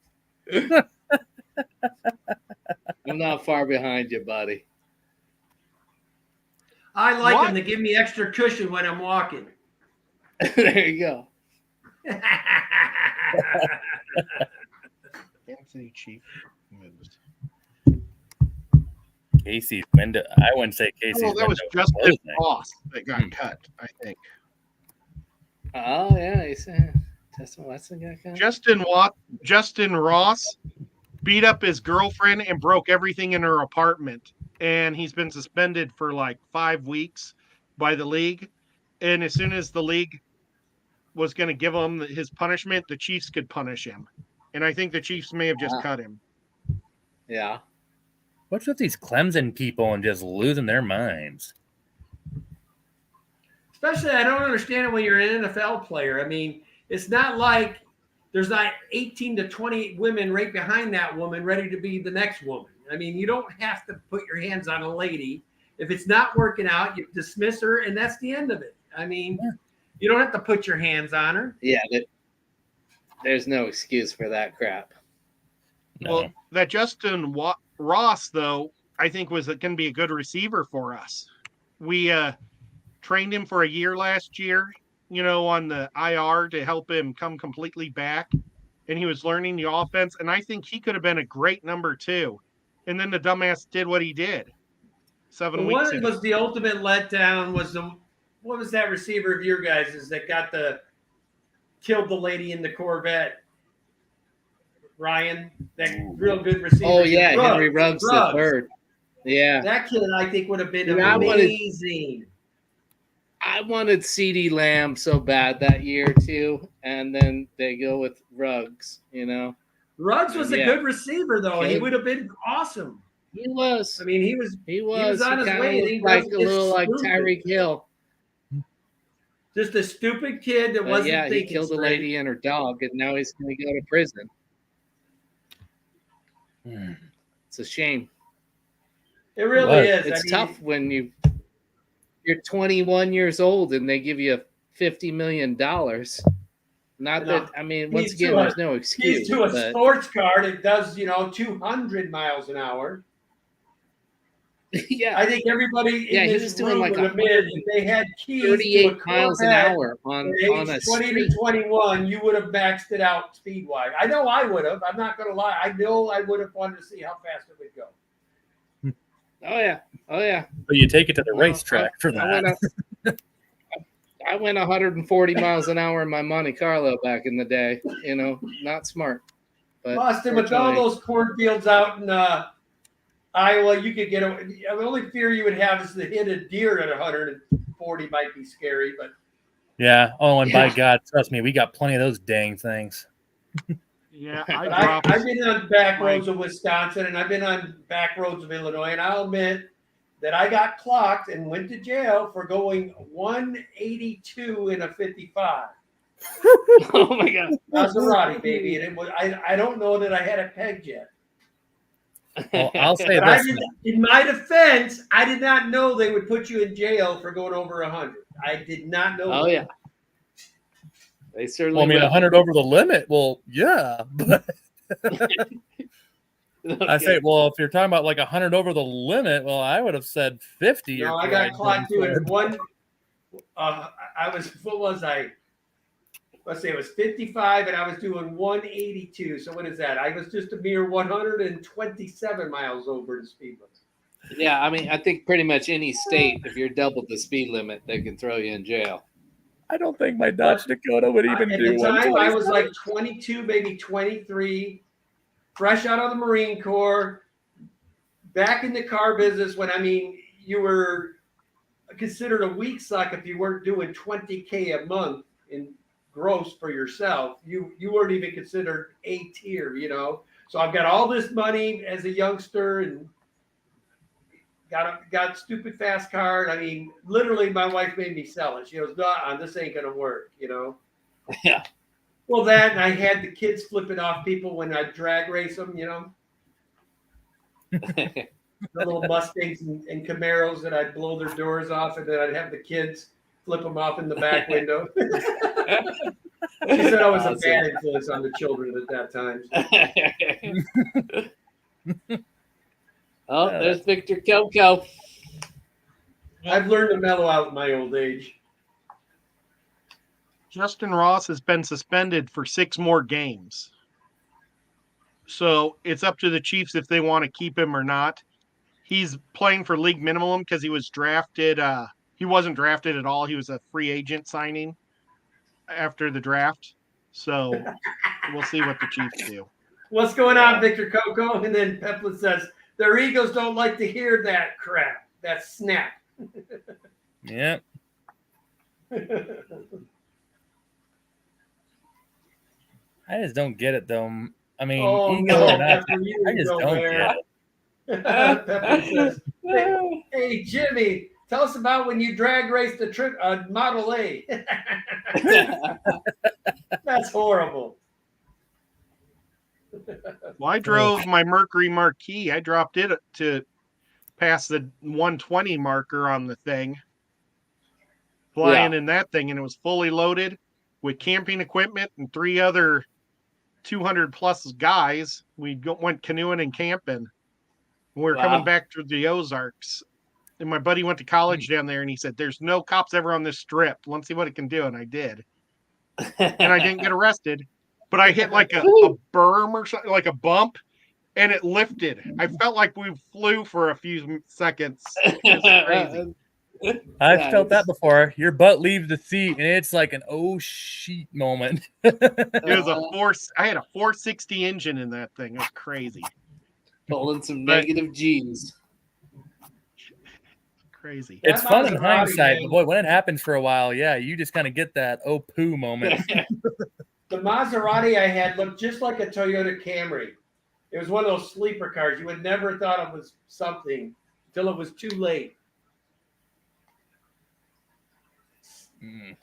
I'm not far behind you, buddy. I like What? them to give me extra cushion when I'm walking. There you go. Anthony Chief moves. Casey's window. I wouldn't say Casey's Oh, that was window Justin closing. Ross that got cut, I think. Oh yeah, he's Justin Watson got cut. Justin Ross beat up his girlfriend and broke everything in her apartment. And he's been suspended for like 5 weeks by the league. And as soon as the league was going to give him his punishment, the Chiefs could punish him. And I think the Chiefs may have just cut him. Yeah. What's with these Clemson people and just losing their minds? Especially, I don't understand it when you're an NFL player. I mean, it's not like there's like 18 to 20 women right behind that woman ready to be the next woman. I mean, you don't have to put your hands on a lady. If it's not working out, you dismiss her, and that's the end of it. I mean, you don't have to put your hands on her. Yeah. There's no excuse for that crap. No. Well, that Justin Ross, though, I think was going to be a good receiver for us. We trained him for a year last year, on the IR to help him come completely back. And he was learning the offense. And I think he could have been a great number 2. And then the dumbass did what he did 7 weeks What ago. was the ultimate letdown? What was that receiver of your guys' that killed the lady in the Corvette? Ryan, that real good receiver. Oh yeah, Henry Ruggs the third. Yeah. That kid, I think, would have been Dude, amazing. I wanted CeeDee Lamb so bad that year too, and then they go with Ruggs. Ruggs was a good receiver, though. He Kid. would have been awesome. He was. I mean, he was He was on his kinda way, and looked he like wasn't a just little like stupid. Tyreek Hill. just a stupid kid that But wasn't yeah, he thinking killed a straight. lady and her dog, and now he's going to go to prison. It's a shame. It really What? is. It's I mean, tough when you you're 21 years old and they give you $50 million. Not that, I mean, once He's again, to a- there's no excuse. He's to a but- sports car that does, 200 miles an hour. yeah, I think everybody Yeah, in he this was doing room like would admit if they had keys to a 38 miles an Corvette hour on at a age 20 street. to 21, you would have maxed it out speed wise. I know I would have. I'm not going to lie. I know I would have wanted to see how fast it would go. Oh yeah, oh yeah. But you take it to the Well, racetrack for I that. went 140 miles an hour in my Monte Carlo back in the day. Not smart. But Austin, with all fortunately- those cornfields out in Iowa, you could get the only fear you would have is to hit a deer at 140 might be scary, but Yeah. Oh, and by Yeah. God, trust me, we got plenty of those dang things. Yeah, But I dropped. I've been on back roads of Wisconsin and I've been on back roads of Illinois, and I'll admit that I got clocked and went to jail for going 182 in a 55. Oh my God. Maserati, baby, and it was I don't know that I had it pegged yet. Well, I'll say But this. in my defense, I did not know they would put you in jail for going over 100. I did not know. Oh that. yeah. They certainly. Well, I mean, will. 100 over the limit. Well, yeah. But I say, well, if you're talking about like 100 over the limit, well, I would have said 50. No, or I got right clocked going doing forward. one. I was. What was I? Let's say it was 55, and I was doing 182. So what is that? I was just a mere 127 miles over the speed limit. Yeah, I mean, I think pretty much any state, if you're double the speed limit, they can throw you in jail. I don't think my Dodge Dakota would even At do the time, I was 127. like 22, maybe 23, fresh out of the Marine Corps, back in the car business when, you were considered a weak suck if you weren't doing 20K a month in gross for yourself. You weren't even considered A tier, So I've got all this money as a youngster and got a stupid fast car. And literally my wife made me sell it. She goes, no, this ain't going to work, Yeah. Well, that, and I had the kids flipping off people when I drag race them, the little Mustangs and Camaros that I'd blow their doors off, and then I'd have the kids flip them off in the back window. She said I was a bad influence on the children at that time. Oh, there's Victor Coco. I've learned to mellow out in my old age. Justin Ross has been suspended for 6 more games. So it's up to the Chiefs if they want to keep him or not. He's playing for league minimum because he was drafted. He wasn't drafted at all. He was a free agent signing after the draft. So we'll see what the Chiefs do. What's going on, Victor Coco? And then Peplin says, their egos don't like to hear that crap, that snap. Yeah. I just don't get it, though. I mean, Oh, ego no, or not, Pepper, you I just go don't there. get it. Peplin says, hey, Jimmy, tell us about when you drag raced a Model A. That's horrible. Well, I drove my Mercury Marquis. I dropped it to pass the 120 marker on the thing. Flying in that thing, and it was fully loaded with camping equipment and 3 other 200 plus guys. We went canoeing and camping. We were coming back through the Ozarks. And my buddy went to college down there, and he said, there's no cops ever on this strip. Let's see what it can do. And I did. And I didn't get arrested. But I hit like a berm or something, like a bump, and it lifted. I felt like we flew for a few seconds. It was crazy. I've felt that before. Your butt leaves the seat, and it's like an oh shit moment. It was I had a 460 engine in that thing. It was crazy. Pulling some negative G's. Crazy. It's That fun in Maserati, hindsight, man. but boy, when it happens for a while, yeah, you just kind of get that oh poo moment. The Maserati I had looked just like a Toyota Camry. It was one of those sleeper cars. You would never have thought it was something until it was too late. Mm.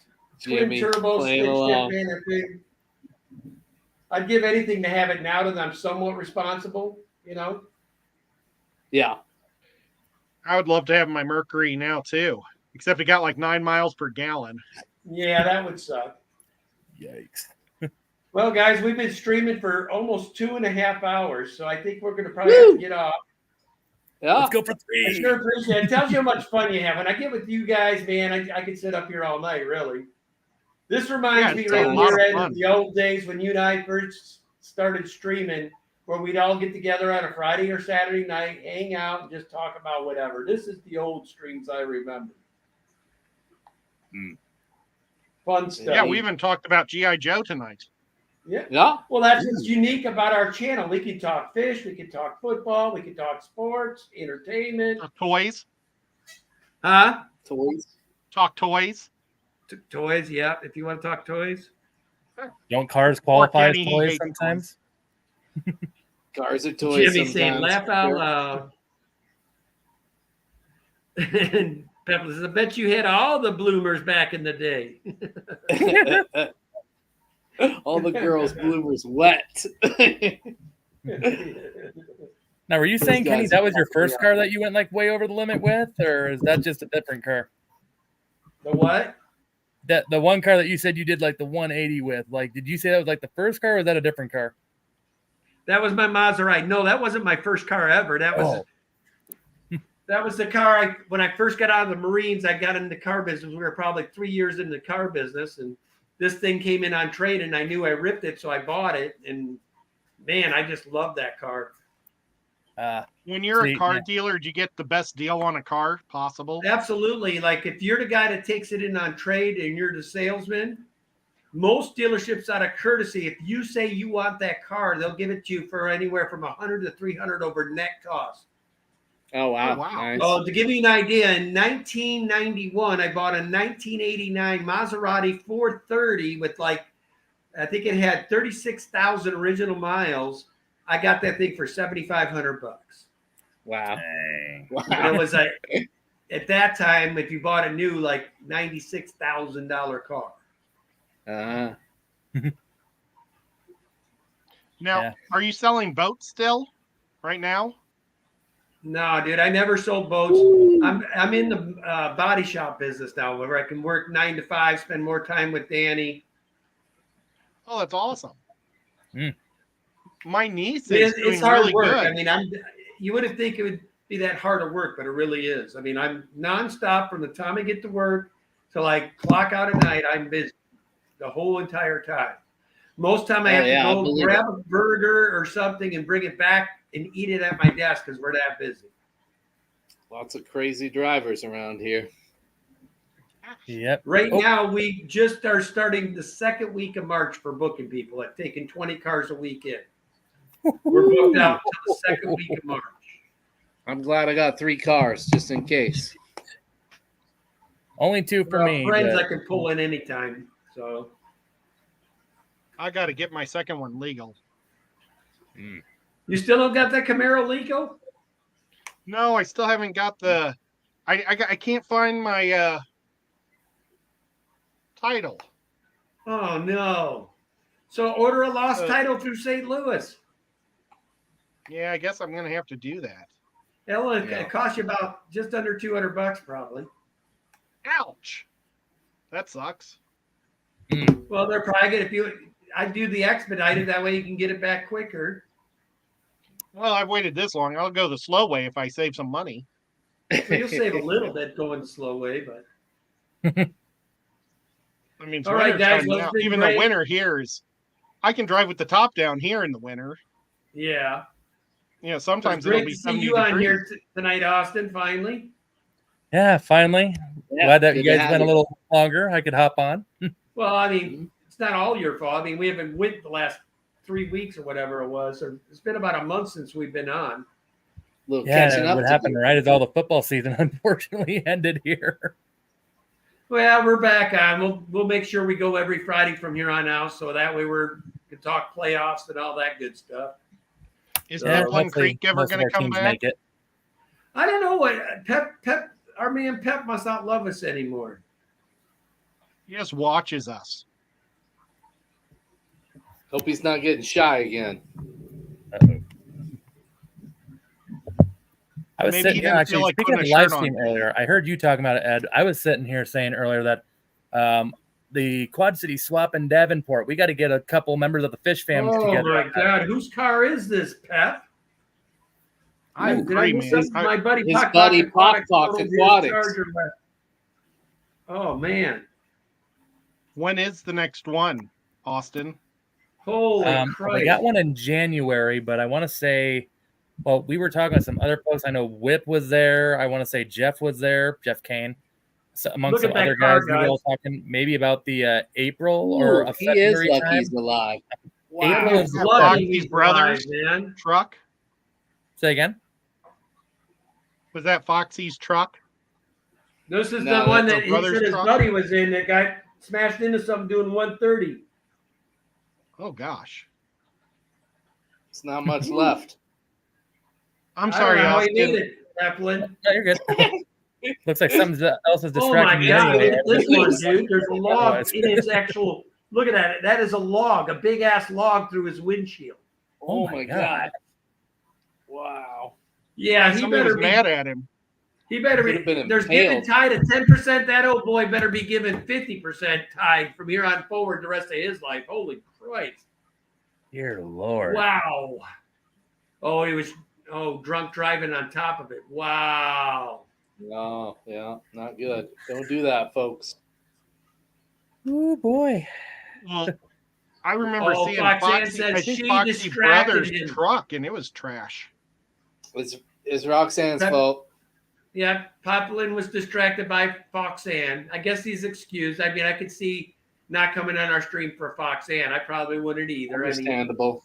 Twin Jimmy, turbo, playing stick along. shift in a thing. I'd give anything to have it now that I'm somewhat responsible, Yeah. I would love to have my Mercury now too. except it got like 9 miles per gallon. Yeah, that would suck. Yikes. Well, guys, we've been streaming for almost 2.5 hours, so I think we're going to probably have to get off. Yeah. Let's go for I 3. sure appreciate it. It tells you how much fun you have. When I get with you guys, man, I could sit up here all night, really. This reminds me it's right a lot here of at fun. the old days when you and I first started streaming, where we'd all get together on a Friday or Saturday night, hang out, and just talk about whatever. This is the old streams I remember. Hmm. Fun stuff. Yeah, we even talked about G.I. Joe tonight. Yeah. Well, that's what's unique about our channel. We can talk fish, we can talk football, we can talk sports, entertainment. Toys. Huh? Toys. Talk toys. Toys, yeah. If you want to talk toys. Don't cars qualify as Kenny, he toys hates sometimes? Cars are toys. Jimmy saying, sometimes. laugh out loud. And Pepper says, I bet you had all the bloomers back in the day. All the girls' bloomers wet. Now, were you saying, Kenny, guys that are was your fucking first up. car that you went like way over the limit with, or is that just a different car? The what? That the one car that you said you did like the 180 with, like, did you say that was like the first car, or was that a different car? That was my Maserati. No, that wasn't my first car ever. That was that was the car when I first got out of the Marines. I got into the car business. We were probably 3 years into the car business, and this thing came in on trade, and I knew I ripped it, so I bought it. And man, I just love that car. When you're See, a car yeah. dealer, do you get the best deal on a car possible? Absolutely. Like if you're the guy that takes it in on trade and you're the salesman, most dealerships out of courtesy, if you say you want that car, they'll give it to you for anywhere from $100 to $300 over net cost. Oh wow! Oh, wow. Nice. Oh, to give you an idea, in 1991, I bought a 1989 Maserati 430 with like, I think it had 36,000 original miles. I got that thing for $7,500. Wow! Dang. And it Wow! was like, at that time, if you bought a new like $96,000 car. Now, Yeah. are you selling boats still right now? No, dude, I never sold boats. I'm in the body shop business now, where I can work 9 to 5, spend more time with Danny. Oh, that's awesome. Mm. My niece is doing It's hard really work. good. I mean, you wouldn't think it would be that hard of work, but it really is. I mean, I'm nonstop from the time I get to work till I clock out at night. I'm busy the whole entire time. Most time I have yeah, I to go believe grab a burger or something and bring it back and eat it at my desk because we're that busy. Lots of crazy drivers around here. Yep. Right Oh. now, we just are starting the second week of March for booking people. I've taken 20 cars a week in. We're booked out until the second week of March. I'm glad I got 3 cars just in case. Only 2 for Well, me. friends but- I can pull in anytime. So I got to get my second one legal. you still don't got that Camaro legal? No, I still haven't got the. I can't find my title. Oh no! So order a lost Uh, title through St. Louis. Yeah, I guess I'm gonna have to do that. Ellen, Yeah. it costs you about just under $200 probably. Ouch. That sucks. Well, they're probably good if you. I do the expedited that way you can get it back quicker. Well, I've waited this long. I'll go the slow way if I save some money. So you'll save a little bit going the slow way, but I mean, it's All right, winter guys, time well, it's now. been Even great. the winter here is. I can drive with the top down here in the winter. yeah. You know, It's sometimes it'll great be to see 70 you on degrees. here tonight, Austin. Finally. Yeah, finally. Yeah, Glad that good you to guys have went a you. little longer. I could hop on. Well, I mean, it's not all your fault. I mean, we haven't went the last 3 weeks or whatever it was. Or it's been about a month since we've been on. Little catching Yeah, up. what to happened do. right as all the football season unfortunately ended here. Well, we're back on. We'll make sure we go every Friday from here on out, so that way we can talk playoffs and all that good stuff. Is Yeah, Pepin hopefully Creek ever most of going our to come teams back? make it. I don't know what Pep. Our man Pep must not love us anymore. He just watches us. Hope he's not getting shy again. Uh-oh. I was Maybe sitting he here didn't actually feel like speaking of putting the a live shirt on. stream earlier. I heard you talking about it, Ed. I was sitting here saying earlier that the Quad City swap in Davenport. We got to get a couple members of the Fish fam Oh together. my God, whose car is this, Pep? I Did I agree, miss man. something? My buddy His Pock buddy Pock Pock Pock told his Aquatics. charger left. Oh man, When is the next one, Austin? holy They Christ! got one in January, but I want to say, well, we were talking to some other folks. I know Whip was there. I want to say Jeff was there, Jeff Kane, amongst Look at some that other car, guys. We were all guys. talking maybe about the April or Ooh, a he is February lucky time. he's alive. April Wow. is the Bloody seventh. Foxy's he's brothers? alive, man. Truck? Say again. Was that Foxy's truck? This is No, the one that's that a he brother's said his truck? buddy was in that got smashed into something doing 130. Oh gosh. It's not much left. I'm I sorry, don't know how he made Austin. it, Evelyn. No, you're good. Looks like something else is Oh my distracting me God, anyway. look at this one, dude. There's a log Otherwise. in his actual. Look at that. That is a log, a big ass log through his windshield. Oh my God. Wow. Yeah, he Somebody better was be. mad at him. He better Could have be. been There's given impaled. tied at 10%. That old boy better be given 50% tied from here on forward the rest of his life. Holy Christ! Dear Lord. Wow. Oh, he was drunk driving on top of it. Wow. No, yeah, not good. Don't do that, folks. Oh boy. Well, I remember Oh, seeing Foxanne Foxy, said I think she Foxy distracted Brothers' him. truck, and it was trash. It's Roxanne's That- fault. Yeah, Poplin was distracted by Foxanne. I guess he's excused. I mean, I could see not coming on our stream for Foxanne. I probably wouldn't either. I mean, Understandable.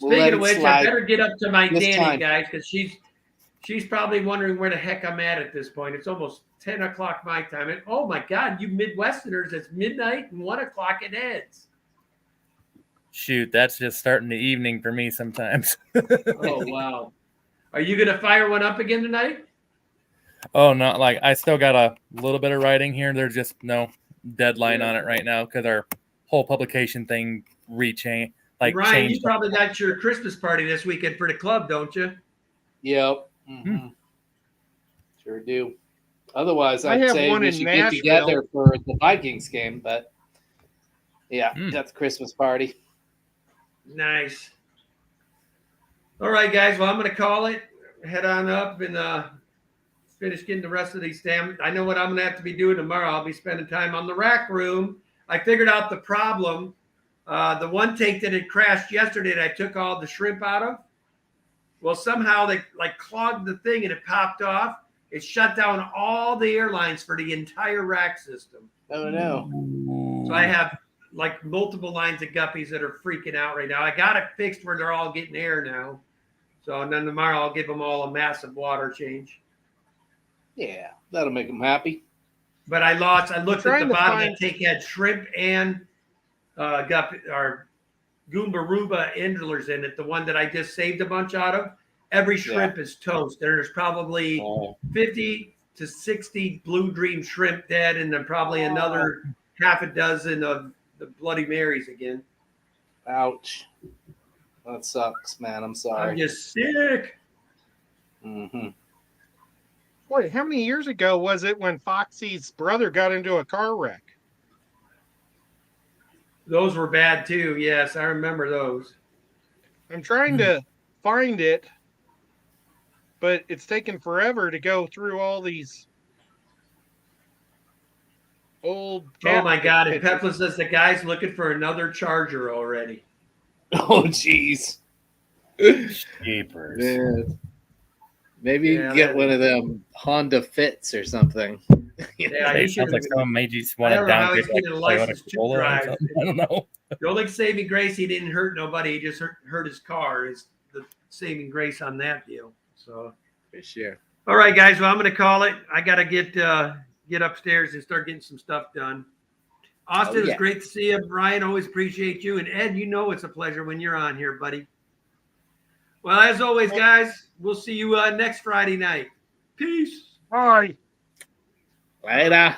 We'll speaking let of it which, I slide. better get up to my this Danny, time. guys, because she's probably wondering where the heck I'm at this point. It's almost 10 o'clock my time. And oh my God, you Midwesterners, it's midnight and 1 o'clock at Ed's. Shoot, that's just starting the evening for me sometimes. Oh, wow. Are you going to fire one up again tonight? Oh, no, like I still got a little bit of writing here. There's just no deadline on it right now because our whole publication thing changed. Ryan, you probably got your Christmas party this weekend for the club, don't you? Yep. Sure do. Otherwise, I I'd have say one we in should get Nashville. together for the Vikings game, but yeah, Mm. got the Christmas party. Nice. All right, guys. Well, I'm going to call it. Head on up and finish getting the rest of these damn. I know what I'm going to have to be doing tomorrow. I'll be spending time on the rack room. I figured out the problem. The one tank that had crashed yesterday that I took all the shrimp out of. Well, somehow they clogged the thing and it popped off. It shut down all the airlines for the entire rack system. Oh no. So I have multiple lines of guppies that are freaking out right now. I got it fixed where they're all getting air now. So and then tomorrow I'll give them all a massive water change. Yeah, that'll make them happy. But I looked at Trying the to bottom. find- That tank had shrimp and guppy or Goomba endlers in it. The one that I just saved a bunch out of. Every shrimp is toast. There's probably 50 to 60 Blue Dream shrimp dead, and then probably another half a dozen of the Bloody Marys again. Ouch. That sucks, man. I'm sorry. I'm just sick. Wait, how many years ago was it when Foxy's brother got into a car wreck? Those were bad too. Yes, I remember those. I'm trying to find it, but it's taken forever to go through all these old. Oh my God! And pictures. Peppa says the guy's looking for another charger already. Oh, jeez. Jeepers. Man. Maybe you Yeah, can get that- one of them Honda Fits or something. Yeah, Hey, he it sounds like should. someone made you I want to don't know how downgrade he's getting a Toyota license to Corolla or drive. something. I don't know. The only saving grace, he didn't hurt nobody. He just hurt his car. Is the saving grace on that deal. So, For sure. all right, guys. Well, I'm going to call it. I got to get upstairs and start getting some stuff done. Austin, Oh, it's yeah. great to see you. Brian, always appreciate you. And Ed, you know it's a pleasure when you're on here, buddy. Well, as always, guys, we'll see you next Friday night. Peace. Bye. Later.